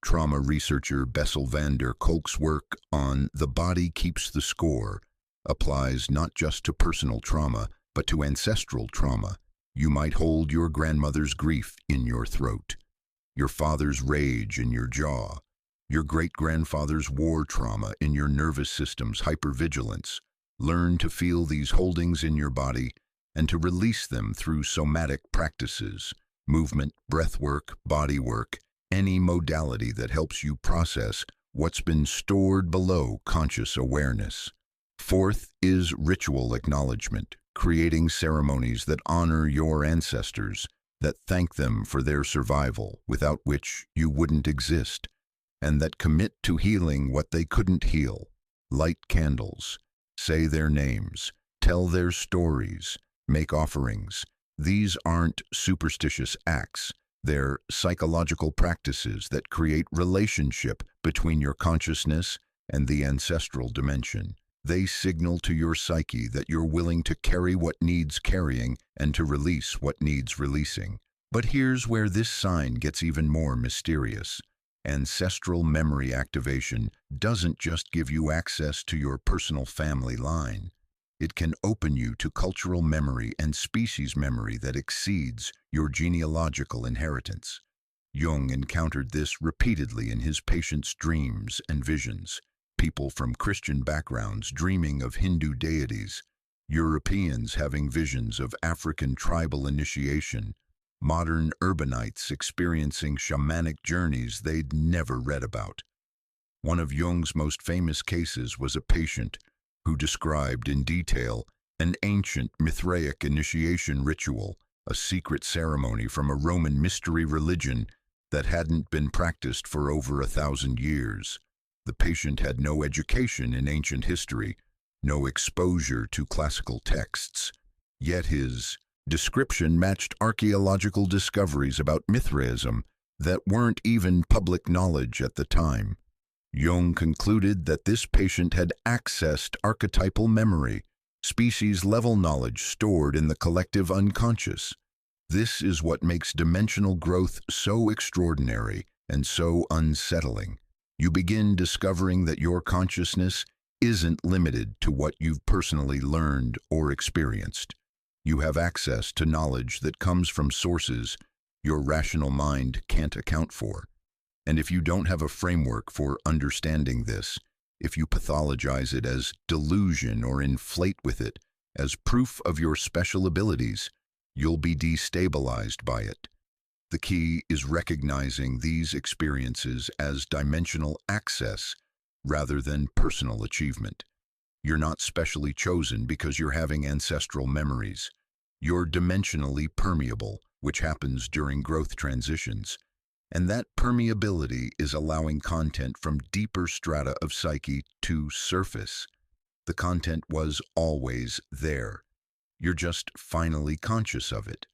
Trauma researcher Bessel van der Kolk's work on "The Body Keeps the Score" applies not just to personal trauma, but to ancestral trauma. You might hold your grandmother's grief in your throat, your father's rage in your jaw, your great-grandfather's war trauma in your nervous system's hypervigilance. Learn to feel these holdings in your body and to release them through somatic practices, movement, breath work, body work, any modality that helps you process what's been stored below conscious awareness. Fourth is ritual acknowledgement, creating ceremonies that honor your ancestors, that thank them for their survival, without which you wouldn't exist, and that commit to healing what they couldn't heal. Light candles, say their names, tell their stories, make offerings. These aren't superstitious acts. They're psychological practices that create relationship between your consciousness and the ancestral dimension. They signal to your psyche that you're willing to carry what needs carrying and to release what needs releasing. But here's where this sign gets even more mysterious. Ancestral memory activation doesn't just give you access to your personal family line. It can open you to cultural memory and species memory that exceeds your genealogical inheritance. Jung encountered this repeatedly in his patients' dreams and visions. People from Christian backgrounds dreaming of Hindu deities, Europeans having visions of African tribal initiation, modern urbanites experiencing shamanic journeys they'd never read about. One of Jung's most famous cases was a patient who described in detail an ancient Mithraic initiation ritual, a secret ceremony from a Roman mystery religion that hadn't been practiced for over 1,000 years. The patient had no education in ancient history, no exposure to classical texts, yet his description matched archaeological discoveries about Mithraism that weren't even public knowledge at the time. Jung concluded that this patient had accessed archetypal memory, species-level knowledge stored in the collective unconscious. This is what makes dimensional growth so extraordinary and so unsettling. You begin discovering that your consciousness isn't limited to what you've personally learned or experienced. You have access to knowledge that comes from sources your rational mind can't account for. And if you don't have a framework for understanding this, if you pathologize it as delusion or inflate with it as proof of your special abilities, you'll be destabilized by it. The key is recognizing these experiences as dimensional access rather than personal achievement. You're not specially chosen because you're having ancestral memories. You're dimensionally permeable, which happens during growth transitions. And that permeability is allowing content from deeper strata of psyche to surface. The content was always there. You're just finally conscious of it.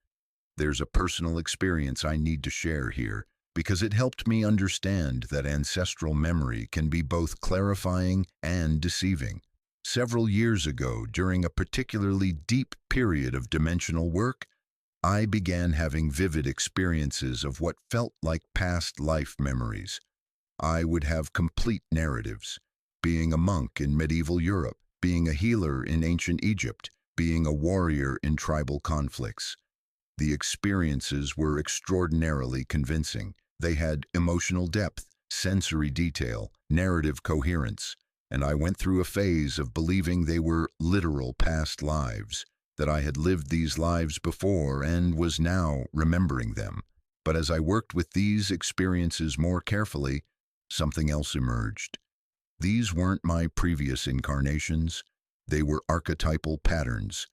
There's a personal experience I need to share here because it helped me understand that ancestral memory can be both clarifying and deceiving. Several years ago, during a particularly deep period of dimensional work, I began having vivid experiences of what felt like past life memories. I would have complete narratives, being a monk in medieval Europe, being a healer in ancient Egypt, being a warrior in tribal conflicts. The experiences were extraordinarily convincing. They had emotional depth, sensory detail, narrative coherence, and I went through a phase of believing they were literal past lives, that I had lived these lives before and was now remembering them. But as I worked with these experiences more carefully, something else emerged. These weren't my previous incarnations. They were archetypal patterns.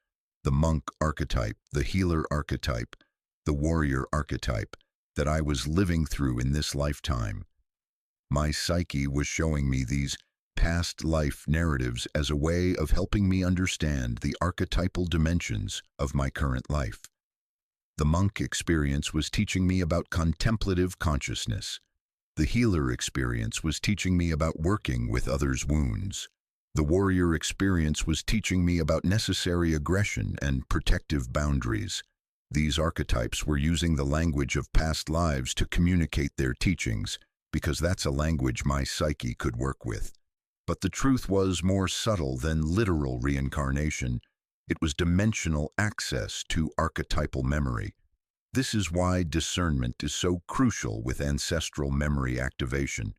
The monk archetype, the healer archetype, the warrior archetype that I was living through in this lifetime. My psyche was showing me these past life narratives as a way of helping me understand the archetypal dimensions of my current life. The monk experience was teaching me about contemplative consciousness. The healer experience was teaching me about working with others' wounds. The warrior experience was teaching me about necessary aggression and protective boundaries. These archetypes were using the language of past lives to communicate their teachings, because that's a language my psyche could work with. But the truth was more subtle than literal reincarnation. It was dimensional access to archetypal memory. This is why discernment is so crucial with ancestral memory activation.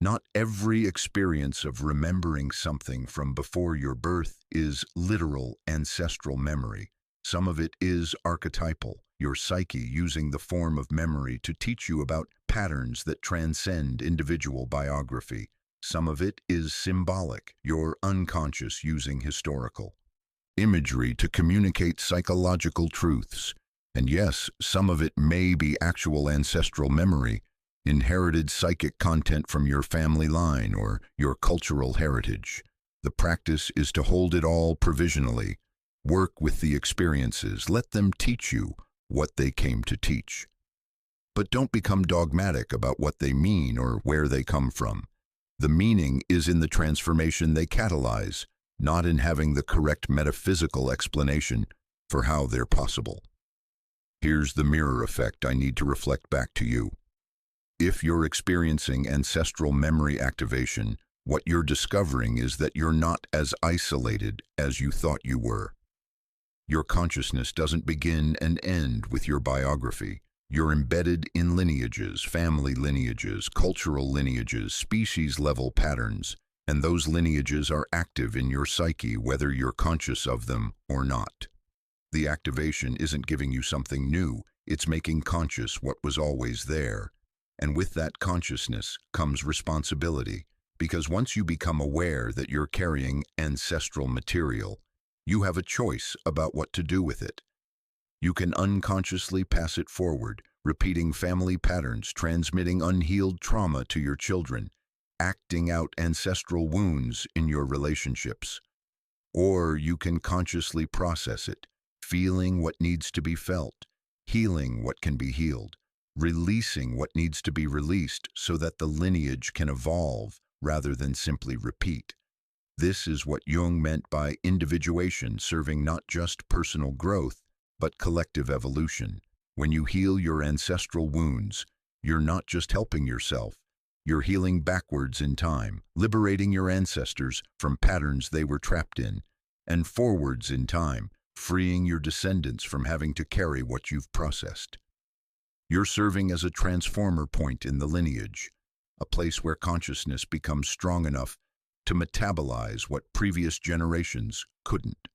Not every experience of remembering something from before your birth is literal ancestral memory. Some of it is archetypal, your psyche using the form of memory to teach you about patterns that transcend individual biography. Some of it is symbolic, your unconscious using historical imagery to communicate psychological truths. And yes, some of it may be actual ancestral memory, inherited psychic content from your family line or your cultural heritage. The practice is to hold it all provisionally. Work with the experiences. Let them teach you what they came to teach. But don't become dogmatic about what they mean or where they come from. The meaning is in the transformation they catalyze, not in having the correct metaphysical explanation for how they're possible. Here's the mirror effect I need to reflect back to you. If you're experiencing ancestral memory activation, what you're discovering is that you're not as isolated as you thought you were. Your consciousness doesn't begin and end with your biography. You're embedded in lineages, family lineages, cultural lineages, species-level patterns, and those lineages are active in your psyche whether you're conscious of them or not. The activation isn't giving you something new, it's making conscious what was always there. And with that consciousness comes responsibility, because once you become aware that you're carrying ancestral material, you have a choice about what to do with it. You can unconsciously pass it forward, repeating family patterns, transmitting unhealed trauma to your children, acting out ancestral wounds in your relationships. Or you can consciously process it, feeling what needs to be felt, healing what can be healed, releasing what needs to be released so that the lineage can evolve rather than simply repeat. This is what Jung meant by individuation, serving not just personal growth, but collective evolution. When you heal your ancestral wounds, you're not just helping yourself, you're healing backwards in time, liberating your ancestors from patterns they were trapped in, and forwards in time, freeing your descendants from having to carry what you've processed. You're serving as a transformer point in the lineage, a place where consciousness becomes strong enough to metabolize what previous generations couldn't.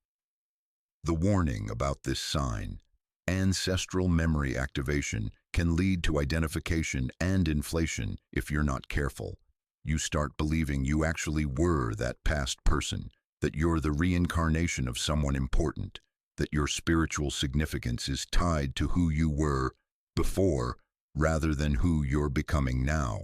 The warning about this sign: ancestral memory activation can lead to identification and inflation if you're not careful. You start believing you actually were that past person, that you're the reincarnation of someone important, that your spiritual significance is tied to who you were before rather than who you're becoming now.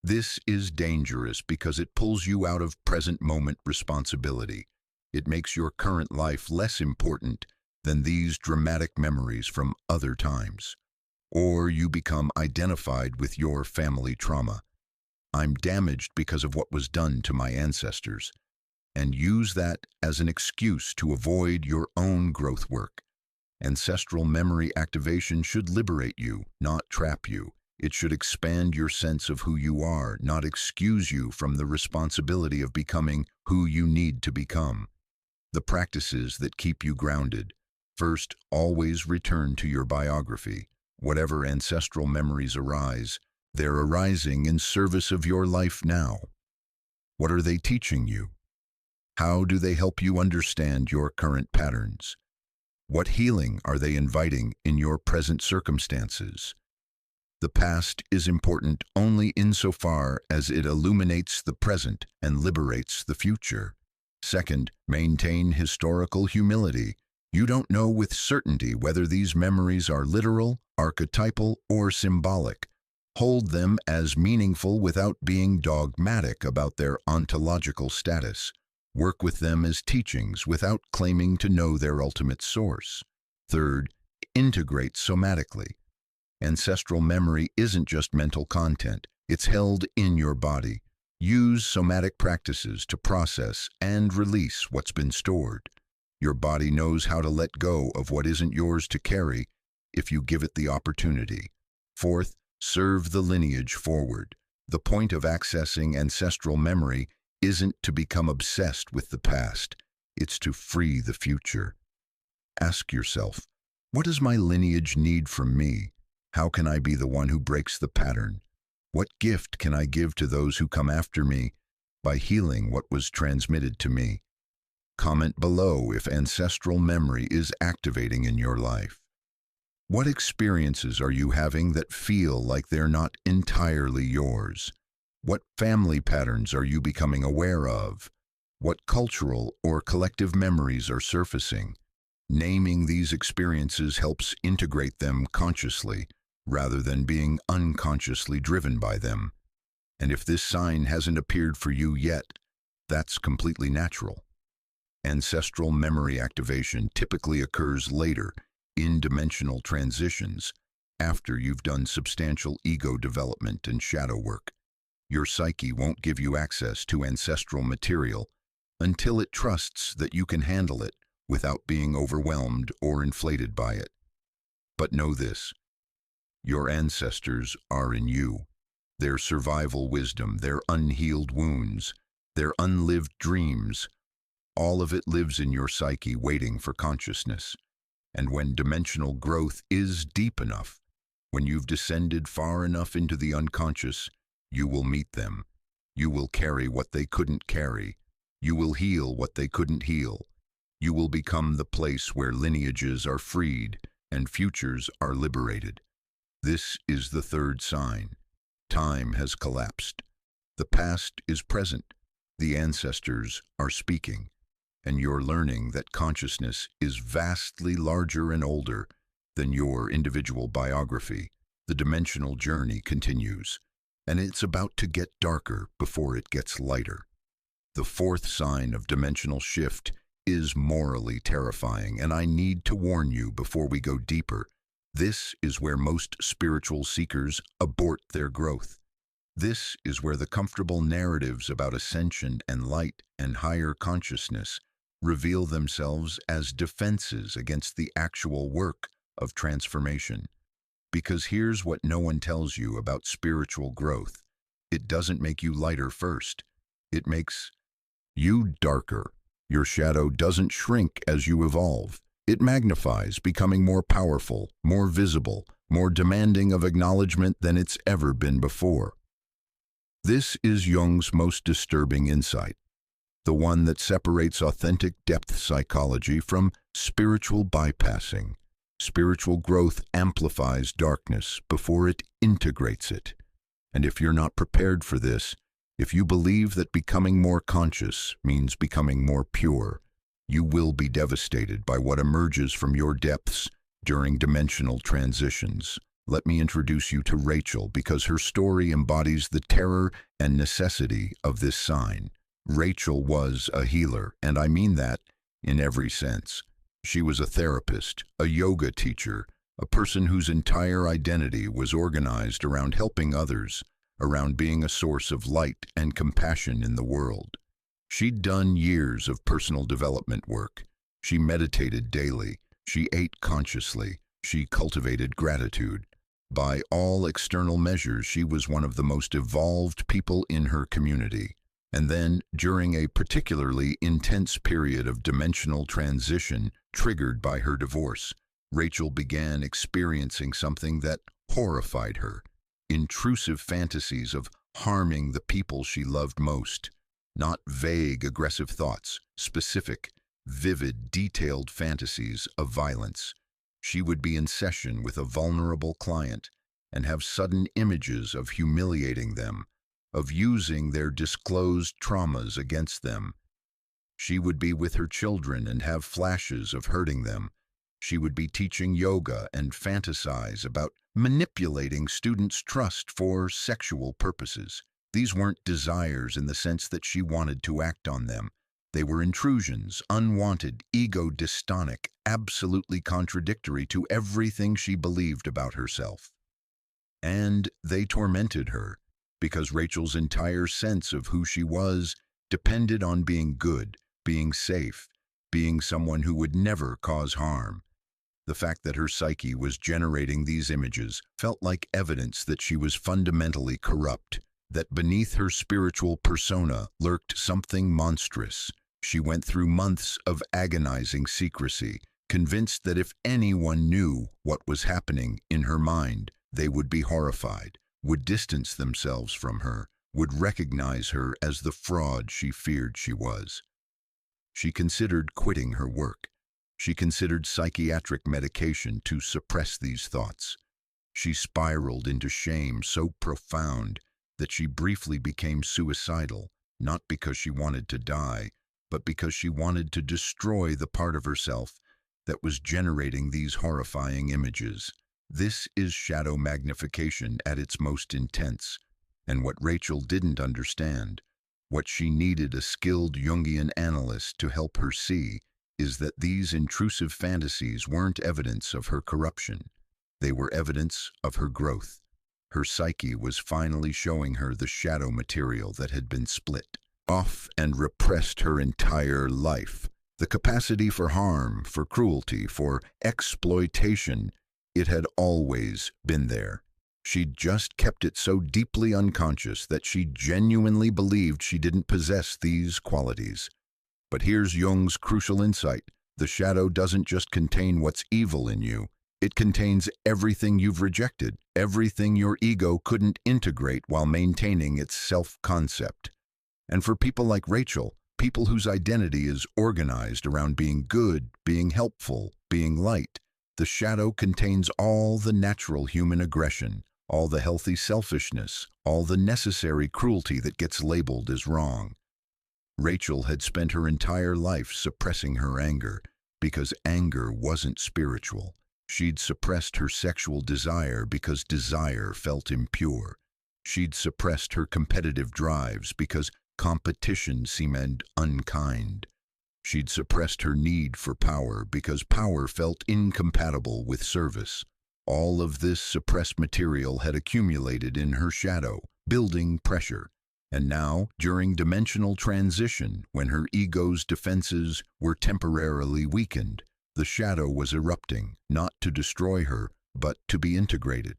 This is dangerous because it pulls you out of present moment responsibility. It makes your current life less important than these dramatic memories from other times. Or you become identified with your family trauma. I'm damaged because of what was done to my ancestors, and use that as an excuse to avoid your own growth work. Ancestral memory activation should liberate you, not trap you. It should expand your sense of who you are, not excuse you from the responsibility of becoming who you need to become. The practices that keep you grounded. First, always return to your biography. Whatever ancestral memories arise, they're arising in service of your life now. What are they teaching you? How do they help you understand your current patterns? What healing are they inviting in your present circumstances? The past is important only insofar as it illuminates the present and liberates the future. Second, maintain historical humility. You don't know with certainty whether these memories are literal, archetypal, or symbolic. Hold them as meaningful without being dogmatic about their ontological status. Work with them as teachings without claiming to know their ultimate source. Third, integrate somatically. Ancestral memory isn't just mental content, it's held in your body. Use somatic practices to process and release what's been stored. Your body knows how to let go of what isn't yours to carry if you give it the opportunity. Fourth, serve the lineage forward. The point of accessing ancestral memory isn't to become obsessed with the past, it's to free the future. Ask yourself, what does my lineage need from me? How can I be the one who breaks the pattern? What gift can I give to those who come after me by healing what was transmitted to me? Comment below if ancestral memory is activating in your life. What experiences are you having that feel like they're not entirely yours? What family patterns are you becoming aware of? What cultural or collective memories are surfacing? Naming these experiences helps integrate them consciously, rather than being unconsciously driven by them. And if this sign hasn't appeared for you yet, that's completely natural. Ancestral memory activation typically occurs later, in dimensional transitions, after you've done substantial ego development and shadow work. Your psyche won't give you access to ancestral material until it trusts that you can handle it without being overwhelmed or inflated by it. But know this, your ancestors are in you. Their survival wisdom, their unhealed wounds, their unlived dreams, all of it lives in your psyche waiting for consciousness. And when dimensional growth is deep enough, when you've descended far enough into the unconscious, you will meet them. You will carry what they couldn't carry. You will heal what they couldn't heal. You will become the place where lineages are freed and futures are liberated. This is the third sign. Time has collapsed. The past is present. The ancestors are speaking. And you're learning that consciousness is vastly larger and older than your individual biography. The dimensional journey continues, and it's about to get darker before it gets lighter. The fourth sign of dimensional shift is morally terrifying, and I need to warn you before we go deeper. This is where most spiritual seekers abort their growth. This is where the comfortable narratives about ascension and light and higher consciousness reveal themselves as defenses against the actual work of transformation. Because here's what no one tells you about spiritual growth. It doesn't make you lighter first. It makes you darker. Your shadow doesn't shrink as you evolve. It magnifies, becoming more powerful, more visible, more demanding of acknowledgement than it's ever been before. This is Jung's most disturbing insight, the one that separates authentic depth psychology from spiritual bypassing. Spiritual growth amplifies darkness before it integrates it. And if you're not prepared for this, if you believe that becoming more conscious means becoming more pure, you will be devastated by what emerges from your depths during dimensional transitions. Let me introduce you to Rachel because her story embodies the terror and necessity of this sign. Rachel was a healer, and I mean that in every sense. She was a therapist, a yoga teacher, a person whose entire identity was organized around helping others, around being a source of light and compassion in the world. She'd done years of personal development work. She meditated daily. She ate consciously. She cultivated gratitude. By all external measures, she was one of the most evolved people in her community. And then, during a particularly intense period of dimensional transition triggered by her divorce, Rachel began experiencing something that horrified her. Intrusive fantasies of harming the people she loved most. Not vague, aggressive thoughts, specific, vivid, detailed fantasies of violence. She would be in session with a vulnerable client and have sudden images of humiliating them, of using their disclosed traumas against them. She would be with her children and have flashes of hurting them, She would be teaching yoga and fantasize about manipulating students' trust for sexual purposes. These weren't desires in the sense that she wanted to act on them. They were intrusions, unwanted, ego-dystonic, absolutely contradictory to everything she believed about herself. And they tormented her, because Rachel's entire sense of who she was depended on being good, being safe, being someone who would never cause harm. The fact that her psyche was generating these images felt like evidence that she was fundamentally corrupt, that beneath her spiritual persona lurked something monstrous. She went through months of agonizing secrecy, convinced that if anyone knew what was happening in her mind, they would be horrified, would distance themselves from her, would recognize her as the fraud she feared she was. She considered quitting her work. She considered psychiatric medication to suppress these thoughts. She spiraled into shame so profound that she briefly became suicidal, not because she wanted to die, but because she wanted to destroy the part of herself that was generating these horrifying images. This is shadow magnification at its most intense, and what Rachel didn't understand, what she needed a skilled Jungian analyst to help her see, is that these intrusive fantasies weren't evidence of her corruption. They were evidence of her growth. Her psyche was finally showing her the shadow material that had been split off and repressed her entire life. The capacity for harm, for cruelty, for exploitation, it had always been there. She'd just kept it so deeply unconscious that she genuinely believed she didn't possess these qualities. But here's Jung's crucial insight. The shadow doesn't just contain what's evil in you. It contains everything you've rejected, everything your ego couldn't integrate while maintaining its self-concept. And for people like Rachel, people whose identity is organized around being good, being helpful, being light, the shadow contains all the natural human aggression, all the healthy selfishness, all the necessary cruelty that gets labeled as wrong. Rachel had spent her entire life suppressing her anger, because anger wasn't spiritual. She'd suppressed her sexual desire because desire felt impure. She'd suppressed her competitive drives because competition seemed unkind. She'd suppressed her need for power because power felt incompatible with service. All of this suppressed material had accumulated in her shadow, building pressure. And now, during dimensional transition, when her ego's defenses were temporarily weakened, the shadow was erupting, not to destroy her, but to be integrated.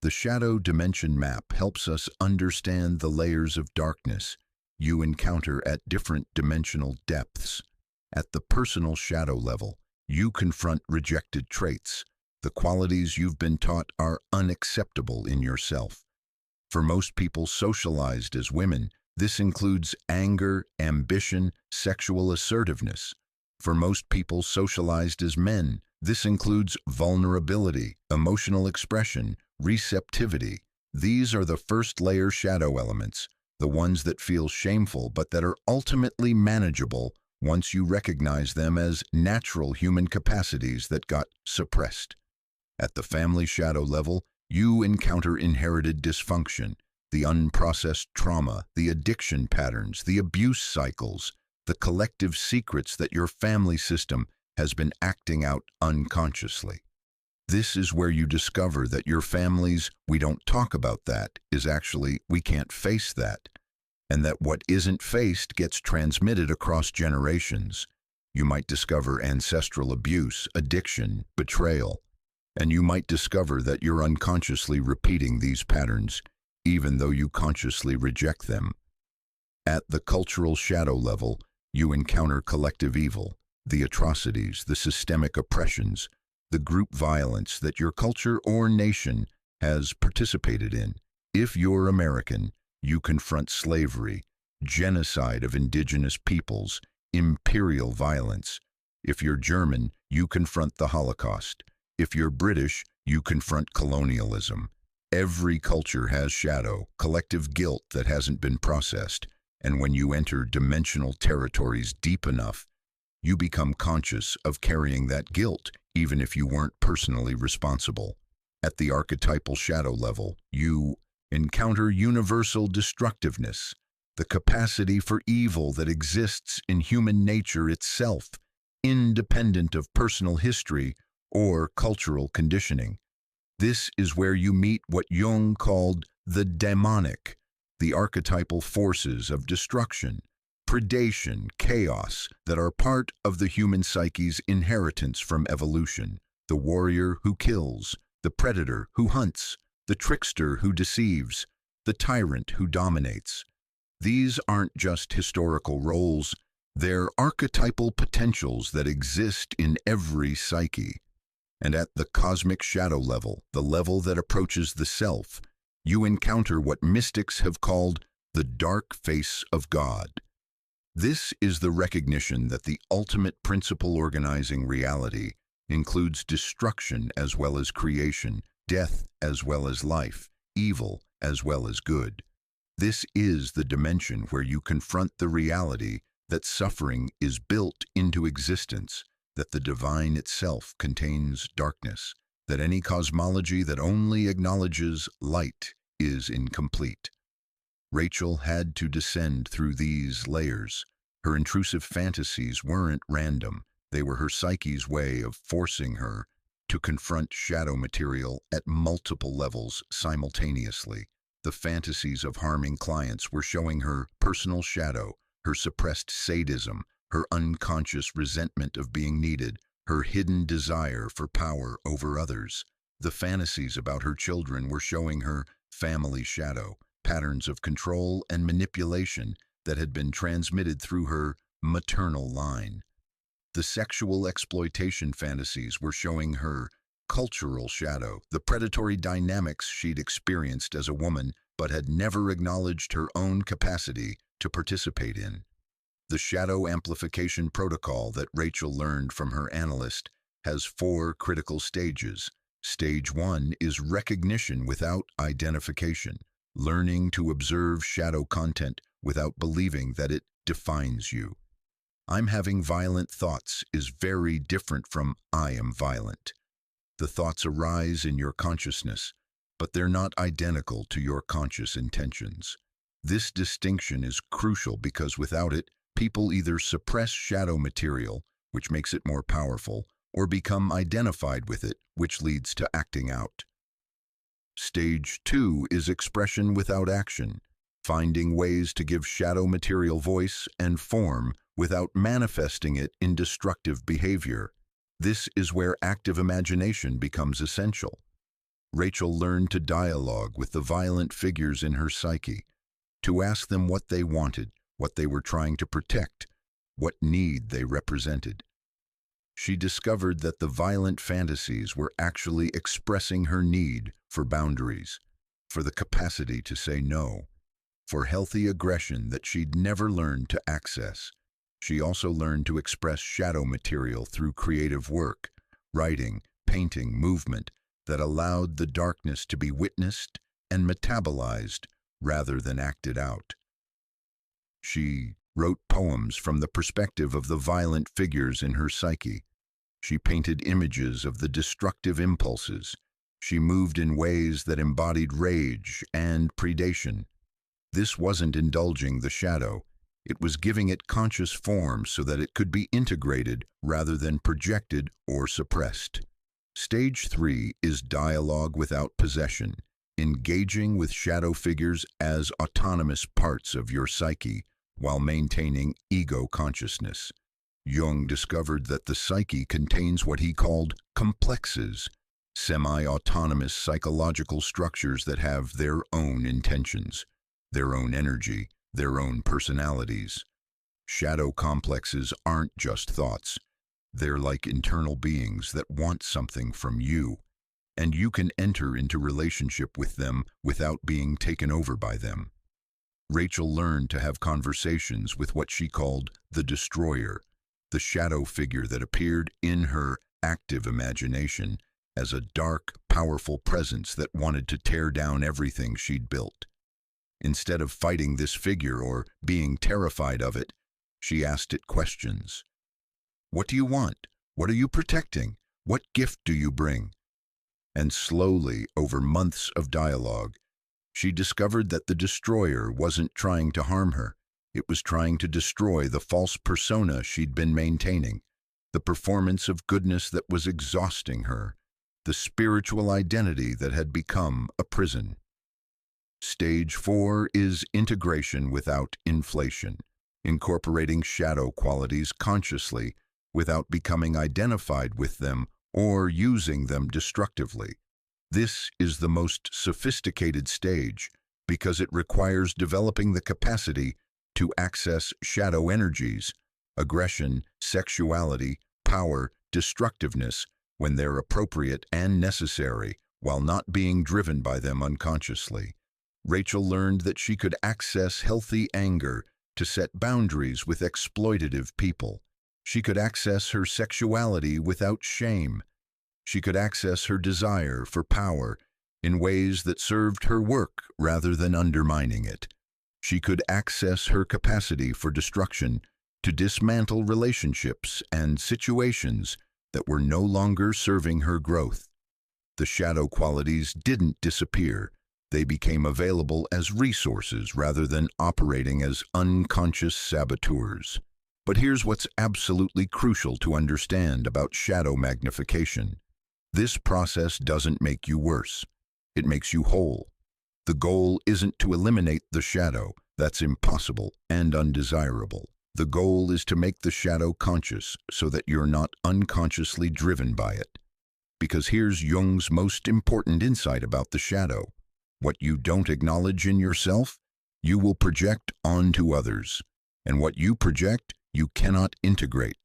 The shadow dimension map helps us understand the layers of darkness you encounter at different dimensional depths. At the personal shadow level, you confront rejected traits, the qualities you've been taught are unacceptable in yourself. For most people socialized as women, this includes anger, ambition, sexual assertiveness. For most people socialized as men, this includes vulnerability, emotional expression, receptivity. These are the first layer shadow elements, the ones that feel shameful but that are ultimately manageable once you recognize them as natural human capacities that got suppressed. At the family shadow level, you encounter inherited dysfunction, the unprocessed trauma, the addiction patterns, the abuse cycles, the collective secrets that your family system has been acting out unconsciously. This is where you discover that your family's "we don't talk about that" is actually "we can't face that," and that what isn't faced gets transmitted across generations. You might discover ancestral abuse, addiction, betrayal, and you might discover that you're unconsciously repeating these patterns, even though you consciously reject them. At the cultural shadow level, you encounter collective evil, the atrocities, the systemic oppressions, the group violence that your culture or nation has participated in. If you're American, you confront slavery, genocide of indigenous peoples, imperial violence. If you're German, you confront the Holocaust. If you're British, you confront colonialism. Every culture has shadow, collective guilt that hasn't been processed, and when you enter dimensional territories deep enough, you become conscious of carrying that guilt, even if you weren't personally responsible. At the archetypal shadow level, you encounter universal destructiveness, the capacity for evil that exists in human nature itself, independent of personal history or cultural conditioning. This is where you meet what Jung called the demonic, the archetypal forces of destruction, predation, chaos that are part of the human psyche's inheritance from evolution. The warrior who kills, the predator who hunts, the trickster who deceives, the tyrant who dominates. These aren't just historical roles, they're archetypal potentials that exist in every psyche. And at the cosmic shadow level, the level that approaches the self, you encounter what mystics have called the dark face of God. This is the recognition that the ultimate principle organizing reality includes destruction as well as creation, death as well as life, evil as well as good. This is the dimension where you confront the reality that suffering is built into existence, that the divine itself contains darkness, that any cosmology that only acknowledges light is incomplete. Rachel had to descend through these layers. Her intrusive fantasies weren't random. They were her psyche's way of forcing her to confront shadow material at multiple levels simultaneously. The fantasies of harming clients were showing her personal shadow, her suppressed sadism, her unconscious resentment of being needed, her hidden desire for power over others. The fantasies about her children were showing her family shadow, patterns of control and manipulation that had been transmitted through her maternal line. The sexual exploitation fantasies were showing her cultural shadow, the predatory dynamics she'd experienced as a woman but had never acknowledged her own capacity to participate in. The shadow amplification protocol that Rachel learned from her analyst has 4 critical stages. Stage 1 is recognition without identification, learning to observe shadow content without believing that it defines you. I'm having violent thoughts is very different from I am violent. The thoughts arise in your consciousness, but they're not identical to your conscious intentions. This distinction is crucial because without it, people either suppress shadow material, which makes it more powerful, or become identified with it, which leads to acting out. Stage 2 is expression without action, finding ways to give shadow material voice and form without manifesting it in destructive behavior. This is where active imagination becomes essential. Rachel learned to dialogue with the violent figures in her psyche, to ask them what they wanted, what they were trying to protect, what need they represented. She discovered that the violent fantasies were actually expressing her need for boundaries, for the capacity to say no, for healthy aggression that she'd never learned to access. She also learned to express shadow material through creative work, writing, painting, movement that allowed the darkness to be witnessed and metabolized rather than acted out. She wrote poems from the perspective of the violent figures in her psyche. She painted images of the destructive impulses. She moved in ways that embodied rage and predation. This wasn't indulging the shadow. It was giving it conscious form so that it could be integrated rather than projected or suppressed. Stage 3 is dialogue without possession, engaging with shadow figures as autonomous parts of your psyche while maintaining ego consciousness. Jung discovered that the psyche contains what he called complexes, semi-autonomous psychological structures that have their own intentions, their own energy, their own personalities. Shadow complexes aren't just thoughts. They're like internal beings that want something from you, and you can enter into relationship with them without being taken over by them. Rachel learned to have conversations with what she called the destroyer, the shadow figure that appeared in her active imagination as a dark, powerful presence that wanted to tear down everything she'd built. Instead of fighting this figure or being terrified of it, she asked it questions. What do you want? What are you protecting? What gift do you bring? And slowly, over months of dialogue, she discovered that the destroyer wasn't trying to harm her. It was trying to destroy the false persona she'd been maintaining, the performance of goodness that was exhausting her, the spiritual identity that had become a prison. Stage 4 is integration without inflation, incorporating shadow qualities consciously without becoming identified with them or using them destructively. This is the most sophisticated stage because it requires developing the capacity to access shadow energies, aggression, sexuality, power, destructiveness when they're appropriate and necessary while not being driven by them unconsciously. Rachel learned that she could access healthy anger to set boundaries with exploitative people. She could access her sexuality without shame. She could access her desire for power in ways that served her work rather than undermining it. She could access her capacity for destruction to dismantle relationships and situations that were no longer serving her growth. The shadow qualities didn't disappear. They became available as resources rather than operating as unconscious saboteurs. But here's what's absolutely crucial to understand about shadow magnification. This process doesn't make you worse. It makes you whole. The goal isn't to eliminate the shadow. That's impossible and undesirable. The goal is to make the shadow conscious so that you're not unconsciously driven by it. Because here's Jung's most important insight about the shadow. What you don't acknowledge in yourself, you will project onto others. And what you project, you cannot integrate.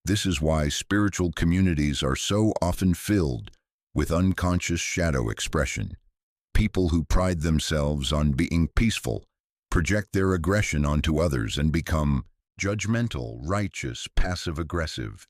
This is why spiritual communities are so often filled with unconscious shadow expression. People who pride themselves on being peaceful project their aggression onto others and become judgmental, righteous, passive-aggressive.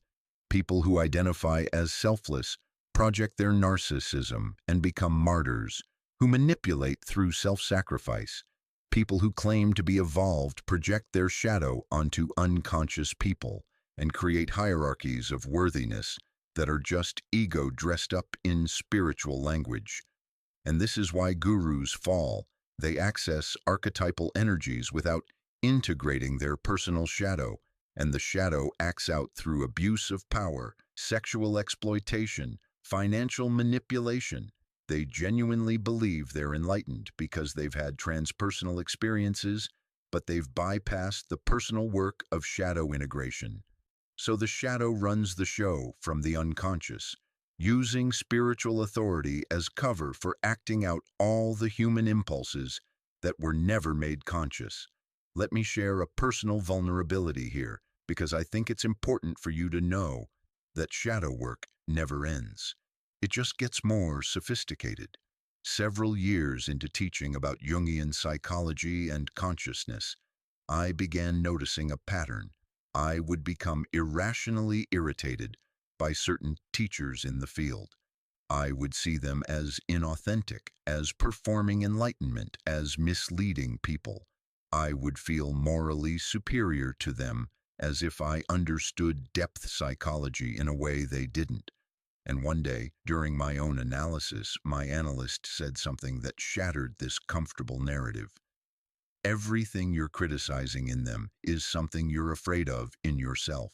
People who identify as selfless project their narcissism and become martyrs, who manipulate through self-sacrifice. People who claim to be evolved project their shadow onto unconscious people and create hierarchies of worthiness that are just ego dressed up in spiritual language. And this is why gurus fall. They access archetypal energies without integrating their personal shadow, and the shadow acts out through abuse of power, sexual exploitation, financial manipulation. They genuinely believe they're enlightened because they've had transpersonal experiences, but they've bypassed the personal work of shadow integration. So the shadow runs the show from the unconscious, using spiritual authority as cover for acting out all the human impulses that were never made conscious. Let me share a personal vulnerability here, because I think it's important for you to know that shadow work never ends. It just gets more sophisticated. Several years into teaching about Jungian psychology and consciousness, I began noticing a pattern. I would become irrationally irritated by certain teachers in the field. I would see them as inauthentic, as performing enlightenment, as misleading people. I would feel morally superior to them, as if I understood depth psychology in a way they didn't. And one day, during my own analysis, my analyst said something that shattered this comfortable narrative. Everything you're criticizing in them is something you're afraid of in yourself.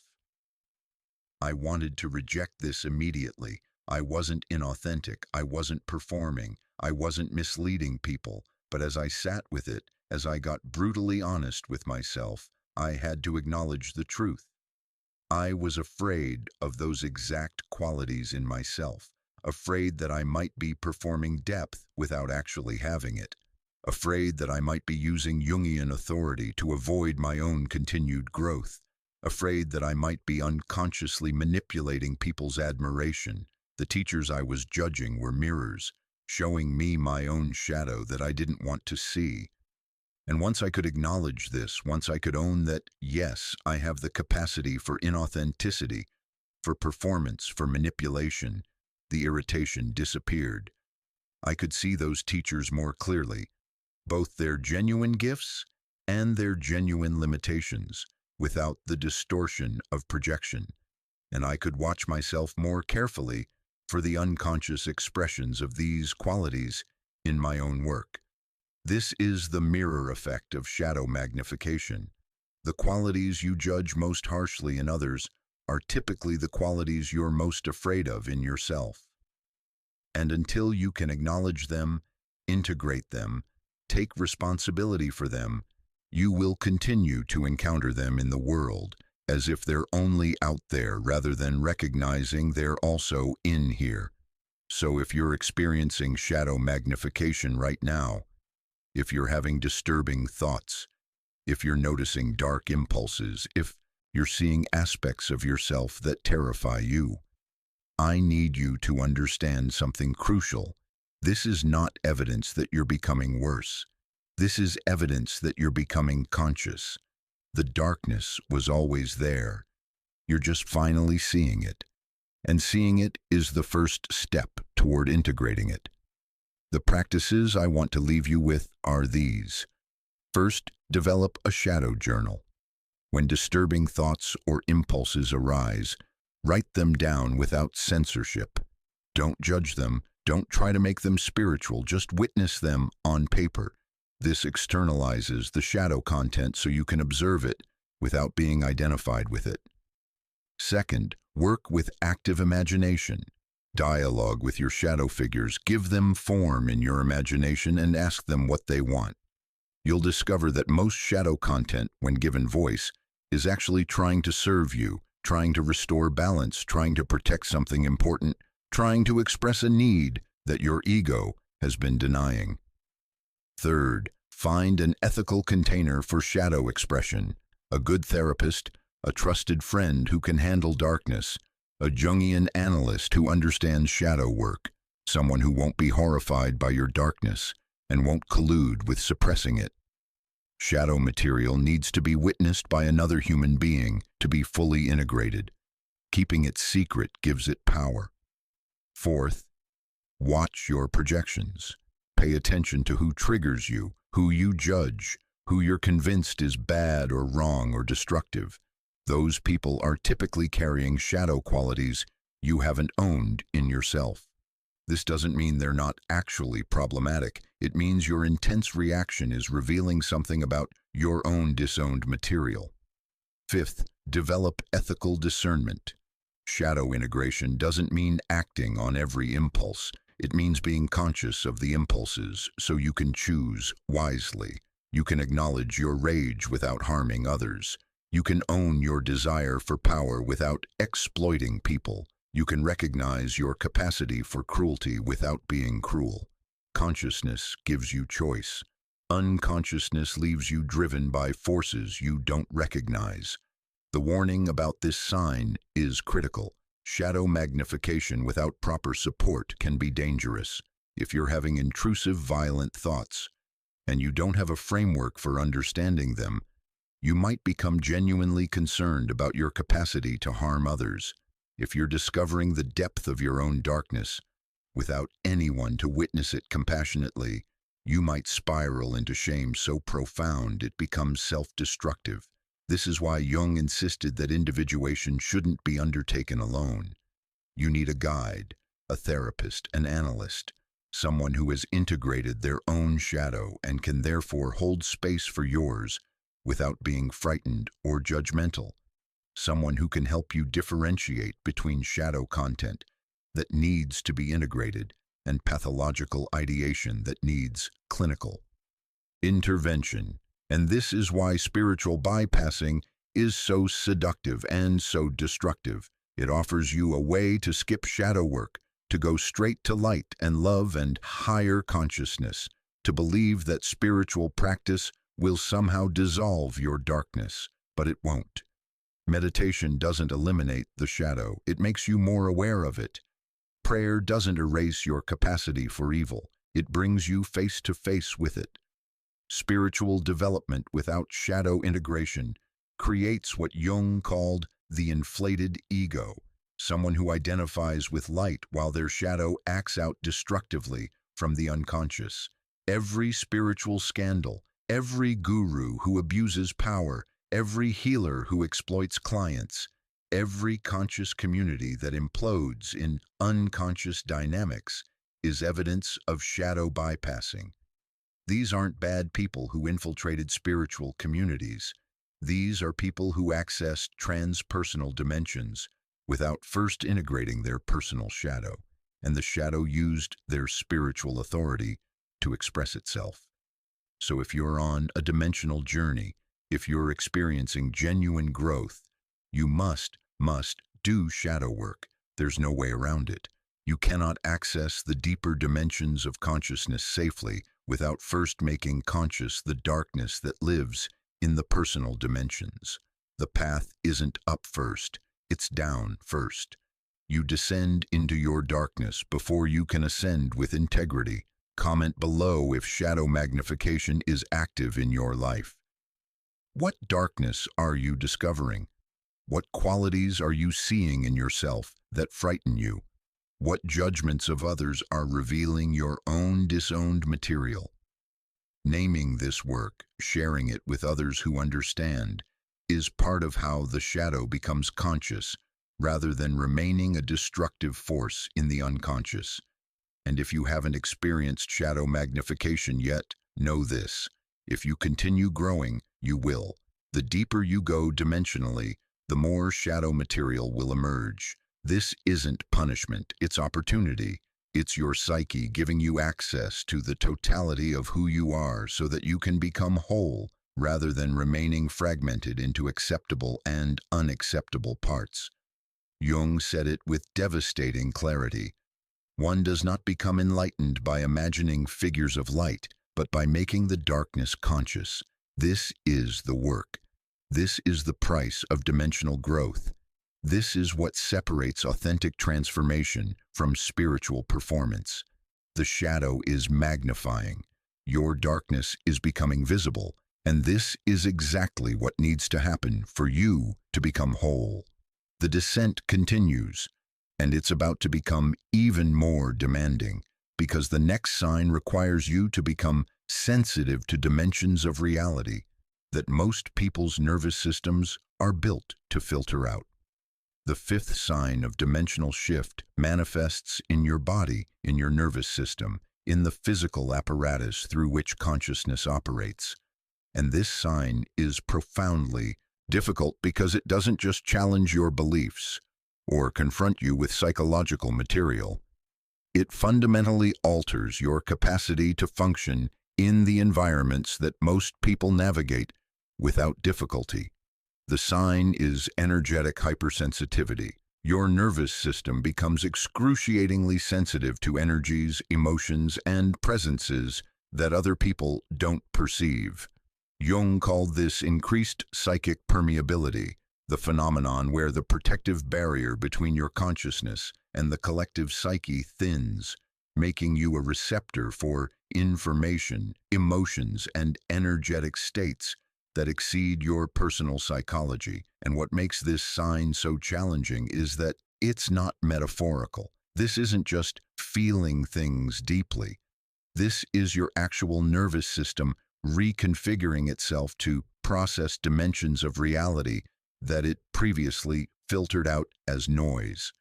I wanted to reject this immediately. I wasn't inauthentic. I wasn't performing. I wasn't misleading people. But as I sat with it, as I got brutally honest with myself, I had to acknowledge the truth. I was afraid of those exact qualities in myself, afraid that I might be performing depth without actually having it, afraid that I might be using Jungian authority to avoid my own continued growth, afraid that I might be unconsciously manipulating people's admiration. The teachers I was judging were mirrors, showing me my own shadow that I didn't want to see. And once I could acknowledge this, once I could own that, yes, I have the capacity for inauthenticity, for performance, for manipulation, the irritation disappeared. I could see those teachers more clearly, both their genuine gifts and their genuine limitations, without the distortion of projection. and I could watch myself more carefully for the unconscious expressions of these qualities in my own work. This is the mirror effect of shadow magnification. The qualities you judge most harshly in others are typically the qualities you're most afraid of in yourself. And until you can acknowledge them, integrate them, take responsibility for them, you will continue to encounter them in the world as if they're only out there rather than recognizing they're also in here. So if you're experiencing shadow magnification right now, if you're having disturbing thoughts, if you're noticing dark impulses, if you're seeing aspects of yourself that terrify you, I need you to understand something crucial. This is not evidence that you're becoming worse. This is evidence that you're becoming conscious. The darkness was always there. You're just finally seeing it. And seeing it is the first step toward integrating it. The practices I want to leave you with are these. First, develop a shadow journal. When disturbing thoughts or impulses arise, write them down without censorship. Don't judge them. Don't try to make them spiritual. Just witness them on paper. This externalizes the shadow content so you can observe it without being identified with it. Second, work with active imagination. Dialogue with your shadow figures. Give them form in your imagination and ask them what they want. You'll discover that most shadow content, when given voice, is actually trying to serve you, trying to restore balance, trying to protect something important, trying to express a need that your ego has been denying. Third, find an ethical container for shadow expression. A good therapist, a trusted friend who can handle darkness, a Jungian analyst who understands shadow work, someone who won't be horrified by your darkness and won't collude with suppressing it. Shadow material needs to be witnessed by another human being to be fully integrated. Keeping it secret gives it power. Fourth, watch your projections. Pay attention to who triggers you, who you judge, who you're convinced is bad or wrong or destructive. Those people are typically carrying shadow qualities you haven't owned in yourself. This doesn't mean they're not actually problematic. It means your intense reaction is revealing something about your own disowned material. Fifth, develop ethical discernment. Shadow integration doesn't mean acting on every impulse. It means being conscious of the impulses so you can choose wisely. You can acknowledge your rage without harming others. You can own your desire for power without exploiting people. You can recognize your capacity for cruelty without being cruel. Consciousness gives you choice. Unconsciousness leaves you driven by forces you don't recognize. The warning about this sign is critical. Shadow magnification without proper support can be dangerous. If you're having intrusive, violent thoughts, and you don't have a framework for understanding them, you might become genuinely concerned about your capacity to harm others. If you're discovering the depth of your own darkness, without anyone to witness it compassionately, you might spiral into shame so profound it becomes self-destructive. This is why Jung insisted that individuation shouldn't be undertaken alone. You need a guide, a therapist, an analyst, someone who has integrated their own shadow and can therefore hold space for yours without being frightened or judgmental. Someone who can help you differentiate between shadow content that needs to be integrated and pathological ideation that needs clinical intervention. And this is why spiritual bypassing is so seductive and so destructive. It offers you a way to skip shadow work, to go straight to light and love and higher consciousness, to believe that spiritual practice will somehow dissolve your darkness, but it won't. Meditation doesn't eliminate the shadow, it makes you more aware of it. Prayer doesn't erase your capacity for evil, it brings you face to face with it. Spiritual development without shadow integration creates what Jung called the inflated ego, someone who identifies with light while their shadow acts out destructively from the unconscious. Every spiritual scandal, every guru who abuses power, every healer who exploits clients, Every conscious community that implodes in unconscious dynamics is evidence of shadow bypassing. These aren't bad people who infiltrated spiritual communities. These are people who accessed transpersonal dimensions without first integrating their personal shadow, and the shadow used their spiritual authority to express itself. So if you're on a dimensional journey, if you're experiencing genuine growth, you must do shadow work. There's no way around it. You cannot access the deeper dimensions of consciousness safely without first making conscious the darkness that lives in the personal dimensions. The path isn't up first, it's down first. You descend into your darkness before you can ascend with integrity. Comment below if shadow magnification is active in your life. What darkness are you discovering? What qualities are you seeing in yourself that frighten you? What judgments of others are revealing your own disowned material? Naming this work, sharing it with others who understand, is part of how the shadow becomes conscious, rather than remaining a destructive force in the unconscious. And if you haven't experienced shadow magnification yet, know this: if you continue growing, you will. The deeper you go dimensionally, the more shadow material will emerge. This isn't punishment, it's opportunity. It's your psyche giving you access to the totality of who you are so that you can become whole, rather than remaining fragmented into acceptable and unacceptable parts. Jung said it with devastating clarity. One does not become enlightened by imagining figures of light, but by making the darkness conscious. This is the work. This is the price of dimensional growth. This is what separates authentic transformation from spiritual performance. The shadow is magnifying. Your darkness is becoming visible, and this is exactly what needs to happen for you to become whole. The descent continues, and it's about to become even more demanding, because the next sign requires you to become sensitive to dimensions of reality that most people's nervous systems are built to filter out. The fifth sign of dimensional shift manifests in your body, in your nervous system, in the physical apparatus through which consciousness operates. And this sign is profoundly difficult because it doesn't just challenge your beliefs or confront you with psychological material. It fundamentally alters your capacity to function in the environments that most people navigate without difficulty. The sign is energetic hypersensitivity. Your nervous system becomes excruciatingly sensitive to energies, emotions, and presences that other people don't perceive. Jung called this increased psychic permeability, the phenomenon where the protective barrier between your consciousness and the collective psyche thins, making you a receptor for information, emotions, and energetic states that exceed your personal psychology. And what makes this sign so challenging is that it's not metaphorical. This isn't just feeling things deeply. This is your actual nervous system reconfiguring itself to process dimensions of reality that it previously filtered out as noise.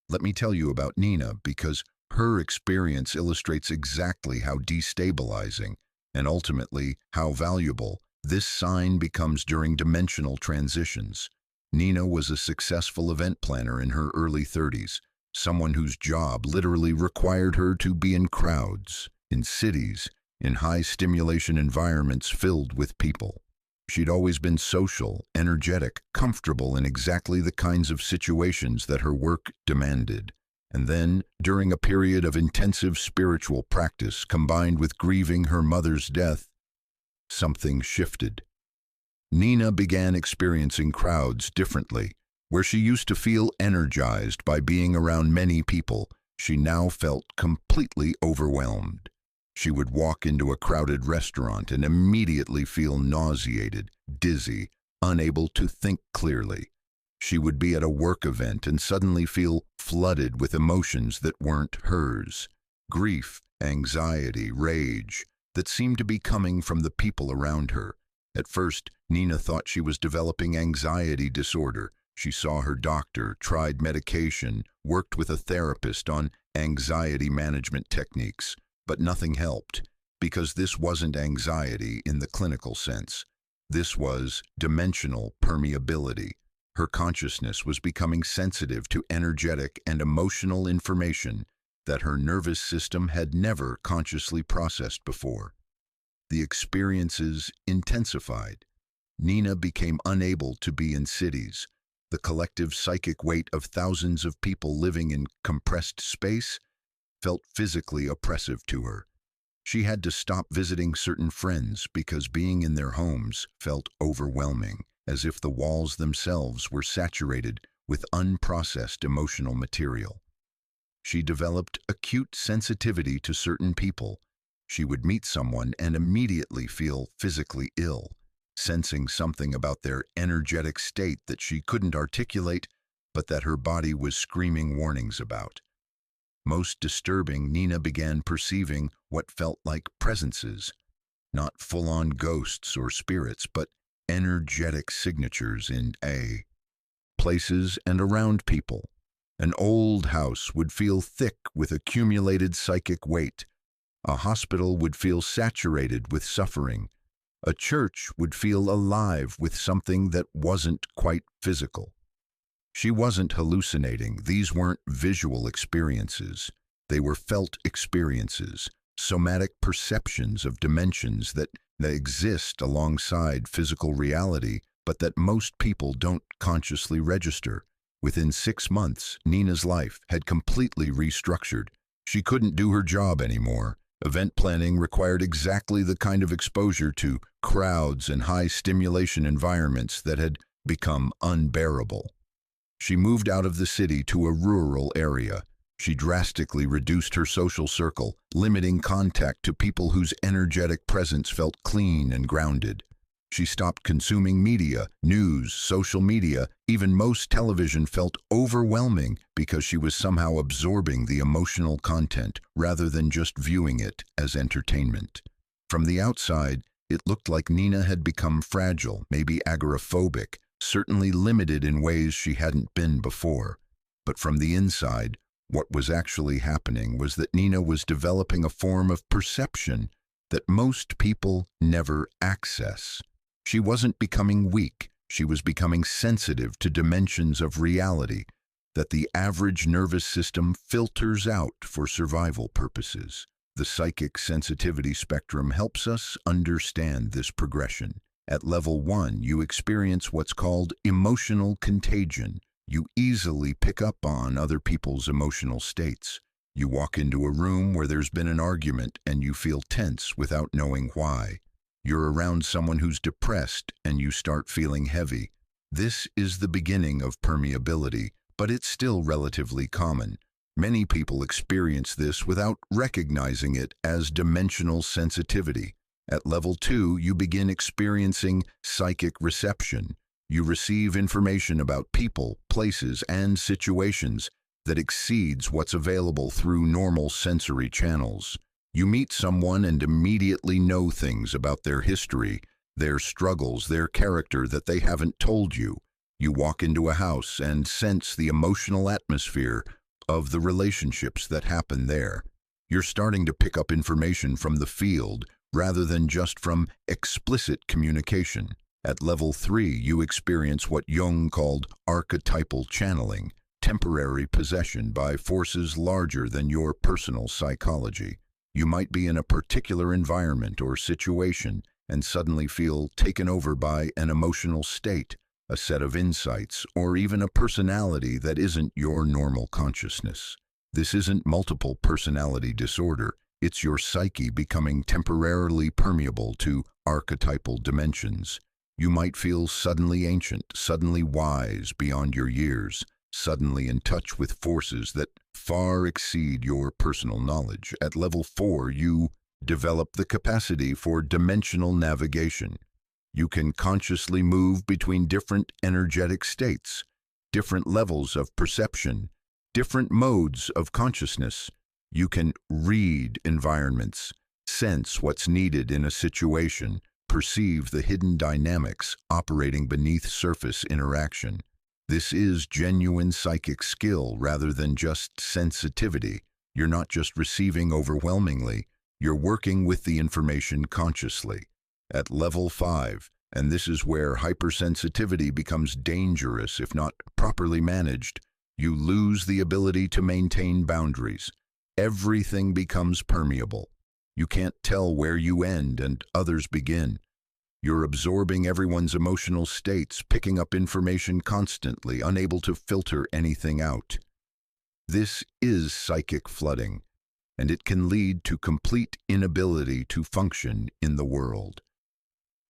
Let me tell you about Nina, because her experience illustrates exactly how destabilizing and ultimately how valuable this sign becomes during dimensional transitions. Nina was a successful event planner in her early 30s, someone whose job literally required her to be in crowds, in cities, in high-stimulation environments filled with people. She'd always been social, energetic, comfortable in exactly the kinds of situations that her work demanded. And then, during a period of intensive spiritual practice combined with grieving her mother's death, something shifted. Nina began experiencing crowds differently. Where she used to feel energized by being around many people, she now felt completely overwhelmed. She would walk into a crowded restaurant and immediately feel nauseated, dizzy, unable to think clearly. She would be at a work event and suddenly feel flooded with emotions that weren't hers. Grief, anxiety, rage, that seemed to be coming from the people around her. At first, Nina thought she was developing anxiety disorder, She saw her doctor, tried medication, worked with a therapist on anxiety management techniques, but nothing helped, because this wasn't anxiety in the clinical sense. This was dimensional permeability. Her consciousness was becoming sensitive to energetic and emotional information that her nervous system had never consciously processed before. The experiences intensified. Nina became unable to be in cities. The collective psychic weight of thousands of people living in compressed space felt physically oppressive to her. She had to stop visiting certain friends because being in their homes felt overwhelming, as if the walls themselves were saturated with unprocessed emotional material. She developed acute sensitivity to certain people. She would meet someone and immediately feel physically ill, sensing something about their energetic state that she couldn't articulate, but that her body was screaming warnings about. Most disturbing, Nina began perceiving what felt like presences, not full-on ghosts or spirits, but energetic signatures in places and around people. An old house would feel thick with accumulated psychic weight. A hospital would feel saturated with suffering. A church would feel alive with something that wasn't quite physical. She wasn't hallucinating. These weren't visual experiences. They were felt experiences, somatic perceptions of dimensions that exist alongside physical reality, but that most people don't consciously register. Within 6 months, Nina's life had completely restructured. She couldn't do her job anymore. Event planning required exactly the kind of exposure to crowds and high-stimulation environments that had become unbearable. She moved out of the city to a rural area. She drastically reduced her social circle, limiting contact to people whose energetic presence felt clean and grounded. She stopped consuming media, news, social media, even most television felt overwhelming because she was somehow absorbing the emotional content rather than just viewing it as entertainment. From the outside, it looked like Nina had become fragile, maybe agoraphobic, certainly limited in ways she hadn't been before. But from the inside, what was actually happening was that Nina was developing a form of perception that most people never access. She wasn't becoming weak, she was becoming sensitive to dimensions of reality that the average nervous system filters out for survival purposes. The psychic sensitivity spectrum helps us understand this progression. At level 1, you experience what's called emotional contagion. You easily pick up on other people's emotional states. You walk into a room where there's been an argument and you feel tense without knowing why. You're around someone who's depressed and you start feeling heavy. This is the beginning of permeability, but it's still relatively common. Many people experience this without recognizing it as dimensional sensitivity. At level 2, you begin experiencing psychic reception. You receive information about people, places, and situations that exceeds what's available through normal sensory channels. You meet someone and immediately know things about their history, their struggles, their character that they haven't told you. You walk into a house and sense the emotional atmosphere of the relationships that happen there. You're starting to pick up information from the field rather than just from explicit communication. At level 3, you experience what Jung called archetypal channeling, temporary possession by forces larger than your personal psychology. You might be in a particular environment or situation and suddenly feel taken over by an emotional state, a set of insights, or even a personality that isn't your normal consciousness. This isn't multiple personality disorder. It's your psyche becoming temporarily permeable to archetypal dimensions. You might feel suddenly ancient, suddenly wise beyond your years, suddenly in touch with forces that far exceed your personal knowledge. At level 4, you develop the capacity for dimensional navigation. You can consciously move between different energetic states, different levels of perception, different modes of consciousness. You can read environments, sense what's needed in a situation, perceive the hidden dynamics operating beneath surface interaction. This is genuine psychic skill rather than just sensitivity. You're not just receiving overwhelmingly, you're working with the information consciously. At level 5, and this is where hypersensitivity becomes dangerous if not properly managed, you lose the ability to maintain boundaries. Everything becomes permeable. You can't tell where you end and others begin. You're absorbing everyone's emotional states, picking up information constantly, unable to filter anything out. This is psychic flooding, and it can lead to complete inability to function in the world.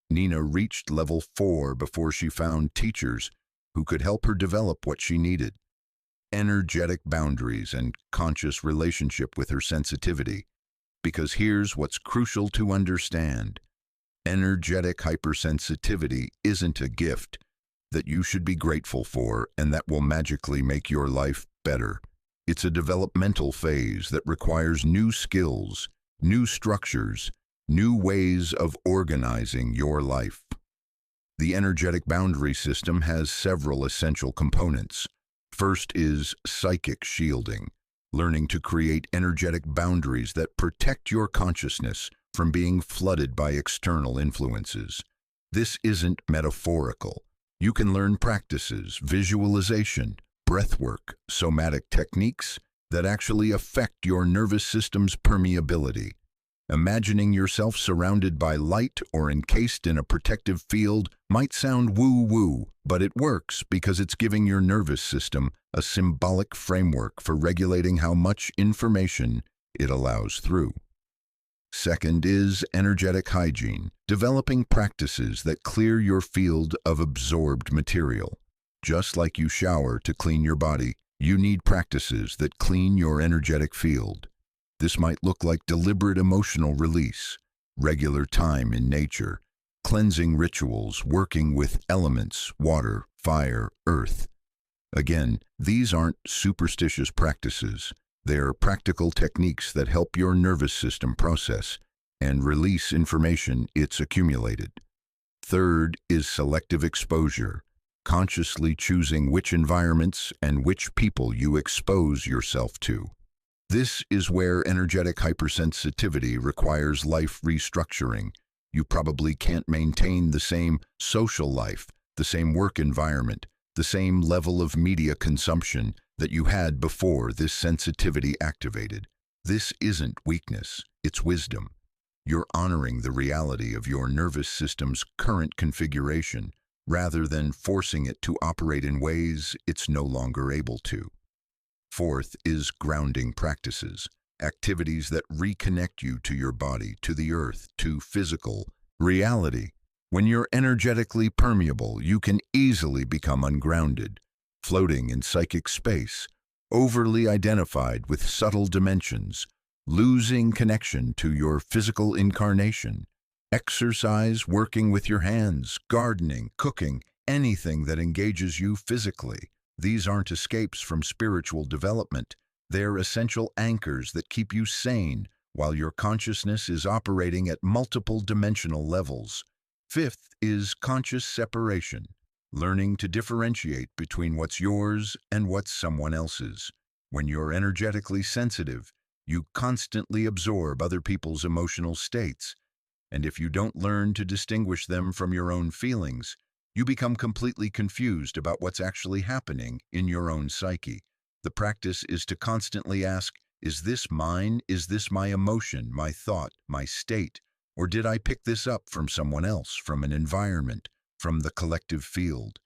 Nina reached level 4 before she found teachers who could help her develop what she needed: energetic boundaries and conscious relationship with her sensitivity. Because here's what's crucial to understand. Energetic hypersensitivity isn't a gift that you should be grateful for and that will magically make your life better. It's a developmental phase that requires new skills, new structures, new ways of organizing your life. The energetic boundary system has several essential components. First is psychic shielding, learning to create energetic boundaries that protect your consciousness from being flooded by external influences. This isn't metaphorical. You can learn practices, visualization, breathwork, somatic techniques that actually affect your nervous system's permeability. Imagining yourself surrounded by light or encased in a protective field might sound woo-woo, but it works because it's giving your nervous system a symbolic framework for regulating how much information it allows through. Second is energetic hygiene, developing practices that clear your field of absorbed material. Just like you shower to clean your body, you need practices that clean your energetic field. This might look like deliberate emotional release, regular time in nature, cleansing rituals, working with elements, water, fire, earth. Again, these aren't superstitious practices. They are practical techniques that help your nervous system process and release information it's accumulated. Third is selective exposure, consciously choosing which environments and which people you expose yourself to. This is where energetic hypersensitivity requires life restructuring. You probably can't maintain the same social life, the same work environment, the same level of media consumption that you had before this sensitivity activated. This isn't weakness, it's wisdom. You're honoring the reality of your nervous system's current configuration rather than forcing it to operate in ways it's no longer able to. Fourth is grounding practices, activities that reconnect you to your body, to the earth, to physical reality. When you're energetically permeable, you can easily become ungrounded, floating in psychic space, overly identified with subtle dimensions, losing connection to your physical incarnation. Exercise, working with your hands, gardening, cooking, anything that engages you physically. These aren't escapes from spiritual development. They're essential anchors that keep you sane while your consciousness is operating at multiple dimensional levels. Fifth is conscious separation, learning to differentiate between what's yours and what's someone else's. When you're energetically sensitive, you constantly absorb other people's emotional states, and if you don't learn to distinguish them from your own feelings, you become completely confused about what's actually happening in your own psyche. The practice is to constantly ask, is this mine? Is this my emotion, my thought, my state? Or did I pick this up from someone else, from an environment, from the collective field?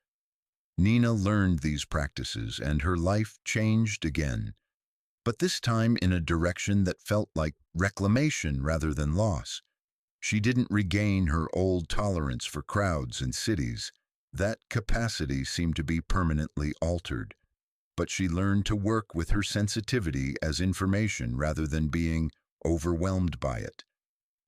Nina learned these practices and her life changed again, but this time in a direction that felt like reclamation rather than loss. She didn't regain her old tolerance for crowds and cities. That capacity seemed to be permanently altered. But she learned to work with her sensitivity as information rather than being overwhelmed by it.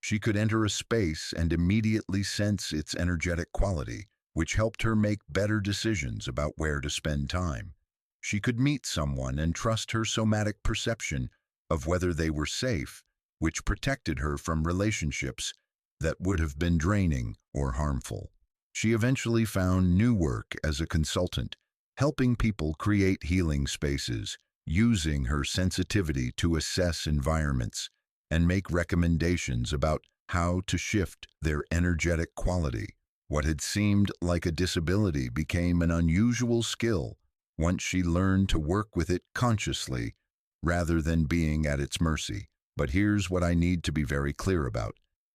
She could enter a space and immediately sense its energetic quality, which helped her make better decisions about where to spend time. She could meet someone and trust her somatic perception of whether they were safe, which protected her from relationships that would have been draining or harmful. She eventually found new work as a consultant, helping people create healing spaces, using her sensitivity to assess environments and make recommendations about how to shift their energetic quality. What had seemed like a disability became an unusual skill once she learned to work with it consciously rather than being at its mercy. But here's what I need to be very clear about.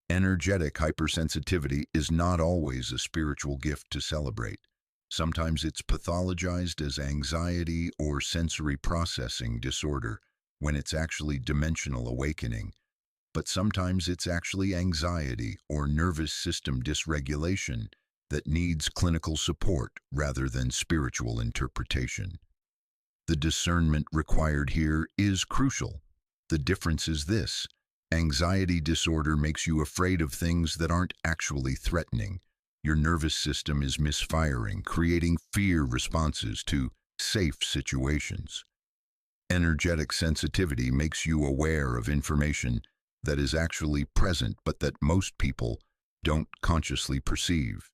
Energetic hypersensitivity is not always a spiritual gift to celebrate. Sometimes it's pathologized as anxiety or sensory processing disorder when it's actually dimensional awakening. But sometimes it's actually anxiety or nervous system dysregulation that needs clinical support rather than spiritual interpretation. The discernment required here is crucial. The difference is this: anxiety disorder makes you afraid of things that aren't actually threatening. Your nervous system is misfiring, creating fear responses to safe situations. Energetic sensitivity makes you aware of information that is actually present but that most people don't consciously perceive.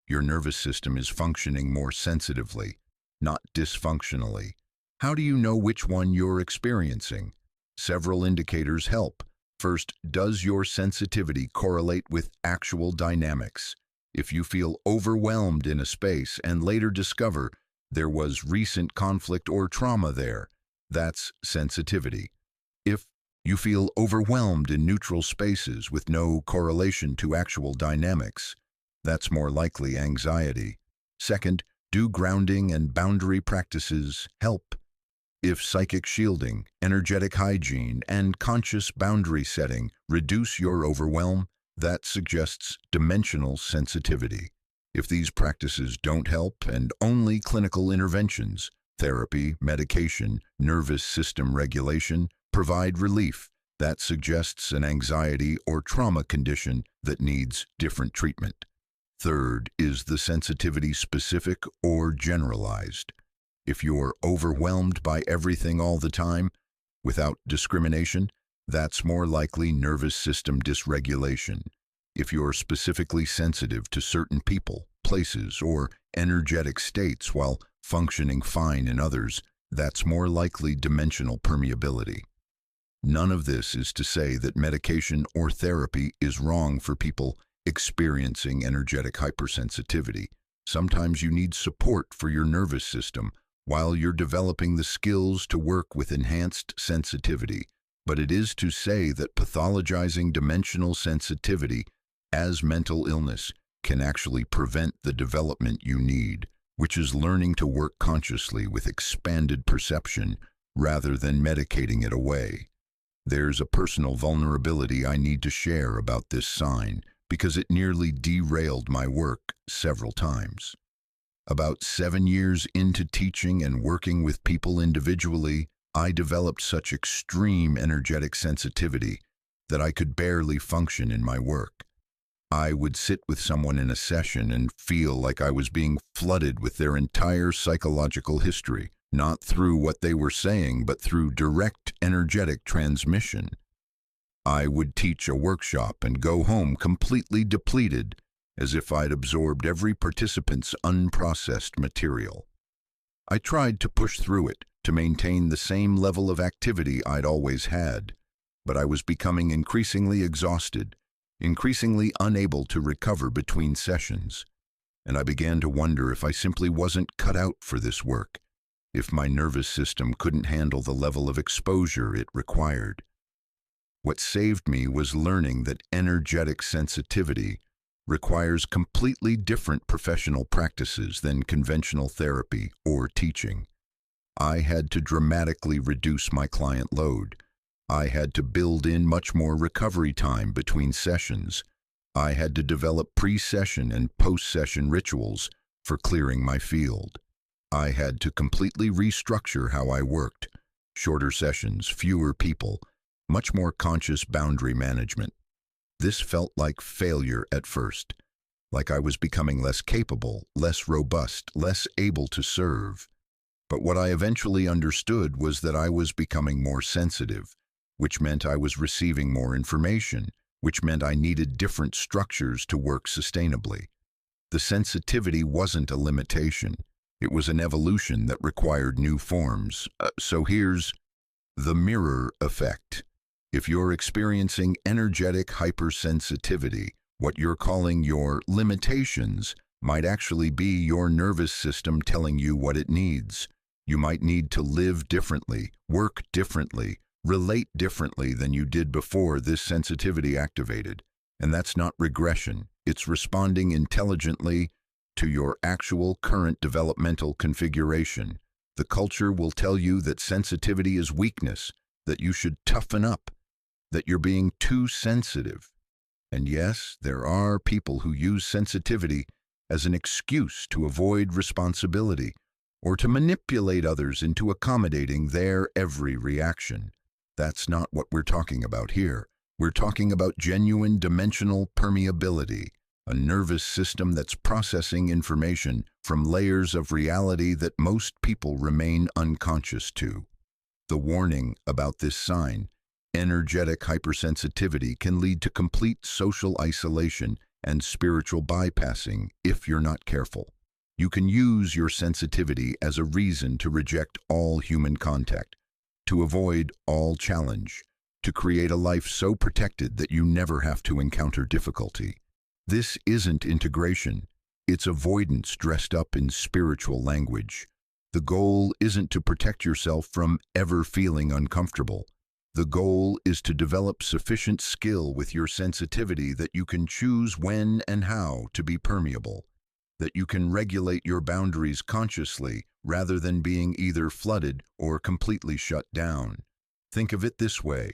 Your nervous system is functioning more sensitively, not dysfunctionally. How do you know which one you're experiencing? Several indicators help. First, does your sensitivity correlate with actual dynamics? If you feel overwhelmed in a space and later discover there was recent conflict or trauma there, that's sensitivity. If you feel overwhelmed in neutral spaces with no correlation to actual dynamics, that's more likely anxiety. Second, do grounding and boundary practices help? If psychic shielding, energetic hygiene, and conscious boundary setting reduce your overwhelm, that suggests dimensional sensitivity. If these practices don't help and only clinical interventions, therapy, medication, nervous system regulation, provide relief, that suggests an anxiety or trauma condition that needs different treatment. Third, is the sensitivity specific or generalized? If you're overwhelmed by everything all the time, without discrimination, that's more likely nervous system dysregulation. If you're specifically sensitive to certain people, places, or energetic states while functioning fine in others, that's more likely dimensional permeability. None of this is to say that medication or therapy is wrong for people experiencing energetic hypersensitivity. Sometimes you need support for your nervous system while you're developing the skills to work with enhanced sensitivity. But it is to say that pathologizing dimensional sensitivity as mental illness can actually prevent the development you need, which is learning to work consciously with expanded perception rather than medicating it away. There's a personal vulnerability I need to share about this sign because it nearly derailed my work several times. About 7 years into teaching and working with people individually, I developed such extreme energetic sensitivity that I could barely function in my work. I would sit with someone in a session and feel like I was being flooded with their entire psychological history, not through what they were saying, but through direct energetic transmission. I would teach a workshop and go home completely depleted, as if I'd absorbed every participant's unprocessed material. I tried to push through it, to maintain the same level of activity I'd always had, but I was becoming increasingly exhausted, increasingly unable to recover between sessions, and I began to wonder if I simply wasn't cut out for this work, if my nervous system couldn't handle the level of exposure it required. What saved me was learning that energetic sensitivity requires completely different professional practices than conventional therapy or teaching. I had to dramatically reduce my client load. I had to build in much more recovery time between sessions. I had to develop pre-session and post-session rituals for clearing my field. I had to completely restructure how I worked. Shorter sessions, fewer people, much more conscious boundary management. This felt like failure at first, like I was becoming less capable, less robust, less able to serve. But what I eventually understood was that I was becoming more sensitive, which meant I was receiving more information, which meant I needed different structures to work sustainably. The sensitivity wasn't a limitation. It was an evolution that required new forms. So here's the mirror effect. If you're experiencing energetic hypersensitivity, what you're calling your limitations might actually be your nervous system telling you what it needs. You might need to live differently, work differently, relate differently than you did before this sensitivity activated. And that's not regression. It's responding intelligently to your actual current developmental configuration. The culture will tell you that sensitivity is weakness, that you should toughen up, that you're being too sensitive. And yes, there are people who use sensitivity as an excuse to avoid responsibility or to manipulate others into accommodating their every reaction. That's not what we're talking about here. We're talking about genuine dimensional permeability, a nervous system that's processing information from layers of reality that most people remain unconscious to. The warning about this sign, energetic hypersensitivity, can lead to complete social isolation and spiritual bypassing if you're not careful. You can use your sensitivity as a reason to reject all human contact, to avoid all challenge, to create a life so protected that you never have to encounter difficulty. This isn't integration, it's avoidance dressed up in spiritual language. The goal isn't to protect yourself from ever feeling uncomfortable. The goal is to develop sufficient skill with your sensitivity that you can choose when and how to be permeable, that you can regulate your boundaries consciously rather than being either flooded or completely shut down. Think of it this way.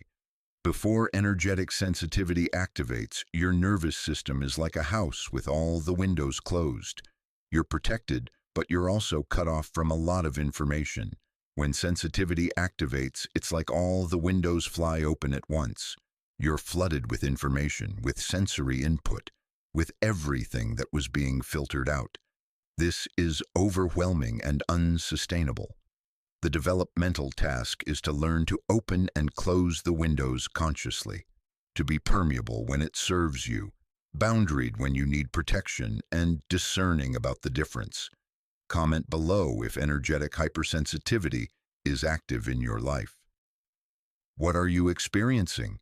Before energetic sensitivity activates, your nervous system is like a house with all the windows closed. You're protected, but you're also cut off from a lot of information. When sensitivity activates, it's like all the windows fly open at once. You're flooded with information, with sensory input, with everything that was being filtered out. This is overwhelming and unsustainable. The developmental task is to learn to open and close the windows consciously, to be permeable when it serves you, boundaried when you need protection, and discerning about the difference. Comment below if energetic hypersensitivity is active in your life. What are you experiencing?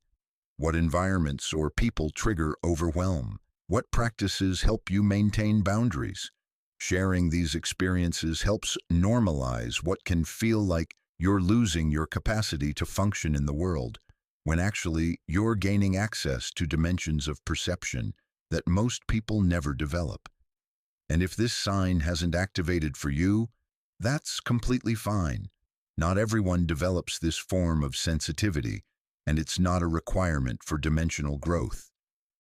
What environments or people trigger overwhelm? What practices help you maintain boundaries? Sharing these experiences helps normalize what can feel like you're losing your capacity to function in the world, when actually you're gaining access to dimensions of perception that most people never develop. And if this sign hasn't activated for you, that's completely fine. Not everyone develops this form of sensitivity, and it's not a requirement for dimensional growth.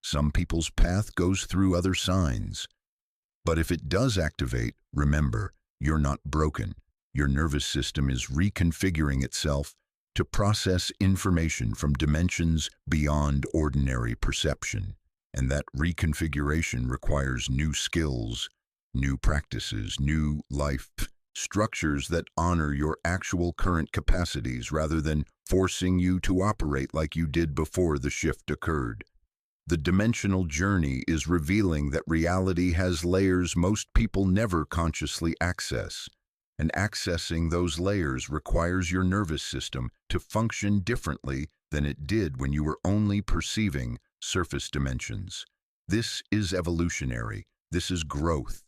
Some people's path goes through other signs. But if it does activate, remember, you're not broken. Your nervous system is reconfiguring itself to process information from dimensions beyond ordinary perception. And that reconfiguration requires new skills, new practices, new life structures that honor your actual current capacities rather than forcing you to operate like you did before the shift occurred. The dimensional journey is revealing that reality has layers most people never consciously access, and accessing those layers requires your nervous system to function differently than it did when you were only perceiving surface dimensions. This is evolutionary, this is growth,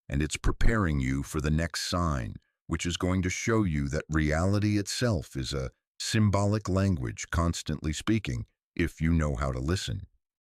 and it's preparing you for the next sign, which is going to show you that reality itself is a symbolic language constantly speaking if you know how to listen.